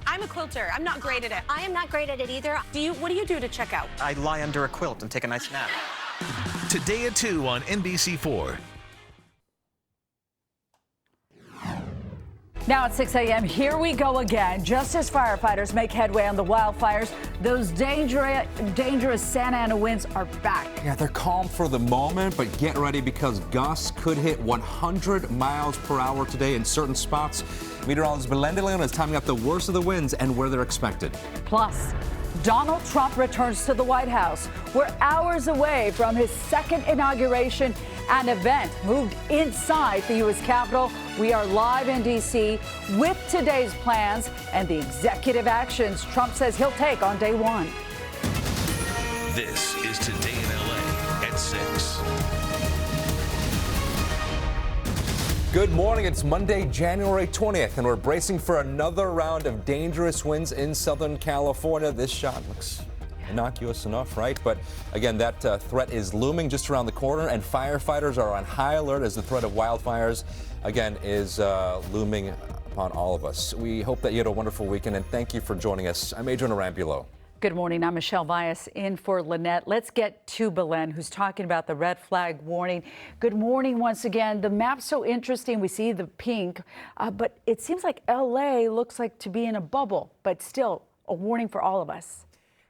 I'm a quilter. I'm not great at it. I am not great at it either. What do you do to check out? I lie under a quilt and take a nice nap. Today at 2 on NBC4. Now at 6 a.m., here we go again. Just as firefighters make headway on the wildfires, those dangerous Santa Ana winds are back. Yeah, they're calm for the moment, but get ready because gusts could hit 100 miles per hour today in certain spots. Meteorologist Belinda Leon is timing up the worst of the winds and where they're expected. Plus, Donald Trump returns to the White House. We're hours away from his second inauguration and event moved inside the U.S. Capitol. We are live in D.C. with today's plans and the executive actions Trump says he'll take on day one. This is Today in L.A. at 6. Good morning. It's Monday, January 20th, and we're bracing for another round of dangerous winds in Southern California. This shot looks innocuous enough, right? But again, that threat is looming just around the corner, and firefighters are on high alert as the threat of wildfires, again, is looming upon all of us. We hope that you had a wonderful weekend, and thank you for joining us. I'm Adrian Arambulo. Good morning. I'm Michelle Vyas in for Lynette. Let's get to Belen, who's talking about the red flag warning. Good morning once again. The map's so interesting. We see the pink, but it seems like L.A. looks like to be in a bubble, but still a warning for all of us.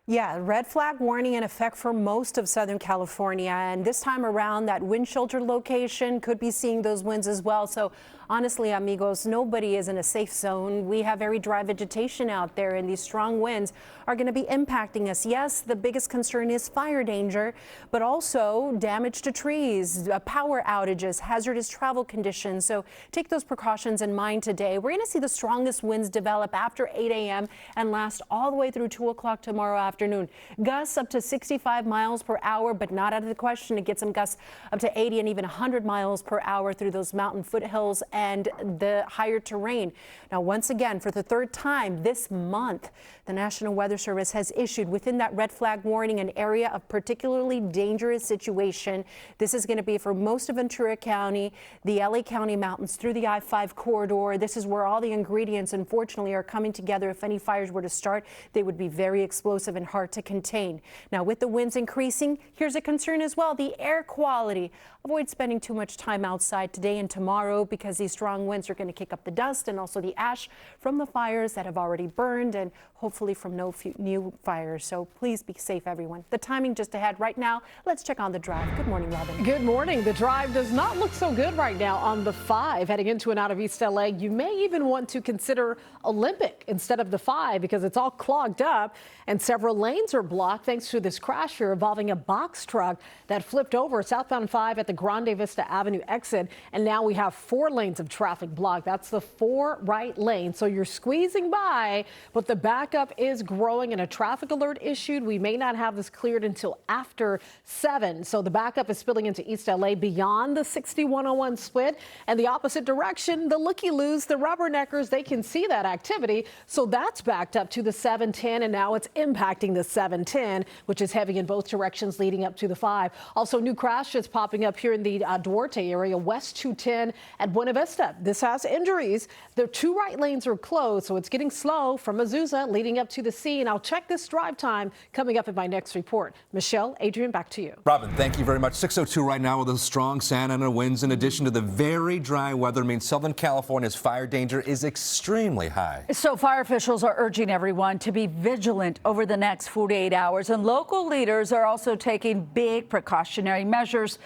Yeah, red flag warning in effect for most of Southern California. And this time around, that wind shelter location could be seeing those winds as well. So honestly, amigos, nobody is in a safe zone. We have very dry vegetation out there, and these strong winds are going to be impacting us. Yes, the biggest concern is fire danger, but also damage to trees, power outages, hazardous travel conditions. So take those precautions in mind today. We're going to see the strongest winds develop after 8 a.m. and last all the way through 2 o'clock tomorrow afternoon. afternoon. Gusts up to 65 miles per hour, but not out of the question to get some gusts up to 80 and even 100 miles per hour through those mountain foothills and the higher terrain. Now, once again, for the third time this month, the National Weather Service has issued within that red flag warning an area of particularly dangerous situation. This is going to be for most of Ventura County, the LA County mountains through the I-5 corridor. This is where all the ingredients, unfortunately, are coming together. If any fires were to start, they would be very explosive and hard to contain. Now, with the winds increasing, here's a concern as well, the air quality. Avoid spending too much time outside today and tomorrow because these strong winds are going to kick up the dust and also the ash from the fires that have already burned and hopefully from no new fires. So please be safe, everyone. The timing just ahead right now. Let's check on the drive. Good morning, Robin. Good morning. The drive does not look so good right now on the 5 heading into and out of East LA. You may even want to consider Olympic instead of the 5 because it's all clogged up and several lanes are blocked thanks to this crash here involving a box truck that flipped over southbound 5 at the Grande Vista Avenue exit. And now we have 4 lanes of traffic blocked. That's the 4 right lanes. So you're squeezing by, but the backup is growing and a traffic alert issued. We may not have this cleared until after 7. So the backup is spilling into East LA beyond the 6101 split and the opposite direction. The looky-loos, the rubberneckers, they can see that activity. So that's backed up to the 710 and now it's impacting the 710, which is heavy in both directions leading up to the 5. Also new crashes popping up here in the Duarte area, West 210 at Buena Vista. This has injuries. The 2 right lanes are closed, so it's getting slow from Azusa leading up to the scene. I'll check this drive time coming up in my next report. Michelle, Adrian, back to you. Robin, thank you very much. 6:02 right now with those strong Santa Ana winds. In addition to the very dry weather, means Southern California's fire danger is extremely high. So fire officials are urging everyone to be vigilant over the next 48 hours. And local leaders are also taking big precautionary measures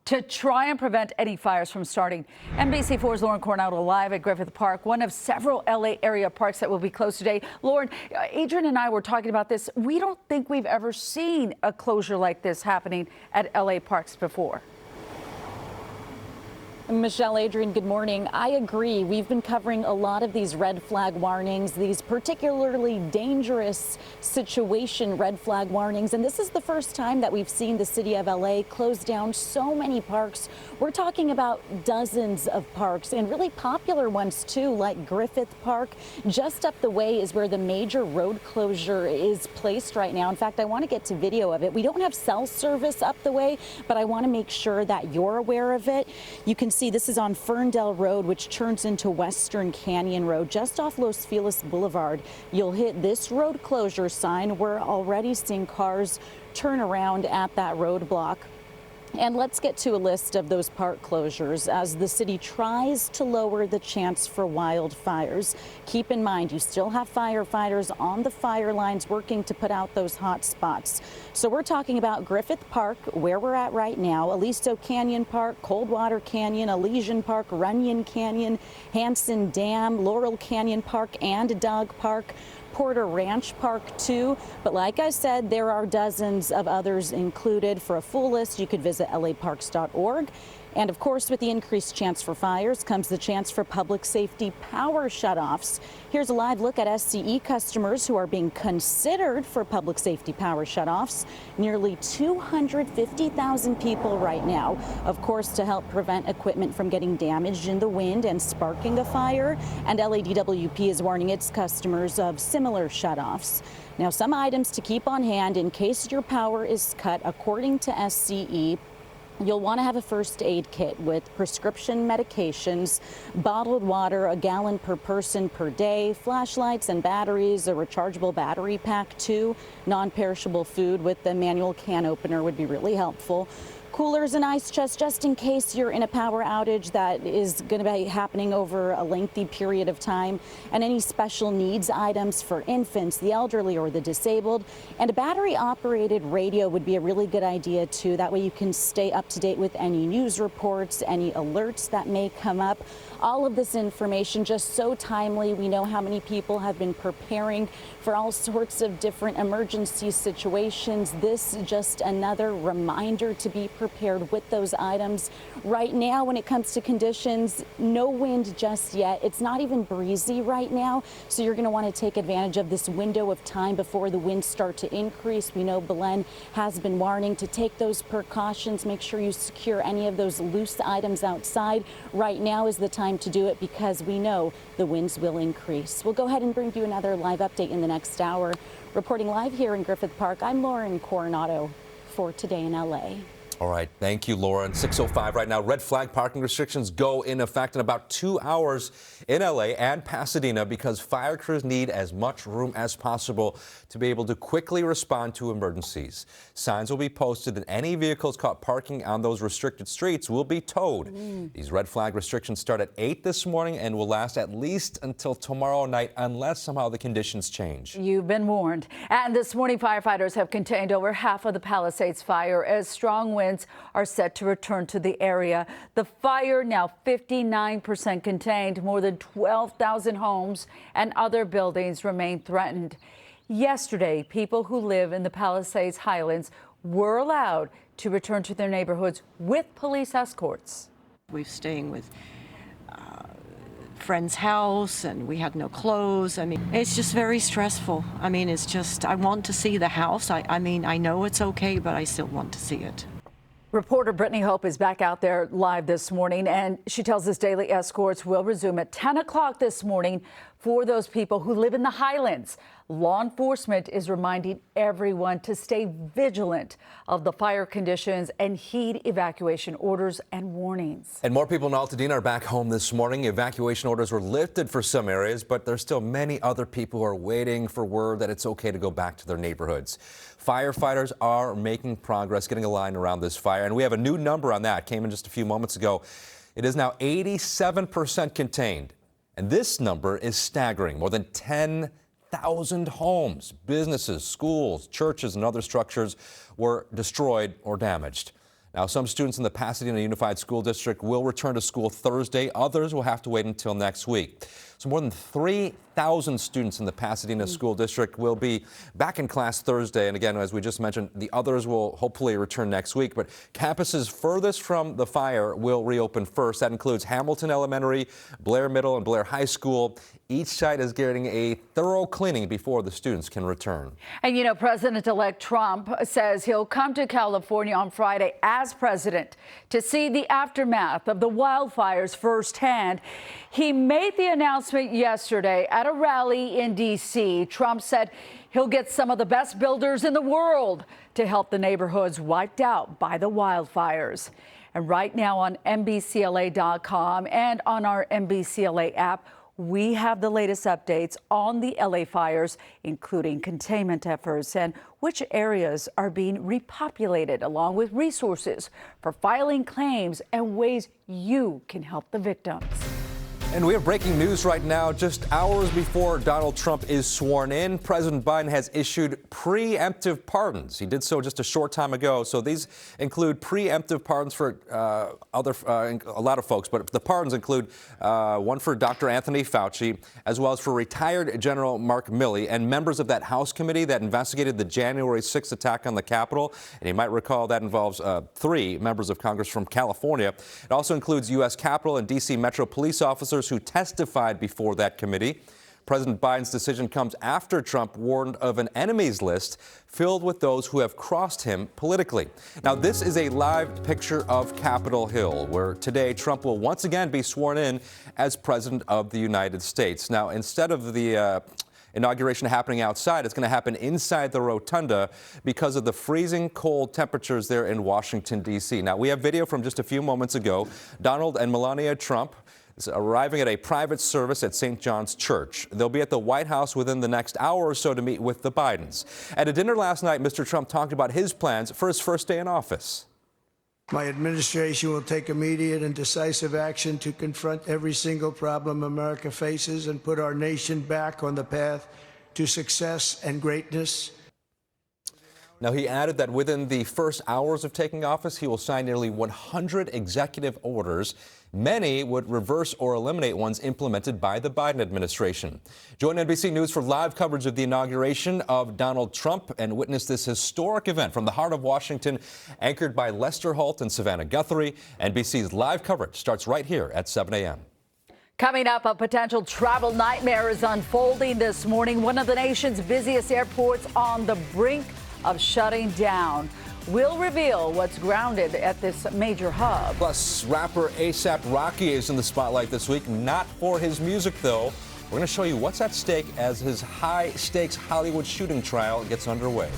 to try and prevent any fires from starting. NBC4's Lauren Coronado live at Griffith Park, one of several LA area parks that will be closed today. Lauren, Adrian and I were talking about this. We don't think we've ever seen a closure like this happening at LA parks before. Michelle, Adrian, good morning. I agree. We've been covering a lot of these red flag warnings, these particularly dangerous situation red flag warnings. And this is the first time that we've seen the city of LA close down so many parks. We're talking about dozens of parks and really popular ones, too, like Griffith Park. Just up the way is where the major road closure is placed right now. In fact, I want to get to video of it. We don't have cell service up the way, but I want to make sure that you're aware of it. You can see this is on Ferndale Road, which turns into Western Canyon Road, just off Los Feliz Boulevard. You'll hit this road closure sign. We're already seeing cars turn around at that roadblock. And let's get to a list of those park closures as the city tries to lower the chance for wildfires. Keep in mind, you still have firefighters on the fire lines working to put out those hot spots. So we're talking about Griffith Park, where we're at right now, Aliso Canyon Park, Coldwater Canyon, Elysian Park, Runyon Canyon, Hanson Dam, Laurel Canyon Park, and Dog Park. Porter Ranch Park too, but like I said, there are dozens of others included. For a full list, you could visit laparks.org. And of course, with the increased chance for fires comes the chance for public safety power shutoffs. Here's a live look at SCE customers who are being considered for public safety power shutoffs. Nearly 250,000 people right now, of course, to help prevent equipment from getting damaged in the wind and sparking a fire. And LADWP is warning its customers of similar shutoffs. Now, some items to keep on hand in case your power is cut, according to SCE. You'll want to have a first aid kit with prescription medications, bottled water, a gallon per person per day, flashlights and batteries, a rechargeable battery pack too, non-perishable food with the manual can opener would be really helpful. Coolers and ice chests just in case you're in a power outage that is going to be happening over a lengthy period of time, and any special needs items for infants, the elderly, or the disabled. And a battery operated radio would be a really good idea too. That way you can stay up to date with any news reports, any alerts that may come up. All of this information just so timely. We know how many people have been preparing for all sorts of different emergency situations. This is just another reminder to be prepared prepared with those items. Right now, when it comes to conditions, no wind just yet. It's not even breezy right now, so you're going to want to take advantage of this window of time before the winds start to increase. We know Belen has been warning to take those precautions. Make sure you secure any of those loose items outside. Right now is the time to do it because we know the winds will increase. We'll go ahead and bring you another live update in the next hour. Reporting live here in Griffith Park, I'm Lauren Coronado for Today in LA. All right, thank you, Laura. 6:05 right now. Red flag parking restrictions go in effect in about 2 hours in LA and Pasadena because fire crews need as much room as possible to be able to quickly respond to emergencies. Signs will be posted and any vehicles caught parking on those restricted streets will be towed. These red flag restrictions start at 8 this morning and will last at least until tomorrow night unless somehow the conditions change. You've been warned. And this morning, firefighters have contained over half of the Palisades fire as strong winds are set to return to the area. The fire now 59% contained. More than 12,000 homes and other buildings remain threatened. Yesterday, people who live in the Palisades Highlands were allowed to return to their neighborhoods with police escorts. We're staying with friend's house and we had no clothes. I mean, it's just very stressful. I mean, it's just, I want to see the house. I mean, I know it's okay, but I still want to see it. Reporter Brittany Hope is back out there live this morning, and she tells us daily escorts will resume at 10 o'clock this morning for those people who live in the Highlands. Law enforcement is reminding everyone to stay vigilant of the fire conditions and heed evacuation orders and warnings. And more people in Altadena are back home this morning. Evacuation orders were lifted for some areas, but there's still many other people who are waiting for word that it's okay to go back to their neighborhoods. Firefighters are making progress getting a line around this fire, and we have a new number on that. Came in just a few moments ago. It is now 87% contained, and this number is staggering. More than 10,000 homes, businesses, schools, churches, and other structures were destroyed or damaged. Now, some students in the Pasadena Unified School District will return to school Thursday. Others will have to wait until next week. So more than 3,000 students in the Pasadena School District will be back in class Thursday. And again, as we just mentioned, the others will hopefully return next week. But campuses furthest from the fire will reopen first. That includes Hamilton Elementary, Blair Middle, and Blair High School. Each site is getting a thorough cleaning before the students can return. And you know, President-elect Trump says he'll come to California on Friday as president to see the aftermath of the wildfires firsthand. He made the announcement yesterday at a rally in D.C. Trump said he'll get some of the best builders in the world to help the neighborhoods wiped out by the wildfires. And right now on NBCLA.com and on our NBCLA app, we have the latest updates on the LA fires, including containment efforts and which areas are being repopulated, along with resources for filing claims and ways you can help the victims. And we have breaking news right now. Just hours before Donald Trump is sworn in, President Biden has issued preemptive pardons. He did so just a short time ago. So these include preemptive pardons for a lot of folks, but the pardons include one for Dr. Anthony Fauci, as well as for retired General Mark Milley and members of that House committee that investigated the January 6th attack on the Capitol. And you might recall that involves 3 members of Congress from California. It also includes U.S. Capitol and D.C. Metro police officers who testified before that committee. President Biden's decision comes after Trump warned of an enemies list filled with those who have crossed him politically. Now, this is a live picture of Capitol Hill, where today Trump will once again be sworn in as President of the United States. Now, instead of the inauguration happening outside, it's going to happen inside the rotunda because of the freezing cold temperatures there in Washington, D.C. Now, we have video from just a few moments ago. Donald and Melania Trump arriving at a private service at St. John's Church. They'll be at the White House within the next hour or so to meet with the Bidens. At a dinner last night, Mr. Trump talked about his plans for his first day in office. My administration will take immediate and decisive action to confront every single problem America faces and put our nation back on the path to success and greatness. Now, he added that within the first hours of taking office, he will sign nearly 100 executive orders. Many would reverse or eliminate ones implemented by the Biden administration. Join NBC News for live coverage of the inauguration of Donald Trump and witness this historic event from the heart of Washington, anchored by Lester Holt and Savannah Guthrie. NBC's live coverage starts right here at 7 a.m. Coming up, a potential travel nightmare is unfolding this morning. One of the nation's busiest airports on the brink of shutting down. We'll reveal what's grounded at this major hub. Plus, rapper A$AP Rocky is in the spotlight this week, not for his music, though. We're going to show you what's at stake as his high-stakes Hollywood shooting trial gets underway.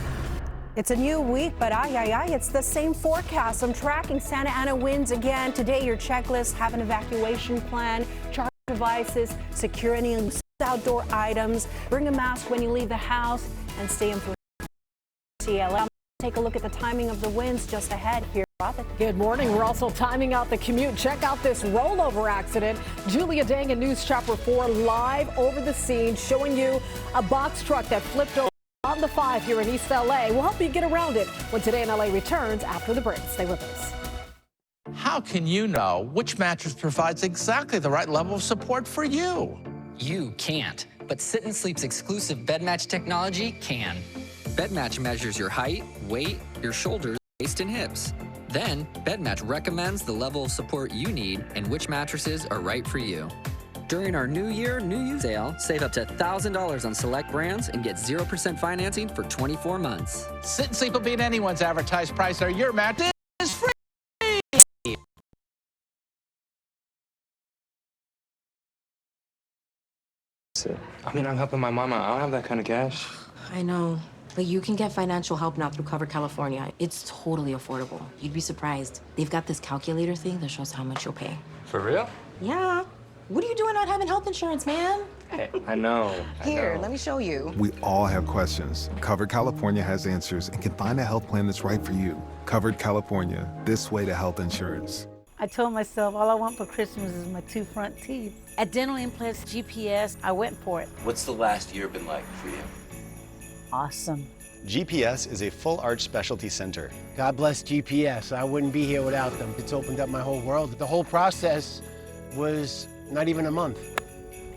It's a new week, but it's the same forecast. I'm tracking Santa Ana winds again. Today, your checklist, have an evacuation plan, charge devices, secure any outdoor items, bring a mask when you leave the house, and stay in for CLM. Take a look at the timing of the winds just ahead here. Good morning. We're also timing out the commute. Check out this rollover accident. Julia Dang and News Chopper 4 live over the scene, showing you a box truck that flipped over on the 5 here in East LA. We'll help you get around it when Today in LA returns after the break. Stay with us. How can you know which mattress provides exactly the right level of support for you? You can't, but Sit and Sleep's exclusive bed match technology can. Bed match measures your height, weight, your shoulders, waist, and hips. Then, Bed Match recommends the level of support you need and which mattresses are right for you. During our New Year, New You sale, save up to $1,000 on select brands and get 0% financing for 24 months. Sit and Sleep will beat anyone's advertised price, or your mattress is free. I mean, I'm helping my mama. I don't have that kind of cash. I know, but you can get financial help now through Covered California. It's totally affordable. You'd be surprised. They've got this calculator thing that shows how much you'll pay. For real? Yeah. What are you doing not having health insurance, man? Hey, I know. Here, let me show you. We all have questions. Covered California has answers and can find a health plan that's right for you. Covered California, this way to health insurance. I told myself all I want for Christmas is my 2 front teeth. At Dental Implants GPS, I went for it. What's the last year been like for you? Awesome. GPS is a full arch specialty center. God bless GPS. I wouldn't be here without them. It's opened up my whole world. The whole process was not even a month.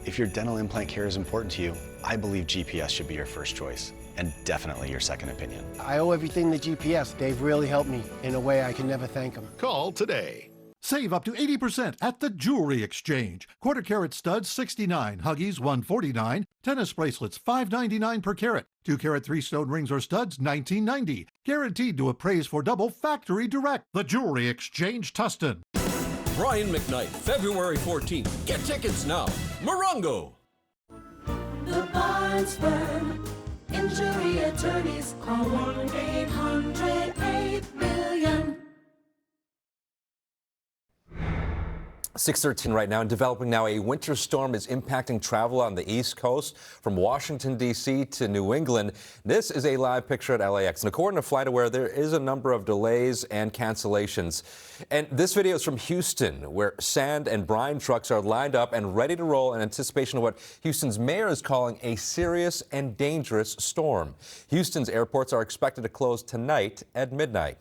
If your dental implant care is important to you, I believe GPS should be your first choice, and definitely your second opinion. I owe everything to GPS. They've really helped me in a way I can never thank them. Call today. Save up to 80% at the Jewelry Exchange. Quarter carat studs $69, Huggies $149, tennis bracelets $5.99 per carat. 2 carat 3-stone rings or studs $19.90. Guaranteed to appraise for double factory direct. The Jewelry Exchange, Tustin. Brian McKnight, February 14th. Get tickets now. Morongo. The Barnes Firm. Injury attorneys. Call 1-800-8-million. 6:13 right now, and developing now, a winter storm is impacting travel on the East Coast from Washington, D.C. to New England. This is a live picture at LAX, and according to FlightAware, there is a number of delays and cancellations. And this video is from Houston, where sand and brine trucks are lined up and ready to roll in anticipation of what Houston's mayor is calling a serious and dangerous storm. Houston's airports are expected to close tonight at midnight.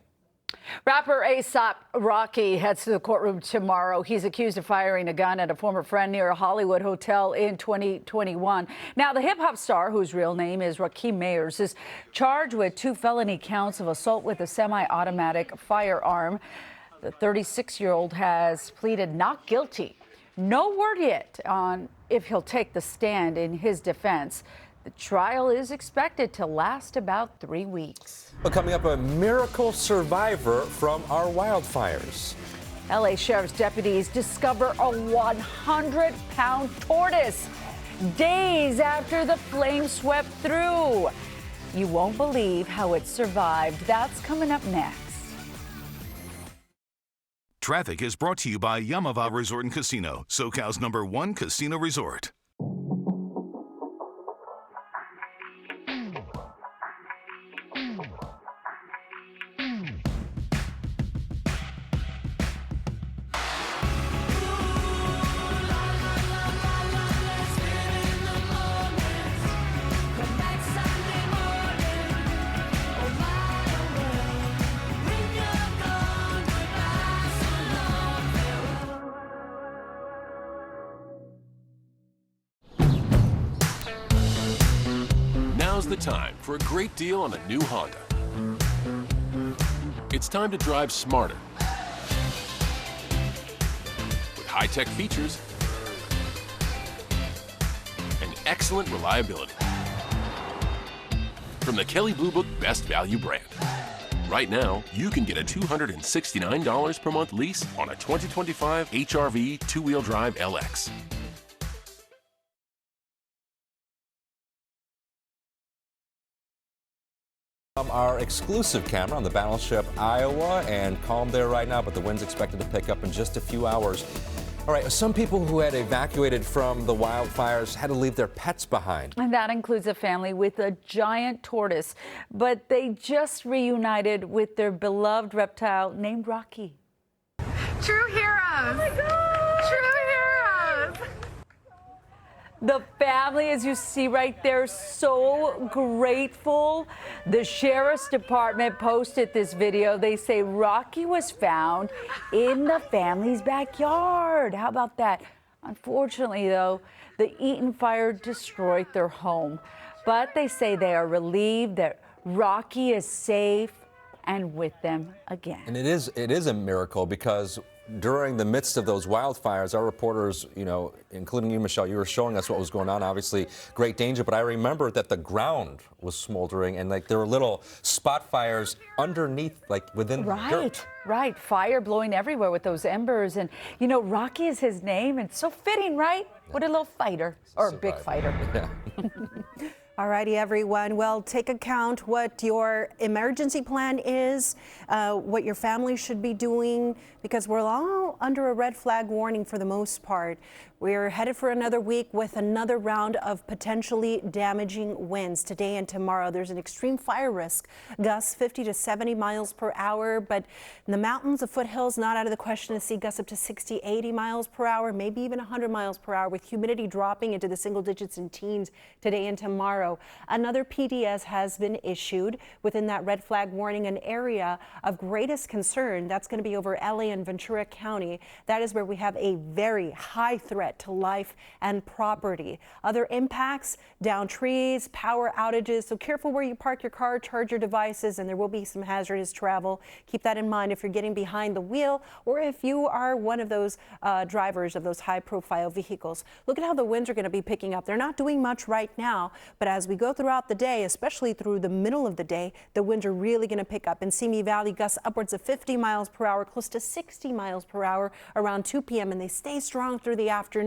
Rapper A$AP Rocky heads to the courtroom tomorrow. He's accused of firing a gun at a former friend near a Hollywood hotel in 2021. Now, the hip-hop star, whose real name is Rakim Mayers, is charged with 2 felony counts of assault with a semi-automatic firearm. The 36-year-old has pleaded not guilty. No word yet on if he'll take the stand in his defense. The trial is expected to last about 3 weeks. Well, coming up, a miracle survivor from our wildfires. LA Sheriff's deputies discover a 100-pound tortoise days after the flames swept through. You won't believe how it survived. That's coming up next. Traffic is brought to you by Yamava Resort and Casino, SoCal's #1 casino resort. Now's the time for a great deal on a new Honda. It's time to drive smarter with high-tech features and excellent reliability from the Kelley Blue Book Best Value brand. Right now, you can get a $269 per month lease on a 2025 HR-V two-wheel drive LX. Our exclusive camera on the battleship Iowa, and calm there right now, but the wind's expected to pick up in just a few hours. All right, some people who had evacuated from the wildfires had to leave their pets behind. And that includes a family with a giant tortoise, but they just reunited with their beloved reptile named Rocky. True heroes! Oh my God! True heroes! The family, as you see right there, so grateful. The sheriff's department posted this video. They say Rocky was found in the family's backyard. How about that? Unfortunately, though, the Eaton fire destroyed their home. But they say they are relieved that Rocky is safe and with them again. And it is a miracle, because during the midst of those wildfires, our reporters, including you, Michelle, you were showing us what was going on. Obviously, great danger. But I remember that the ground was smoldering, and there were little spot fires underneath, within the dirt. Right. Fire blowing everywhere with those embers. And, Rocky is his name, and so fitting, right? Yeah. What a little fighter, or a big fighter. Yeah. All righty, everyone. Well, take account what your emergency plan is, what your family should be doing, because we're all under a red flag warning for the most part. We're headed for another week with another round of potentially damaging winds today and tomorrow. There's an extreme fire risk, gusts 50 to 70 miles per hour, but in the mountains, the foothills, not out of the question to see gusts up to 60, 80 miles per hour, maybe even 100 miles per hour, with humidity dropping into the single digits and teens today and tomorrow. Another PDS has been issued within that red flag warning, an area of greatest concern. That's going to be over LA and Ventura County. That is where we have a very high threat to life and property. Other impacts, down trees, power outages. So careful where you park your car, charge your devices, and there will be some hazardous travel. Keep that in mind if you're getting behind the wheel, or if you are one of those drivers of those high profile vehicles. Look at how the winds are going to be picking up. They're not doing much right now, but as we go throughout the day, especially through the middle of the day, the winds are really going to pick up. In Simi Valley, gusts upwards of 50 miles per hour, close to 60 miles per hour around 2 p.m., and they stay strong through the afternoon.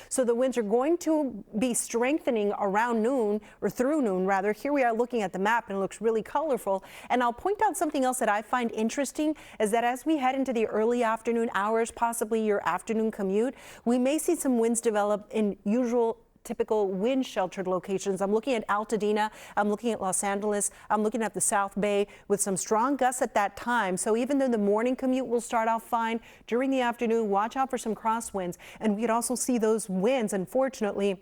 So the winds are going to be strengthening around noon, or through noon rather. Here we are looking at the map, and it looks really colorful. And I'll point out something else that I find interesting is that as we head into the early afternoon hours, possibly your afternoon commute, we may see some winds develop in typical wind sheltered locations. I'm looking at Altadena, I'm looking at Los Angeles, I'm looking at the South Bay with some strong gusts at that time. So even though the morning commute will start off fine, during the afternoon, watch out for some crosswinds. And we could also see those winds, unfortunately,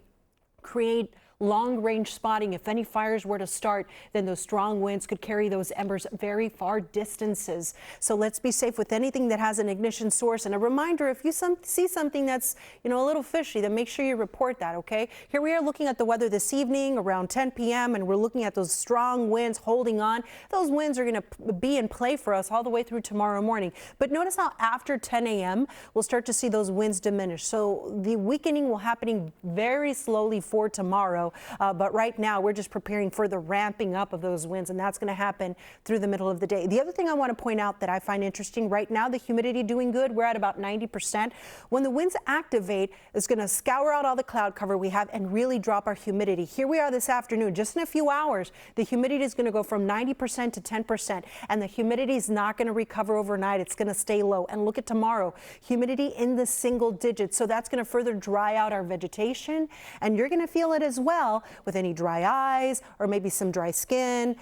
create long-range spotting. If any fires were to start, then those strong winds could carry those embers very far distances. So let's be safe with anything that has an ignition source. And a reminder, if you see something that's, a little fishy, then make sure you report that, okay? Here we are looking at the weather this evening around 10 p.m. and we're looking at those strong winds holding on. Those winds are going to be in play for us all the way through tomorrow morning. But notice how after 10 a.m. we'll start to see those winds diminish. So the weakening will happen very slowly for tomorrow. But right now we're just preparing for the ramping up of those winds, and that's going to happen through the middle of the day. The other thing I want to point out that I find interesting right now, the humidity doing good. We're at about 90%. When the winds activate, it's going to scour out all the cloud cover we have and really drop our humidity. Here we are this afternoon, just in a few hours, the humidity is going to go from 90% to 10%, and the humidity is not going to recover overnight. It's going to stay low. And look at tomorrow, humidity in the single digits. So that's going to further dry out our vegetation, and you're going to feel it as well with any dry eyes or maybe some dry skin.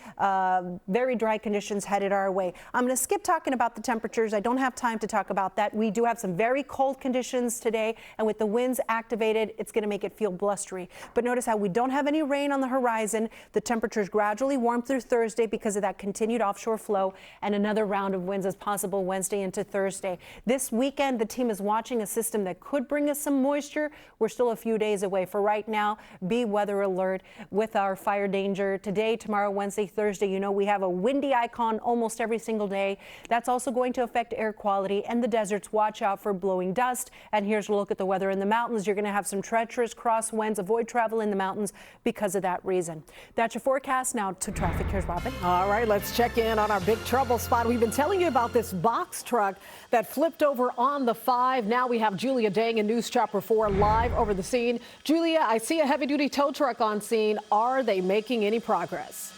Very dry conditions headed our way. I'm going to skip talking about the temperatures. I don't have time to talk about that. We do have some very cold conditions today, and with the winds activated, it's going to make it feel blustery. But notice how we don't have any rain on the horizon. The temperatures gradually warm through Thursday because of that continued offshore flow, and another round of winds is possible Wednesday into Thursday. This weekend, the team is watching a system that could bring us some moisture. We're still a few days away. For right now, be weather weather alert with our fire danger today, tomorrow, Wednesday, Thursday. You know, we have a windy icon almost every single day. That's also going to affect air quality and the deserts. Watch out for blowing dust. And here's a look at the weather in the mountains. You're going to have some treacherous crosswinds. Avoid travel in the mountains because of that reason. That's your forecast. Now to traffic. Here's Robin. All right, let's check in on our big trouble spot. We've been telling you about this box truck that flipped over on the 5. Now we have Julia Dang in News Chopper 4 live over the scene. Julia, I see a heavy-duty tow truck on scene. Are they making any progress?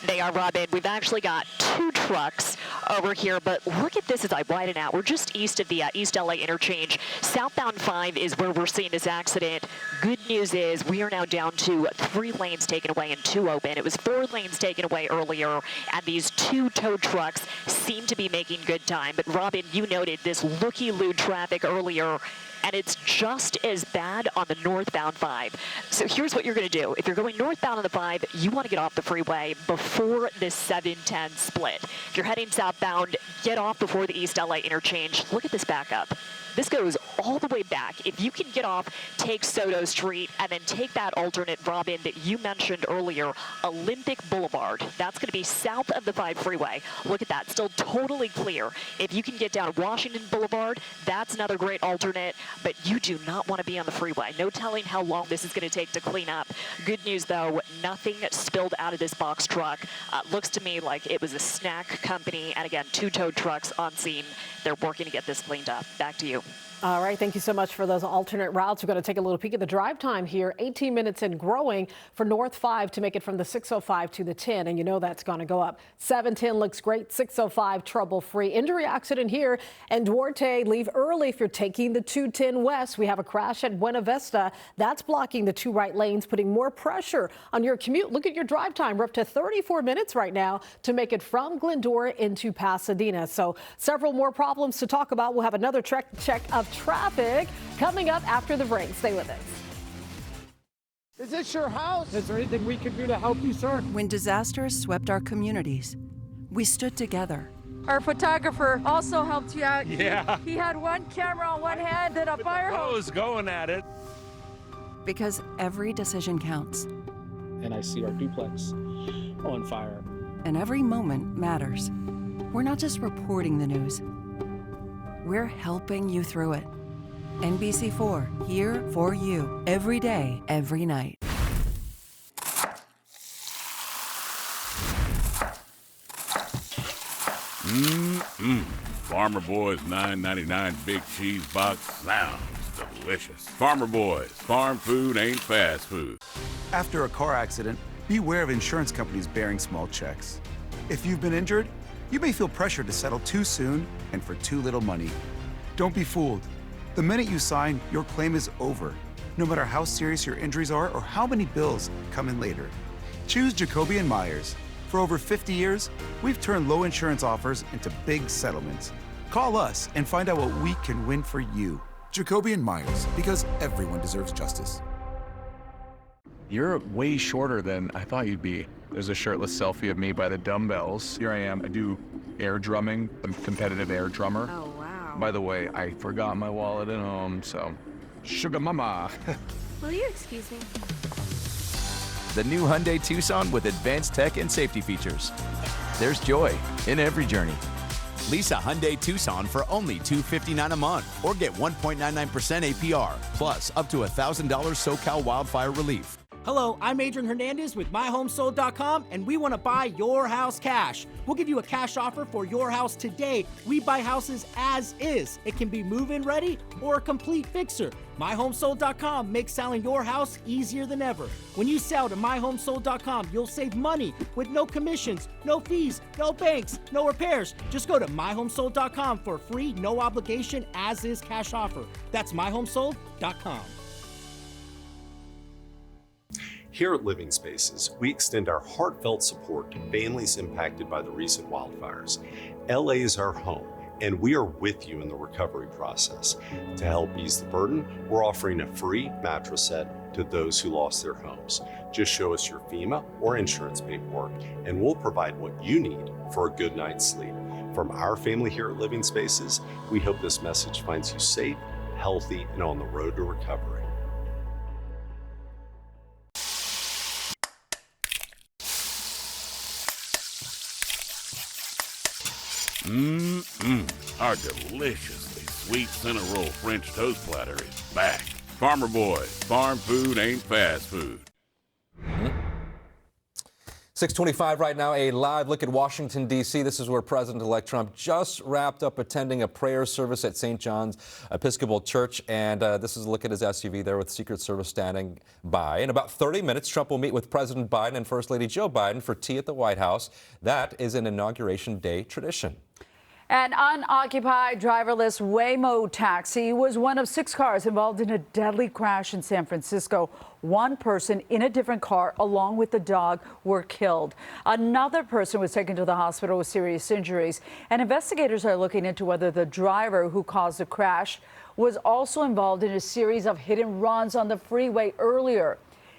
They are, Robin. We've actually got 2 trucks over here, but look at this as I widen out. We're just east of the East LA interchange. Southbound 5 is where we're seeing this accident. Good news is we are now down to 3 lanes taken away and 2 open. It was 4 lanes taken away earlier, and these 2 tow trucks seem to be making good time. But Robin, you noted this looky-loo traffic earlier, and it's just as bad on the northbound 5. So here's what you're going to do. If you're going northbound on the 5, you want to get off the freeway before this 710 split. If you're heading southbound, get off before the East LA interchange. Look at this backup. This goes all the way back. If you can get off, take Soto Street, and then take that alternate, Robin, that you mentioned earlier, Olympic Boulevard. That's going to be south of the 5 freeway. Look at that, still totally clear. If you can get down Washington Boulevard, that's another great alternate, but you do not want to be on the freeway. No telling how long this is going to take to clean up. Good news, though, nothing spilled out of this box truck. Looks to me like it was a snack company, and again, 2 tow trucks on scene. They're working to get this cleaned up. Back to you. All right, thank you so much for those alternate routes. We're going to take a little peek at the drive time here. 18 minutes and growing for North 5 to make it from the 605 to the 10, and you know that's going to go up. 710 looks great, 605 trouble-free. Injury accident here, and Duarte, leave early if you're taking the 210 west. We have a crash at Buena Vista. That's blocking the 2 right lanes, putting more pressure on your commute. Look at your drive time. We're up to 34 minutes right now to make it from Glendora into Pasadena. So several more problems to talk about. We'll have another check of traffic coming up after the break. Stay with us. Is this your house? Is there anything we can do to help you, sir? When disasters swept our communities, we stood together. Our photographer also helped you out. Yeah. He had one camera on one hand and a fire hose going at it. Because every decision counts. And I see our duplex on fire. And every moment matters. We're not just reporting the news. We're helping you through it. NBC4, here for you, every day, every night. Farmer Boy's $9.99 big cheese box sounds delicious. Farmer Boy's, farm food ain't fast food. After a car accident, beware of insurance companies bearing small checks. If you've been injured, you may feel pressure to settle too soon and for too little money. Don't be fooled. The minute you sign, your claim is over, no matter how serious your injuries are or how many bills come in later. Choose Jacoby & Myers. For over 50 years, we've turned low insurance offers into big settlements. Call us and find out what we can win for you. Jacoby & Myers, because everyone deserves justice. You're way shorter than I thought you'd be. There's a shirtless selfie of me by the dumbbells. Here I am. I do air drumming. I'm a competitive air drummer. Oh, wow. By the way, I forgot my wallet at home, so sugar mama. Will you excuse me? The new Hyundai Tucson with advanced tech and safety features. There's joy in every journey. Lease a Hyundai Tucson for only $259 a month or get 1.99% APR, plus up to $1,000 SoCal wildfire relief. Hello, I'm Adrian Hernandez with MyHomeSold.com, and we want to buy your house cash. We'll give you a cash offer for your house today. We buy houses as is. It can be move-in ready or a complete fixer. MyHomeSold.com makes selling your house easier than ever. When you sell to MyHomeSold.com, you'll save money with no commissions, no fees, no banks, no repairs. Just go to MyHomeSold.com for a free, no obligation, as-is cash offer. That's MyHomeSold.com. Here at Living Spaces, we extend our heartfelt support to families impacted by the recent wildfires. LA is our home, and we are with you in the recovery process. To help ease the burden, we're offering a free mattress set to those who lost their homes. Just show us your FEMA or insurance paperwork, and we'll provide what you need for a good night's sleep. From our family here at Living Spaces, we hope this message finds you safe, healthy, and on the road to recovery. Our deliciously sweet center roll French toast platter is back. Farmer Boys, farm food ain't fast food. 6:25 right now, a live look at Washington, D.C. This is where President-elect Trump just wrapped up attending a prayer service at St. John's Episcopal Church, and this is a look at his SUV there with Secret Service standing by. In about 30 minutes, Trump will meet with President Biden and First Lady Joe Biden for tea at the White House. That is an Inauguration Day tradition. An unoccupied driverless Waymo taxi was one of 6 cars involved in a deadly crash in San Francisco. One person in a different car, along with the dog, were killed. Another person was taken to the hospital with serious injuries, and investigators are looking into whether the driver who caused the crash was also involved in a series of hit and runs on the freeway earlier.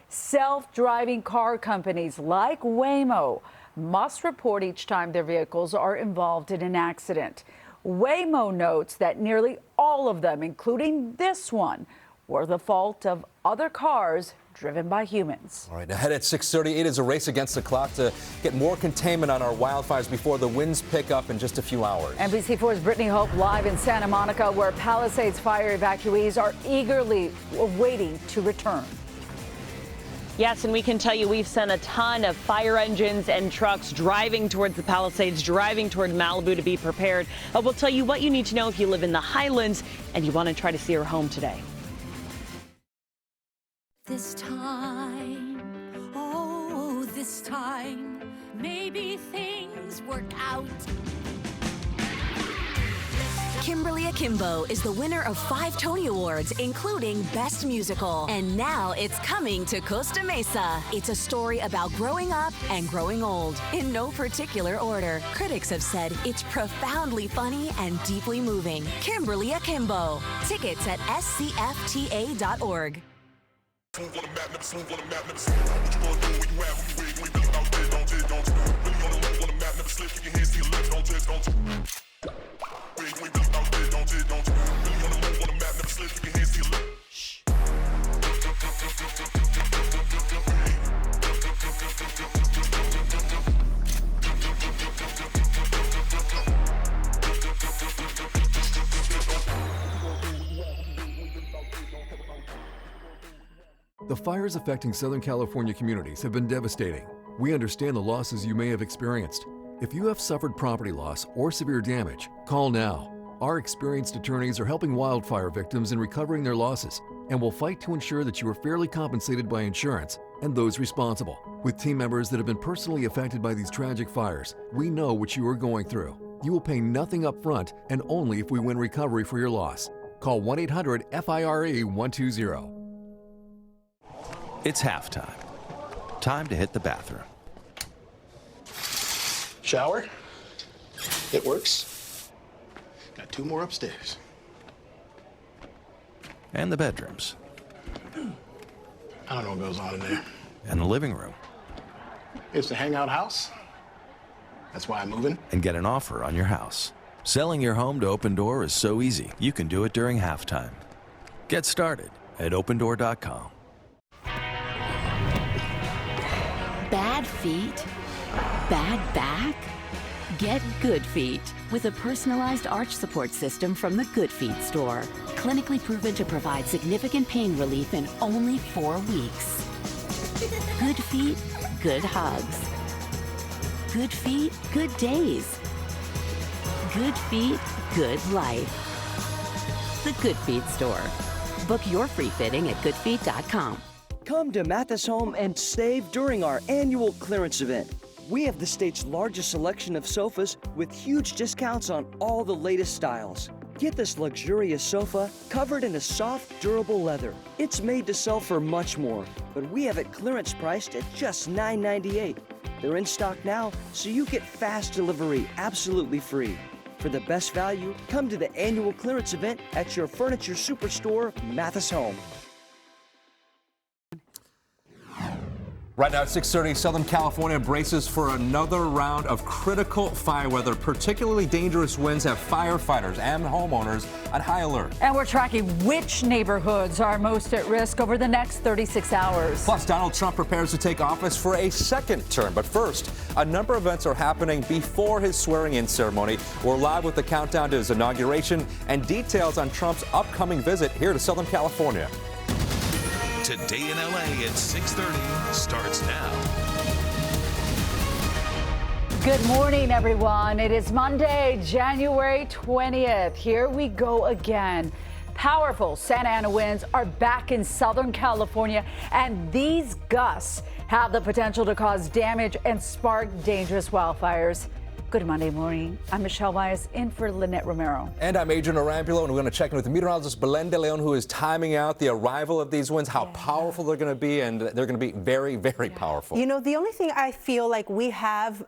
Self-driving car companies like Waymo must report each time their vehicles are involved in an accident. Waymo notes that nearly all of them, including this one, were the fault of other cars driven by humans. All right, ahead at 6:30, it is a race against the clock to get more containment on our wildfires before the winds pick up in just a few hours. NBC4's Brittany Hope live in Santa Monica, where Palisades fire evacuees are eagerly waiting to return. Yes, and we can tell you we've sent a ton of fire engines and trucks driving towards the Palisades, driving toward Malibu to be prepared. We'll tell you what you need to know if you live in the Highlands and you want to try to see your home today. This time, oh, this time, maybe things work out. Kimberly Akimbo is the winner of 5 Tony Awards, including Best Musical. And now it's coming to Costa Mesa. It's a story about growing up and growing old, in no particular order. Critics have said it's profoundly funny and deeply moving. Kimberly Akimbo. Tickets at scfta.org. The fires affecting Southern California communities have been devastating. We understand the losses you may have experienced. If you have suffered property loss or severe damage, call now. Our experienced attorneys are helping wildfire victims in recovering their losses and will fight to ensure that you are fairly compensated by insurance and those responsible. With team members that have been personally affected by these tragic fires, we know what you are going through. You will pay nothing up front and only if we win recovery for your loss. Call 1-800-FIRE-120. It's halftime. Time to hit the bathroom. Shower. It works. Got 2 more upstairs. And the bedrooms. I don't know what goes on in there. And the living room. It's a hangout house. That's why I'm moving. And get an offer on your house. Selling your home to Open Door is so easy, you can do it during halftime. Get started at opendoor.com. Bad feet? Bad back? Get Good Feet with a personalized arch support system from the Good Feet store. Clinically proven to provide significant pain relief in only 4 weeks. Good feet, good hugs. Good feet, good days. Good feet, good life. The Good Feet store. Book your free fitting at goodfeet.com. Come to Mathis Home and save during our annual clearance event. We have the state's largest selection of sofas with huge discounts on all the latest styles. Get this luxurious sofa covered in a soft, durable leather. It's made to sell for much more, but we have it clearance priced at just $9.98. They're in stock now, so you get fast delivery absolutely free. For the best value, come to the annual clearance event at your furniture superstore, Mathis Home. Right now at 6:30, Southern California braces for another round of critical fire weather. Particularly dangerous winds have firefighters and homeowners on high alert. And we're tracking which neighborhoods are most at risk over the next 36 hours. Plus, Donald Trump prepares to take office for a second term. But first, a number of events are happening before his swearing-in ceremony. We're live with the countdown to his inauguration and details on Trump's upcoming visit here to Southern California. Today in LA at 6:30 starts now. Good morning, everyone. It is Monday, January 20th. Here we go again. Powerful Santa Ana winds are back in Southern California, and these gusts have the potential to cause damage and spark dangerous wildfires. Good Monday morning. I'm Michelle Vyas in for Lynette Romero. And I'm Adrian Arambulo, and we're going to check in with the meteorologist Belen De Leon, who is timing out the arrival of these winds, how powerful they're going to be, and they're going to be very, very powerful. You know, the only thing I feel like we have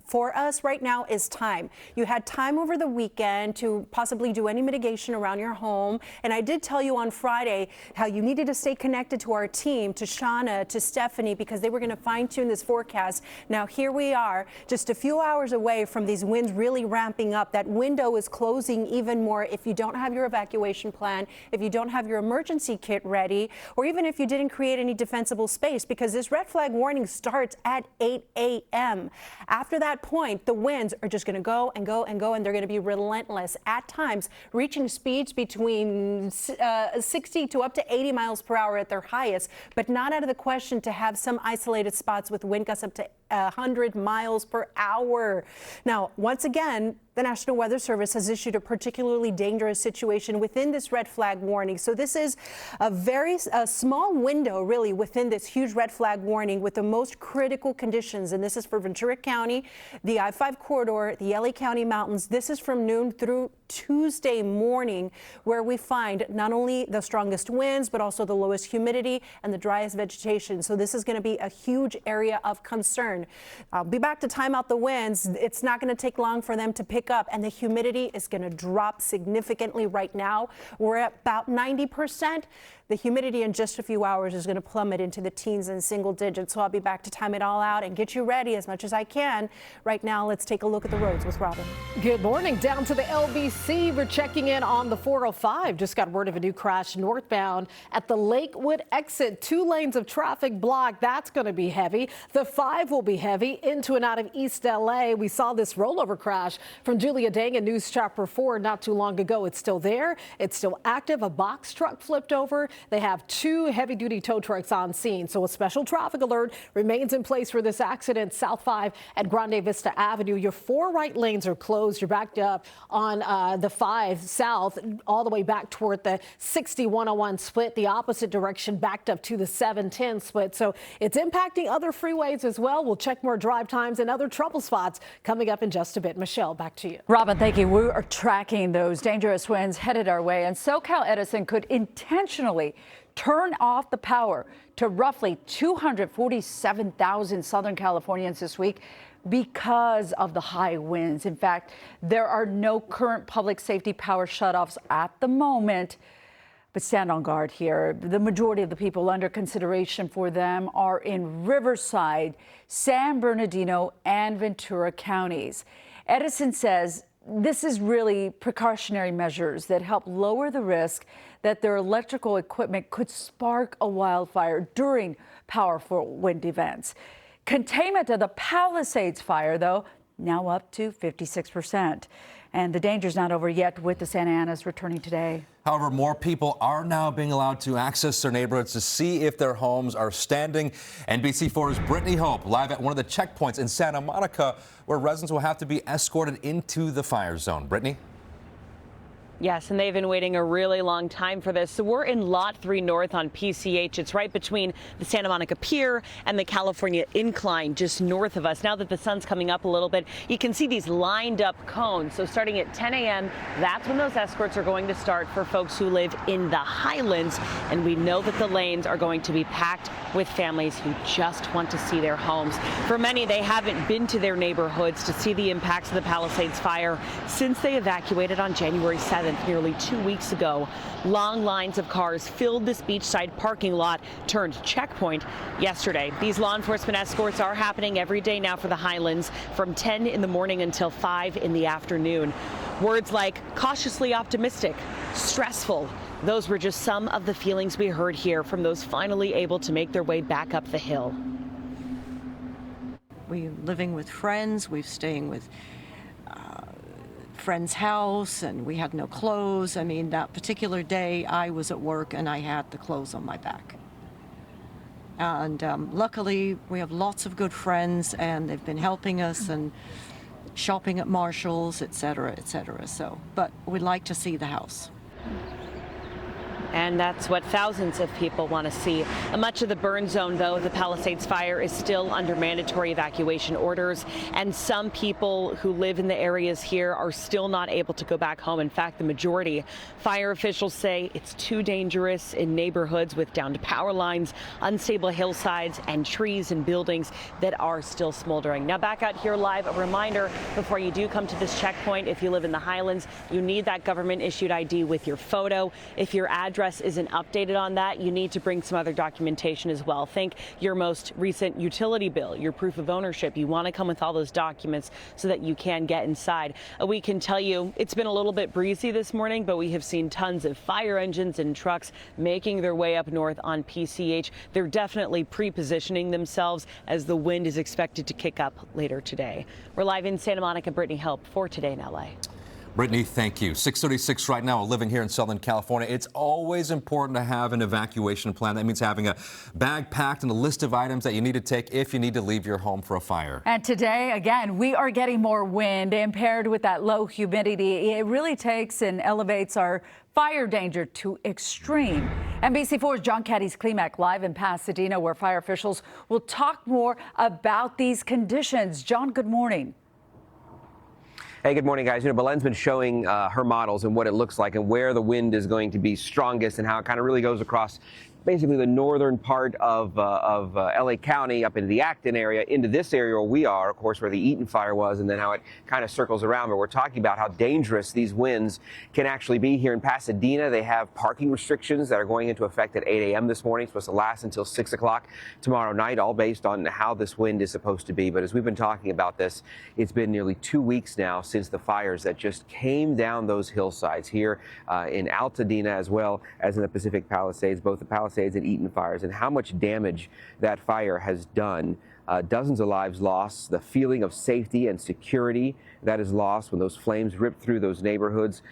for us right now is time. You had time over the weekend to possibly do any mitigation around your home, and I did tell you on Friday how you needed to stay connected to our team, to Shauna, to Stephanie, because they were going to fine-tune this forecast. Now here we are, just a few hours away from these winds really ramping up. That window is closing even more if you don't have your evacuation plan, if you don't have your emergency kit ready, or even if you didn't create any defensible space, because this red flag warning starts at 8 a.m. After that point, the winds are just going to go and go and go, and they're going to be relentless, at times reaching speeds between 60 to up to 80 miles per hour at their highest, but not out of the question to have some isolated spots with wind gusts up to 100 miles per hour. Now, once again, the National Weather Service has issued a particularly dangerous situation within this red flag warning. So this is a very small window, really, within this huge red flag warning with the most critical conditions. And this is for Ventura County, the I-5 corridor, the LA County mountains. This is from noon through Tuesday morning, where we find not only the strongest winds, but also the lowest humidity and the driest vegetation. So this is going to be a huge area of concern. I'll be back to time out the winds. It's not going to take long for them to pick up, and the humidity is going to drop significantly. Right now we're at about 90%. The humidity in just a few hours is going to plummet into the teens and single digits. So I'll be back to time it all out and get you ready as much as I can. Right now, let's take a look at the roads with Robin. Good morning. Down to the LBC. We're checking in on the 405. Just got word of a new crash northbound at the Lakewood exit. 2 lanes of traffic blocked. That's going to be heavy. The 5 will be heavy into and out of East LA. We saw this rollover crash from Julia Dang in News Chapter 4 not too long ago. It's still there. It's still active. A box truck flipped over. They have 2 heavy-duty tow trucks on scene, so a special traffic alert remains in place for this accident. South 5 at Grande Vista Avenue. Your 4 right lanes are closed. You're backed up on the 5 south all the way back toward the 60-101 split. The opposite direction backed up to the 710 split. So it's impacting other freeways as well. We'll check more drive times and other trouble spots coming up in just a bit. Michelle, back to you. Robin, thank you. We are tracking those dangerous winds headed our way, and SoCal Edison could intentionally turn off the power to roughly 247,000 Southern Californians this week because of the high winds. In fact, there are no current public safety power shutoffs at the moment, but stand on guard here. The majority of the people under consideration for them are in Riverside, San Bernardino, and Ventura counties. Edison says this is really precautionary measures that help lower the risk that their electrical equipment could spark a wildfire during powerful wind events. Containment of the Palisades fire, though, now up to 56%. And the danger's not over yet, with the Santa Anas returning today. However, more people are now being allowed to access their neighborhoods to see if their homes are standing. NBC4's Brittany Hope live at one of the checkpoints in Santa Monica, where residents will have to be escorted into the fire zone. Brittany? Yes, and they've been waiting a really long time for this. So we're in Lot 3 North on PCH. It's right between the Santa Monica Pier and the California Incline, just north of us. Now that the sun's coming up a little bit, you can see these lined up cones. So starting at 10 a.m., that's when those escorts are going to start for folks who live in the Highlands. And we know that the lanes are going to be packed with families who just want to see their homes. For many, they haven't been to their neighborhoods to see the impacts of the Palisades fire since they evacuated on January 7th. 11th, nearly 2 weeks ago. Long lines of cars filled this beachside parking lot turned checkpoint yesterday. These law enforcement escorts are happening every day now for the Highlands from 10 in the morning until 5 in the afternoon. Words like cautiously optimistic, stressful. Those were just some of the feelings we heard here from those finally able to make their way back up the hill. We're living with friends, we're staying with friend's house, and we had no clothes. I mean, that particular day I was at work and I had the clothes on my back. And luckily we have lots of good friends and they've been helping us and shopping at Marshall's, etc., etc. So, but we'd like to see the house. And that's what thousands of people want to see. Much of the burn zone, though, the Palisades fire is still under mandatory evacuation orders. And some people who live in the areas here are still not able to go back home. In fact, the majority. Fire officials say it's too dangerous in neighborhoods with downed power lines, unstable hillsides, and trees and buildings that are still smoldering. Now, back out here live, a reminder before you do come to this checkpoint, if you live in the Highlands, you need that government-issued ID with your photo. If your address isn't updated on that, you need to bring some other documentation as well. Think your most recent utility bill, your proof of ownership. You want to come with all those documents so that you can get inside. We can tell you it's been a little bit breezy this morning, but we have seen tons of fire engines and trucks making their way up north on PCH. They're definitely pre-positioning themselves as the wind is expected to kick up later today. We're live in Santa Monica. Brittany Hope for Today in LA. Brittany, thank you. 6:36 right now. We're living here in Southern California. It's always important to have an evacuation plan. That means having a bag packed and a list of items that you need to take if you need to leave your home for a fire. And today, again, we are getting more wind, and paired with that low humidity, it really takes and elevates our fire danger to extreme. NBC4's John Cadiz-Klimek live in Pasadena, where fire officials will talk more about these conditions. John, good morning. Hey, good morning, guys. You know, Belen's been showing her models and what it looks like and where the wind is going to be strongest and how it kind of really goes across basically the northern part of LA County up into the Acton area, into this area where we are, of course, where the Eaton fire was, and then how it kind of circles around. But we're talking about how dangerous these winds can actually be here in Pasadena. They have parking restrictions that are going into effect at 8 a.m. this morning, supposed to last until 6 o'clock tomorrow night, all based on how this wind is supposed to be. But as we've been talking about this, it's been nearly 2 weeks now since the fires that just came down those hillsides here in Altadena, as well as in the Pacific Palisades, both the Palisades and Eaton fires, and how much damage that fire has done. Dozens of lives lost, the feeling of safety and security that is lost when those flames rip through those neighborhoods.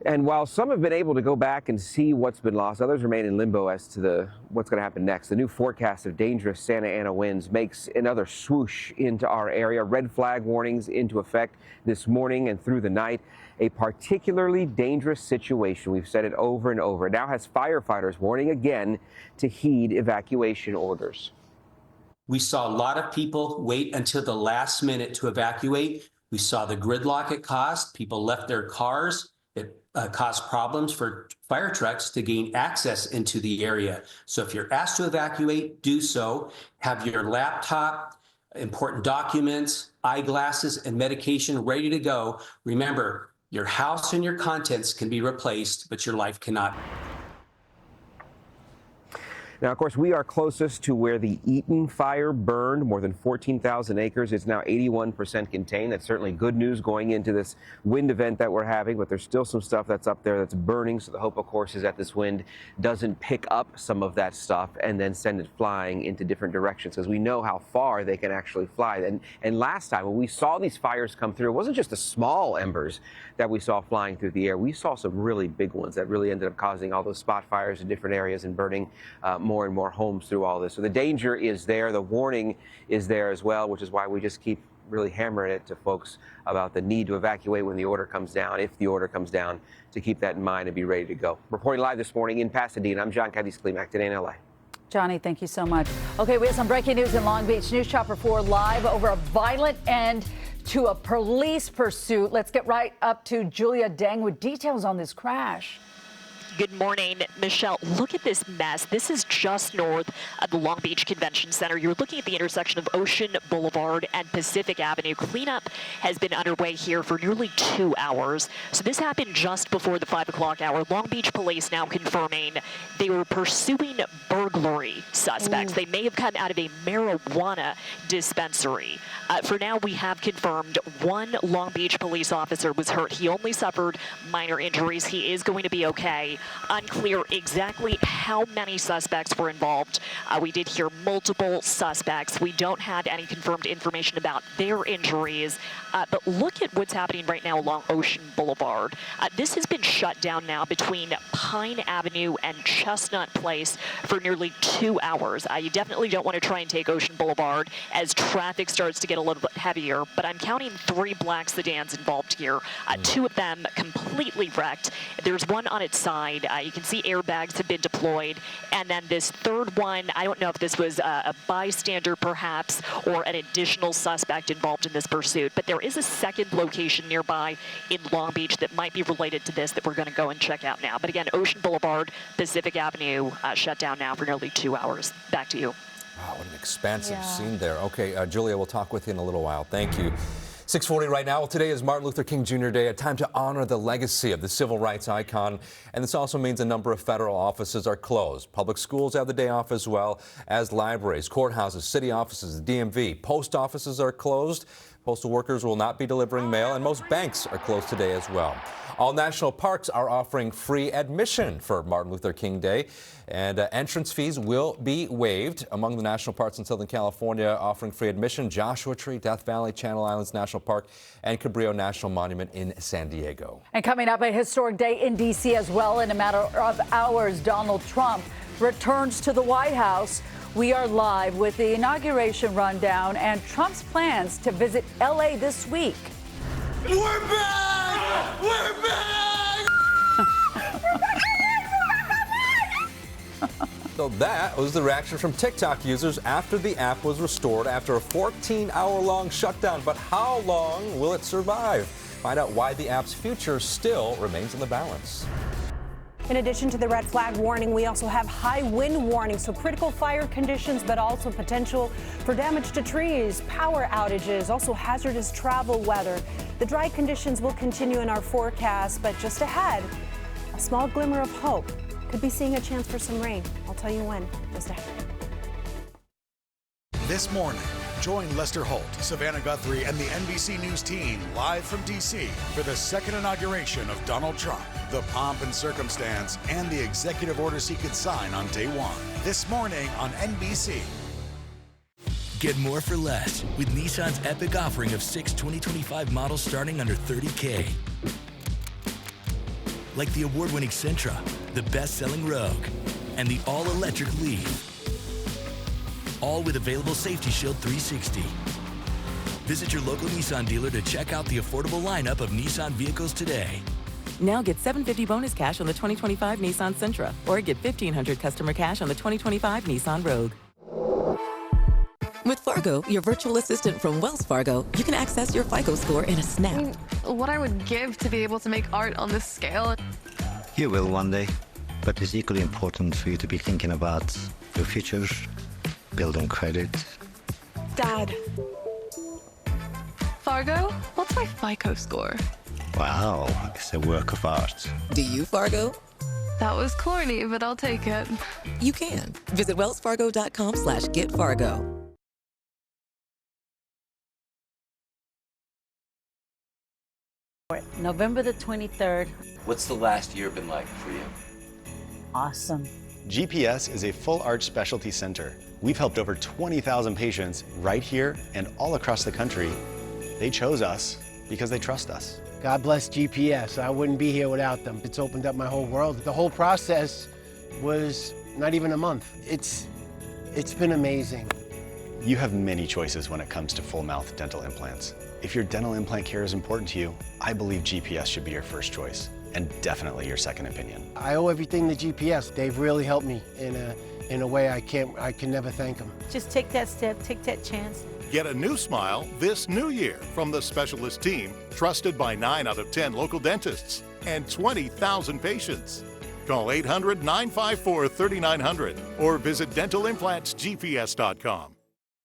And while some have been able to go back and see what's been lost, others remain in limbo as to what's going to happen next. The new forecast of dangerous Santa Ana winds makes another swoosh into our area. Red flag warnings into effect this morning and through the night. A particularly dangerous situation. We've said it over and over. It now has firefighters warning again to heed evacuation orders. We saw a lot of people wait until the last minute to evacuate. We saw the gridlock it caused. People left their cars. It caused problems for fire trucks to gain access into the area. So if you're asked to evacuate, do so. Have your laptop, important documents, eyeglasses, and medication ready to go. Remember, your house and your contents can be replaced, but your life cannot. Now, of course, we are closest to where the Eaton fire burned, more than 14,000 acres. It's now 81% contained. That's certainly good news going into this wind event that we're having, but there's still some stuff that's up there that's burning. So the hope, of course, is that this wind doesn't pick up some of that stuff and then send it flying into different directions, because we know how far they can actually fly. And last time when we saw these fires come through, it wasn't just the small embers that we saw flying through the air. We saw some really big ones that really ended up causing all those spot fires in different areas and burning more and more homes through all this. So the danger is there. The warning is there as well, which is why we just keep really hammering it to folks about the need to evacuate when the order comes down, if the order comes down, to keep that in mind and be ready to go. Reporting live this morning in Pasadena, I'm John Cadiz-Klimek, Today in LA. Johnny, thank you so much. Okay, we have some breaking news in Long Beach. News Chopper 4 live over a violent end to a police pursuit. Let's get right up to Julia Dang with details on this crash. Good morning, Michelle. Look at this mess. This is just north of the Long Beach Convention Center. You're looking at the intersection of Ocean Boulevard and Pacific Avenue. Cleanup has been underway here for nearly 2 hours. So this happened just before the 5 o'clock hour. Long Beach police now confirming they were pursuing burglary suspects. They may have come out of a marijuana dispensary. For now, we have confirmed one Long Beach police officer was hurt. He only suffered minor injuries. He is going to be okay. Unclear exactly how many suspects were involved. We did hear multiple suspects. We don't have any confirmed information about their injuries. But look at what's happening right now along Ocean Boulevard. This has been shut down now between Pine Avenue and Chestnut Place for nearly 2 hours. You definitely don't want to try and take Ocean Boulevard as traffic starts to get a little bit heavier. But I'm counting 3 black sedans involved here. 2 of them completely wrecked. There's one on its side. You can see airbags have been deployed. And then this third one, I don't know if this was a bystander perhaps or an additional suspect involved in this pursuit. But there is a second location nearby in Long Beach that might be related to this that we're going to go and check out now. But again, Ocean Boulevard, Pacific Avenue shut down now for nearly 2 hours. Back to you. Wow, what an expansive scene there. Okay, Julia, we'll talk with you in a little while. Thank you. 6:40 right now. Well, today is Martin Luther King Jr. Day, a time to honor the legacy of the civil rights icon. And this also means a number of federal offices are closed. Public schools have the day off as well as libraries, courthouses, city offices, the DMV. Post offices are closed. Postal workers will not be delivering mail, and most banks are closed today as well. All national parks are offering free admission for Martin Luther King Day, and entrance fees will be waived. Among the national parks in Southern California offering free admission, Joshua Tree, Death Valley, Channel Islands National Park, and Cabrillo National Monument in San Diego. And coming up, a historic day in D.C. as well. In a matter of hours, Donald Trump returns to the White House. We are live with the inauguration rundown and Trump's plans to visit L.A. this week. We're back! We're back! So that was the reaction from TikTok users after the app was restored after a 14-hour-long shutdown. But how long will it survive? Find out why the app's future still remains in the balance. In addition to the red flag warning, we also have high wind warning, so critical fire conditions, but also potential for damage to trees, power outages, also hazardous travel weather. The dry conditions will continue in our forecast, but just ahead, a small glimmer of hope. Could be seeing a chance for some rain. I'll tell you when, just ahead. This morning, join Lester Holt, Savannah Guthrie, and the NBC News team live from D.C. for the second inauguration of Donald Trump, the pomp and circumstance, and the executive orders he could sign on day one. This morning on NBC. Get more for less with Nissan's epic offering of 6 2025 models starting under $30K. Like the award-winning Sentra, the best-selling Rogue, and the all-electric Leaf. All with available Safety Shield 360. Visit your local Nissan dealer to check out the affordable lineup of Nissan vehicles today. Now get $750 bonus cash on the 2025 Nissan Sentra, or get $1,500 customer cash on the 2025 Nissan Rogue. With Fargo, your virtual assistant from Wells Fargo, you can access your FICO score in a snap. What I would give to be able to make art on this scale. You will one day, but it's equally important for you to be thinking about your future, building credit. Dad. Fargo, what's my FICO score? Wow, it's a work of art. Do you, Fargo? That was corny, but I'll take it. You can. Visit wellsfargo.com/getfargo. November the 23rd. What's the last year been like for you? Awesome. GPS is a full arch specialty center. We've helped over 20,000 patients right here and all across the country. They chose us because they trust us. God bless GPS. I wouldn't be here without them. It's opened up my whole world. The whole process was not even a month. It's been amazing. You have many choices when it comes to full mouth dental implants. If your dental implant care is important to you, I believe GPS should be your first choice and definitely your second opinion. I owe everything to GPS. They've really helped me in a way I can never thank them. Just take that step, take that chance. Get a new smile this new year from the specialist team, trusted by 9 out of 10 local dentists and 20,000 patients. Call 800-954-3900 or visit dentalimplantsgps.com.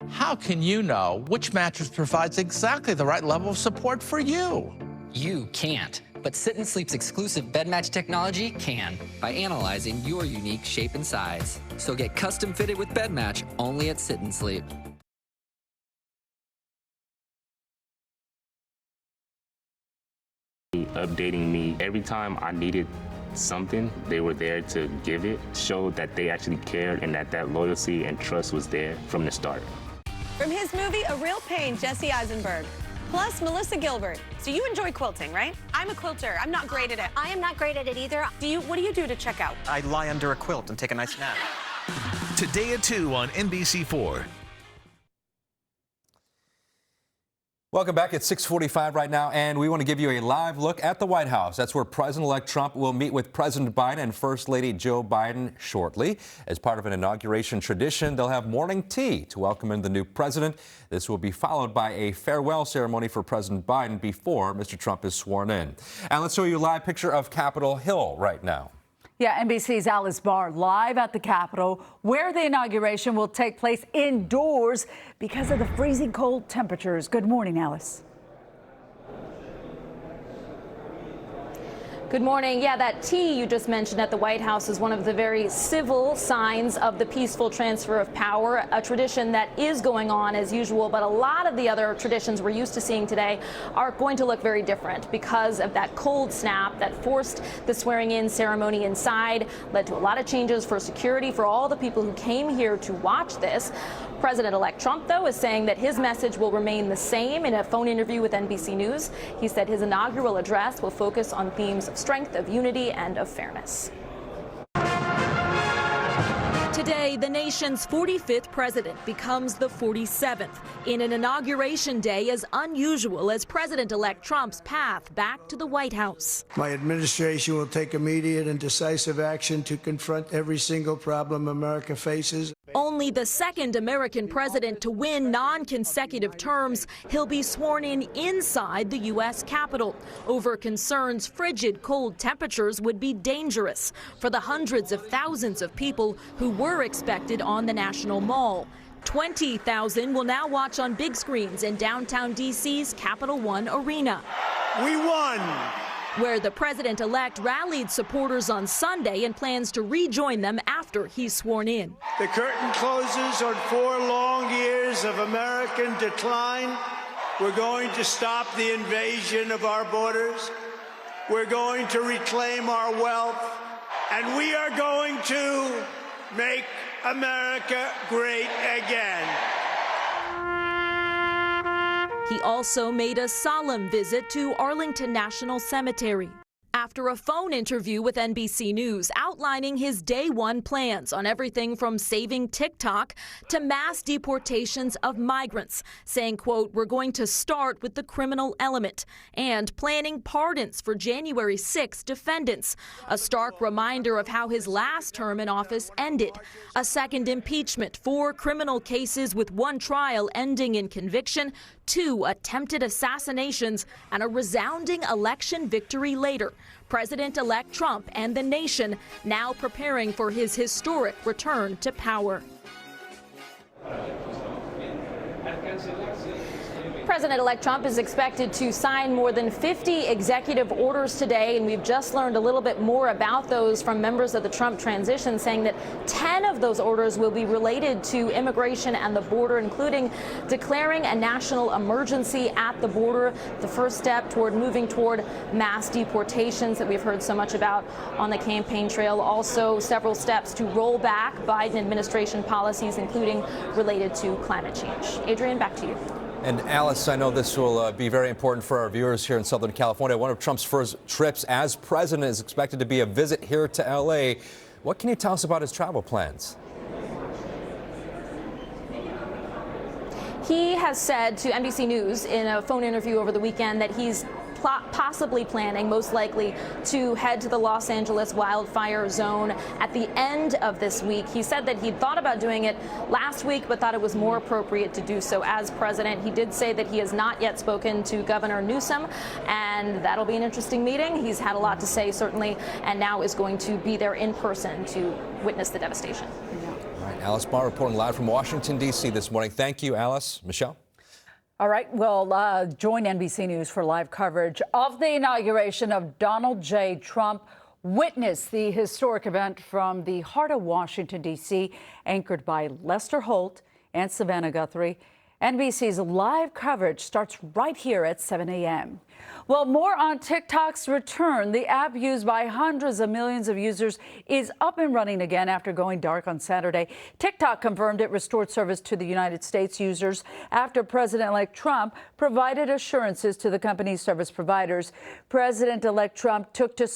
How can you know which mattress provides exactly the right level of support for you? You can't, but Sit and Sleep's exclusive bed match technology can by analyzing your unique shape and size. So get custom fitted with bed match only at Sit and Sleep. Updating me every time I needed something, they were there to give it, showed that they actually cared and that loyalty and trust was there from the start. From his movie A Real Pain, Jesse Eisenberg, plus Melissa Gilbert. So you enjoy quilting, right? I'm a quilter. I'm not great at it. I am not great at it either. What do you do to check out? I lie under a quilt and take a nice nap. Today at 2 on NBC4. Welcome back. It's 6:45 right now, and we want to give you a live look at the White House. That's where President-elect Trump will meet with President Biden and First Lady Joe Biden shortly. As part of an inauguration tradition, they'll have morning tea to welcome in the new president. This will be followed by a farewell ceremony for President Biden before Mr. Trump is sworn in. And let's show you a live picture of Capitol Hill right now. Yeah, NBC's Alice Barr live at the Capitol, where the inauguration will take place indoors because of the freezing cold temperatures. Good morning, Alice. Good morning. Yeah, that tea you just mentioned at the White House is one of the very civil signs of the peaceful transfer of power, a tradition that is going on as usual. But a lot of the other traditions we're used to seeing today are going to look very different because of that cold snap that forced the swearing-in ceremony inside, led to a lot of changes for security for all the people who came here to watch this. President-elect Trump, though, is saying that his message will remain the same. In a phone interview with NBC News, he said his inaugural address will focus on themes of strength, of unity, and of fairness. Today, the nation's 45th president becomes the 47th in an inauguration day as unusual as President-elect Trump's path back to the White House. My administration will take immediate and decisive action to confront every single problem America faces. Only the second American president to win non-consecutive terms, he'll be sworn in inside the U.S. Capitol over concerns frigid cold temperatures would be dangerous for the hundreds of thousands of people who were expected on the National Mall. 20,000 will now watch on big screens in downtown D.C.'s Capital One Arena. We won! Where the president-elect rallied supporters on Sunday and plans to rejoin them after he's sworn in. The curtain closes on 4 long years of American decline. We're going to stop the invasion of our borders. We're going to reclaim our wealth. And we are going to make America great again. He also made a solemn visit to Arlington National Cemetery after a phone interview with NBC News outlining his day one plans on everything from saving TikTok to mass deportations of migrants, saying, quote, "We're going to start with the criminal element," and planning pardons for January 6 defendants, a stark reminder of how his last term in office ended, a second impeachment, 4 criminal cases with 1 trial ending in conviction, 2 attempted assassinations, and a resounding election victory later. President-elect Trump and the nation now preparing for his historic return to power. President-elect Trump is expected to sign more than 50 executive orders today, and we've just learned a little bit more about those from members of the Trump transition, saying that 10 of those orders will be related to immigration and the border, including declaring a national emergency at the border, the first step toward moving toward mass deportations that we've heard so much about on the campaign trail. Also, several steps to roll back Biden administration policies, including related to climate change. Adrian, back to you. And Alice, I know this will be very important for our viewers here in Southern California. One of Trump's first trips as president is expected to be a visit here to L.A. What can you tell us about his travel plans? He has said to NBC News in a phone interview over the weekend that he's possibly planning, most likely, to head to the Los Angeles wildfire zone at the end of this week. He said that he'd thought about doing it last week, but thought it was more appropriate to do so as president. He did say that he has not yet spoken to Governor Newsom, and that'll be an interesting meeting. He's had a lot to say, certainly, and now is going to be there in person to witness the devastation. All right, Alice Barr reporting live from Washington, D.C. this morning. Thank you, Alice. Michelle? All right, well, join NBC News for live coverage of the inauguration of Donald J. Trump. Witness the historic event from the heart of Washington, D.C., anchored by Lester Holt and Savannah Guthrie. NBC's live coverage starts right here at 7 a.m. Well, more on TikTok's return. The app used by hundreds of millions of users is up and running again after going dark on Saturday. TikTok confirmed it restored service to the United States users after President-elect Trump provided assurances to the company's service providers. President-elect Trump took to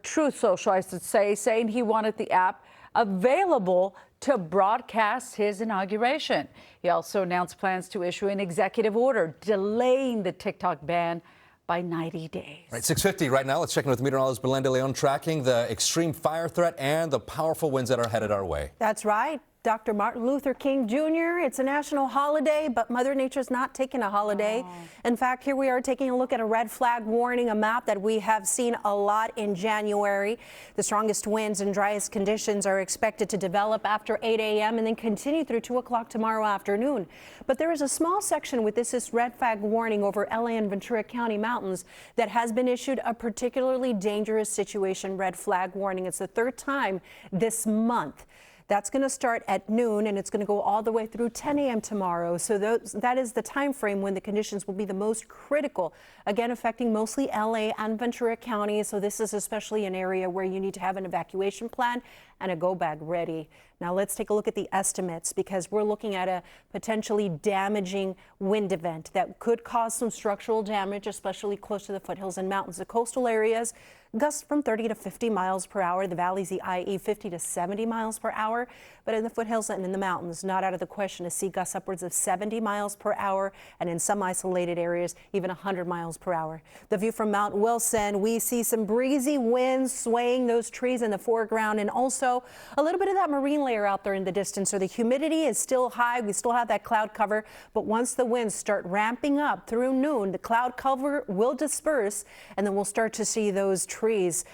Truth Social, I should say, saying he wanted the app available to broadcast his inauguration. He also announced plans to issue an executive order delaying the TikTok ban by 90 days. Right, 6:50 right now. Let's check in with meteorologist Belinda Leon, tracking the extreme fire threat and the powerful winds that are headed our way. That's right. Dr. Martin Luther King Jr. It's a national holiday, but Mother Nature's not taking a holiday. In fact, here we are taking a look at a red flag warning, a map that we have seen a lot in January. The strongest winds and driest conditions are expected to develop after 8 a.m. and then continue through 2 o'clock tomorrow afternoon. But there is a small section with this red flag warning over LA and Ventura County mountains that has been issued a particularly dangerous situation red flag warning. It's the third time this month. That's going to start at noon, and it's going to go all the way through 10 a.m. tomorrow. So that is the time frame when the conditions will be the most critical, again, affecting mostly LA and Ventura County. So this is especially an area where you need to have an evacuation plan and a go bag ready. Now let's take a look at the estimates, because we're looking at a potentially damaging wind event that could cause some structural damage, especially close to the foothills and mountains. The coastal areas, gusts from 30 to 50 miles per hour. The valleys, the IE, 50 to 70 miles per hour. But in the foothills and in the mountains, not out of the question to see gusts upwards of 70 miles per hour, and in some isolated areas, even 100 miles per hour. The view from Mount Wilson, we see some breezy winds swaying those trees in the foreground, and also a little bit of that marine layer out there in the distance. So the humidity is still high. We still have that cloud cover, but once the winds start ramping up through noon, the cloud cover will disperse, and then we'll start to see those trees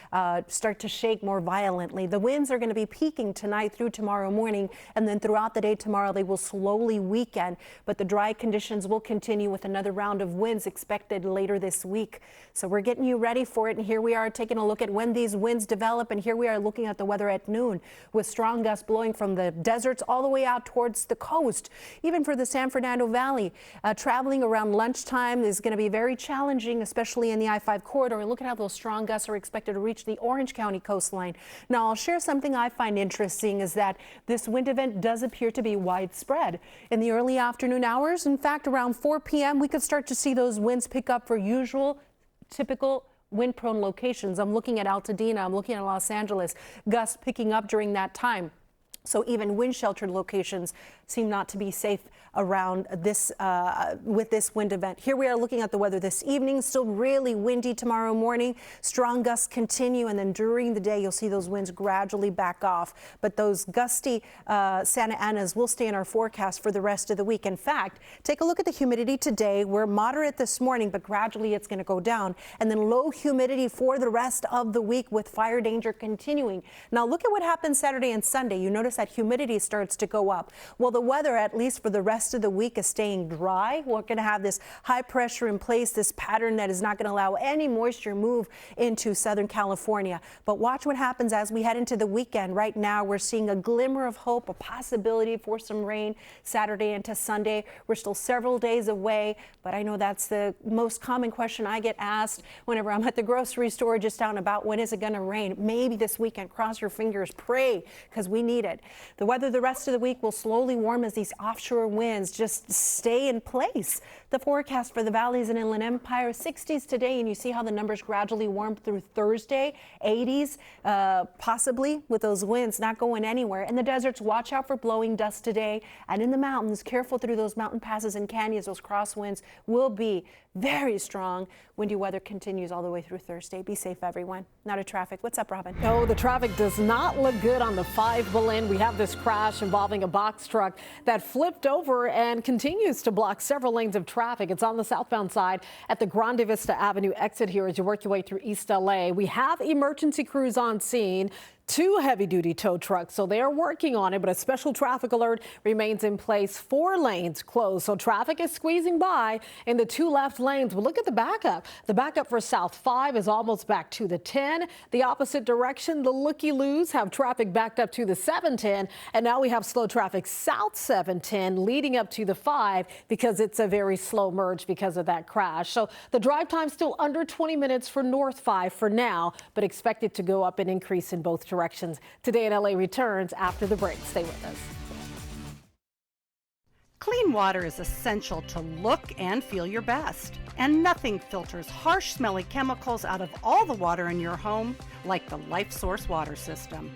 start to shake more violently. The winds are going to be peaking tonight through tomorrow morning, and then throughout the day tomorrow they will slowly weaken, but the dry conditions will continue with another round of winds expected later this week. So we're getting you ready for it, and here we are taking a look at when these winds develop, and here we are looking at the weather at noon with strong gusts blowing from the deserts all the way out towards the coast. Even for the San Fernando Valley, traveling around lunchtime is going to be very challenging, especially in the I-5 corridor. And look at how those strong gusts are expected to reach the Orange County coastline. Now, I'll share something I find interesting is that this wind event does appear to be widespread. In the early afternoon hours, in fact, around 4 p.m., we could start to see those winds pick up for typical wind-prone locations. I'm looking at Altadena, I'm looking at Los Angeles, gusts picking up during that time. So even wind-sheltered locations seem not to be safe around this with this wind event. Here we are looking at the weather this evening. Still really windy tomorrow morning. Strong gusts continue, and then during the day you'll see those winds gradually back off. But those gusty Santa Anas will stay in our forecast for the rest of the week. In fact, take a look at the humidity today. We're moderate this morning, but gradually it's going to go down. And then low humidity for the rest of the week with fire danger continuing. Now look at what happened Saturday and Sunday. You notice that humidity starts to go up. Well, the weather, at least for the rest of the week, is staying dry. We're going to have this high pressure in place, this pattern that is not going to allow any moisture move into Southern California. But watch what happens as we head into the weekend. Right now, we're seeing a glimmer of hope, a possibility for some rain Saturday into Sunday. We're still several days away, but I know that's the most common question I get asked whenever I'm at the grocery store just down about when is it going to rain. Maybe this weekend. Cross your fingers, pray, because we need it. The weather the rest of the week will slowly warm as these offshore winds just stay in place. The forecast for the valleys and Inland Empire, 60s today, and you see how the numbers gradually warm through Thursday, 80s, possibly with those winds not going anywhere. In the deserts, watch out for blowing dust today, and in the mountains, careful through those mountain passes and canyons. Those crosswinds will be very strong. Windy weather continues all the way through Thursday. Be safe, everyone. Now to traffic. What's up, Robin? Oh, the traffic does not look good on the 5 Boleyn. We have this crash involving a box truck that flipped over and continues to block several lanes of traffic. It's on the southbound side at the Grande Vista Avenue exit here as you work your way through East LA. We have emergency crews on scene. 2 heavy-duty tow trucks, so they are working on it, but a special traffic alert remains in place. 4 lanes closed, so traffic is squeezing by in the 2 left lanes. But look at the backup. The backup for South 5 is almost back to the 10. The opposite direction, the looky-loos have traffic backed up to the 710, and now we have slow traffic South 710 leading up to the 5 because it's a very slow merge because of that crash. So the drive time still under 20 minutes for North 5 for now, but expected to go up and increase in both directions. Today in LA returns after the break. Stay with us. Clean water is essential to look and feel your best. And nothing filters harsh, smelly chemicals out of all the water in your home like the LifeSource water system.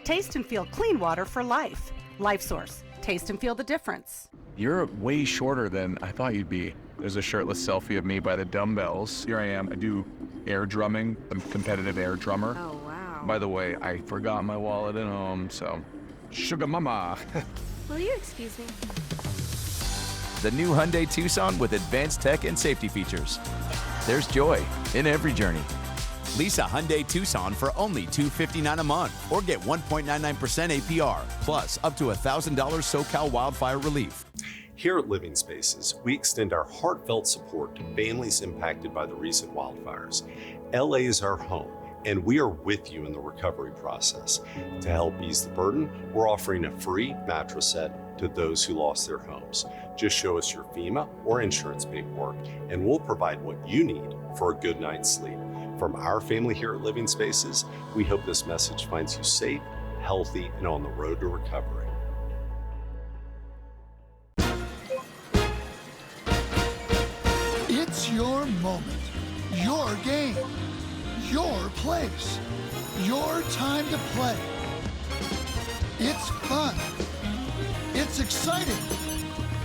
Taste and feel clean water for life. LifeSource. Taste and feel the difference. You're way shorter than I thought you'd be. There's a shirtless selfie of me by the dumbbells. Here I am. I do air drumming. I'm a competitive air drummer. Oh, wow. By the way, I forgot my wallet at home, so sugar mama. Will you excuse me? The new Hyundai Tucson with advanced tech and safety features. There's joy in every journey. Lease a Hyundai Tucson for only $259 a month or get 1.99% APR, plus up to $1,000 SoCal wildfire relief. Here at Living Spaces, we extend our heartfelt support to families impacted by the recent wildfires. LA is our home, and we are with you in the recovery process. To help ease the burden, we're offering a free mattress set to those who lost their homes. Just show us your FEMA or insurance paperwork, and we'll provide what you need for a good night's sleep. From our family here at Living Spaces, we hope this message finds you safe, healthy, and on the road to recovery. It's your moment, your game, your place, your time to play. It's fun, it's exciting,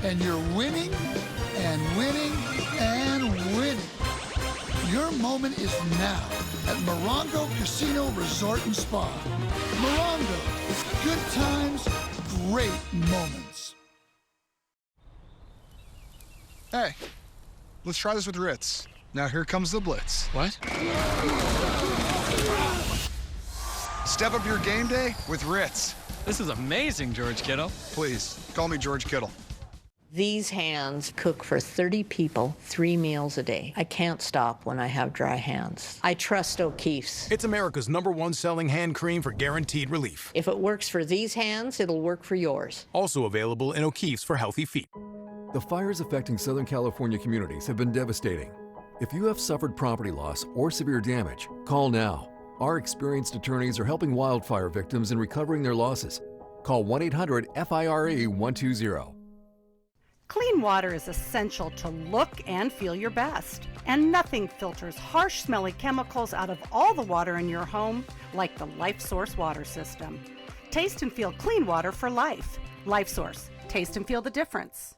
and you're winning and winning and winning. Your moment is now at Morongo Casino Resort and Spa. Morongo, good times, great moments. Hey, let's try this with Ritz. Now here comes the blitz. What? Step up your game day with Ritz. This is amazing, George Kittle. Please, call me George Kittle. These hands cook for 30 people 3 meals a day. I can't stop when I have dry hands. I trust O'Keeffe's. It's America's #1 selling hand cream for guaranteed relief. If it works for these hands, it'll work for yours. Also available in O'Keeffe's for healthy feet. The fires affecting Southern California communities have been devastating. If you have suffered property loss or severe damage, call now. Our experienced attorneys are helping wildfire victims in recovering their losses. Call 1-800-FIRE-120. Clean water is essential to look and feel your best. And nothing filters harsh, smelly chemicals out of all the water in your home like the LifeSource water system. Taste and feel clean water for life. LifeSource. Taste and feel the difference.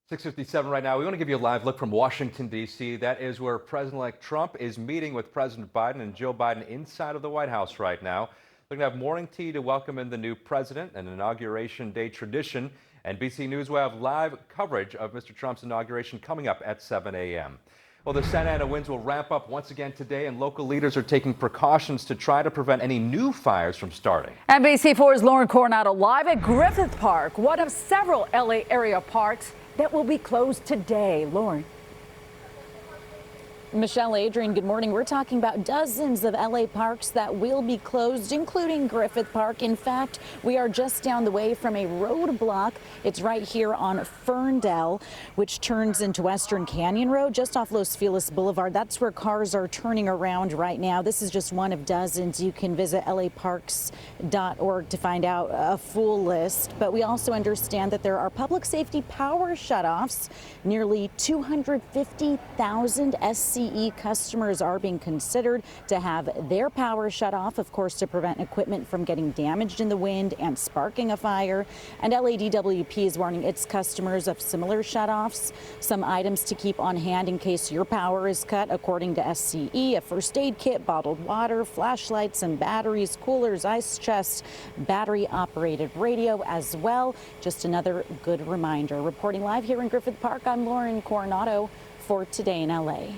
6:57 right now. We want to give you a live look from Washington, D.C. That is where President-elect Trump is meeting with President Biden and Joe Biden inside of the White House right now. We're going to have morning tea to welcome in the new president, an Inauguration Day tradition. NBC News will have live coverage of Mr. Trump's inauguration coming up at 7 a.m. Well, the Santa Ana winds will ramp up once again today, and local leaders are taking precautions to try to prevent any new fires from starting. NBC4's Lauren Coronado live at Griffith Park, one of several LA area parks that will be closed today. Lauren. Michelle, Adrian, good morning. We're talking about dozens of LA parks that will be closed, including Griffith Park. In fact, we are just down the way from a roadblock. It's right here on Ferndale, which turns into Western Canyon Road, just off Los Feliz Boulevard. That's where cars are turning around right now. This is just one of dozens. You can visit laparks.org to find out a full list. But we also understand that there are public safety power shutoffs. Nearly 250,000 SCE customers are being considered to have their power shut off, of course, to prevent equipment from getting damaged in the wind and sparking a fire. And LADWP is warning its customers of similar shutoffs. Some items to keep on hand in case your power is cut, according to SCE: a first aid kit, bottled water, flashlights and batteries, coolers, ice chests, battery operated radio as well. Just another good reminder. Reporting live here in Griffith Park, I'm Lauren Coronado for Today in LA.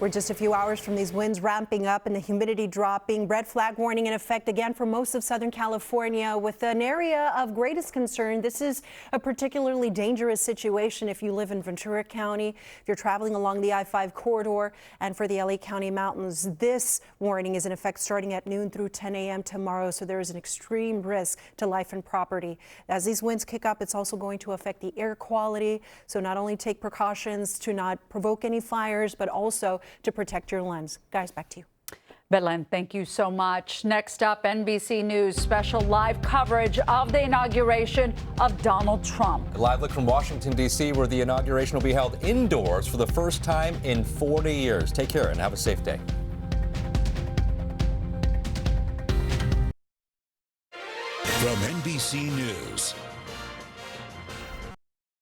We're just a few hours from these winds ramping up and the humidity dropping. Red flag warning in effect again for most of Southern California, with an area of greatest concern. This is a particularly dangerous situation if you live in Ventura County, if you're traveling along the I-5 corridor, and for the LA County mountains. This warning is in effect starting at noon through 10 a.m. tomorrow, so there is an extreme risk to life and property. As these winds kick up, it's also going to affect the air quality, so not only take precautions to not provoke any fires, but also to protect your lungs. Guys, back to you. Belen, thank you so much. Next up, NBC News special live coverage of the inauguration of Donald Trump. A live look from Washington, D.C., where the inauguration will be held indoors for the first time in 40 years. Take care and have a safe day. From NBC News,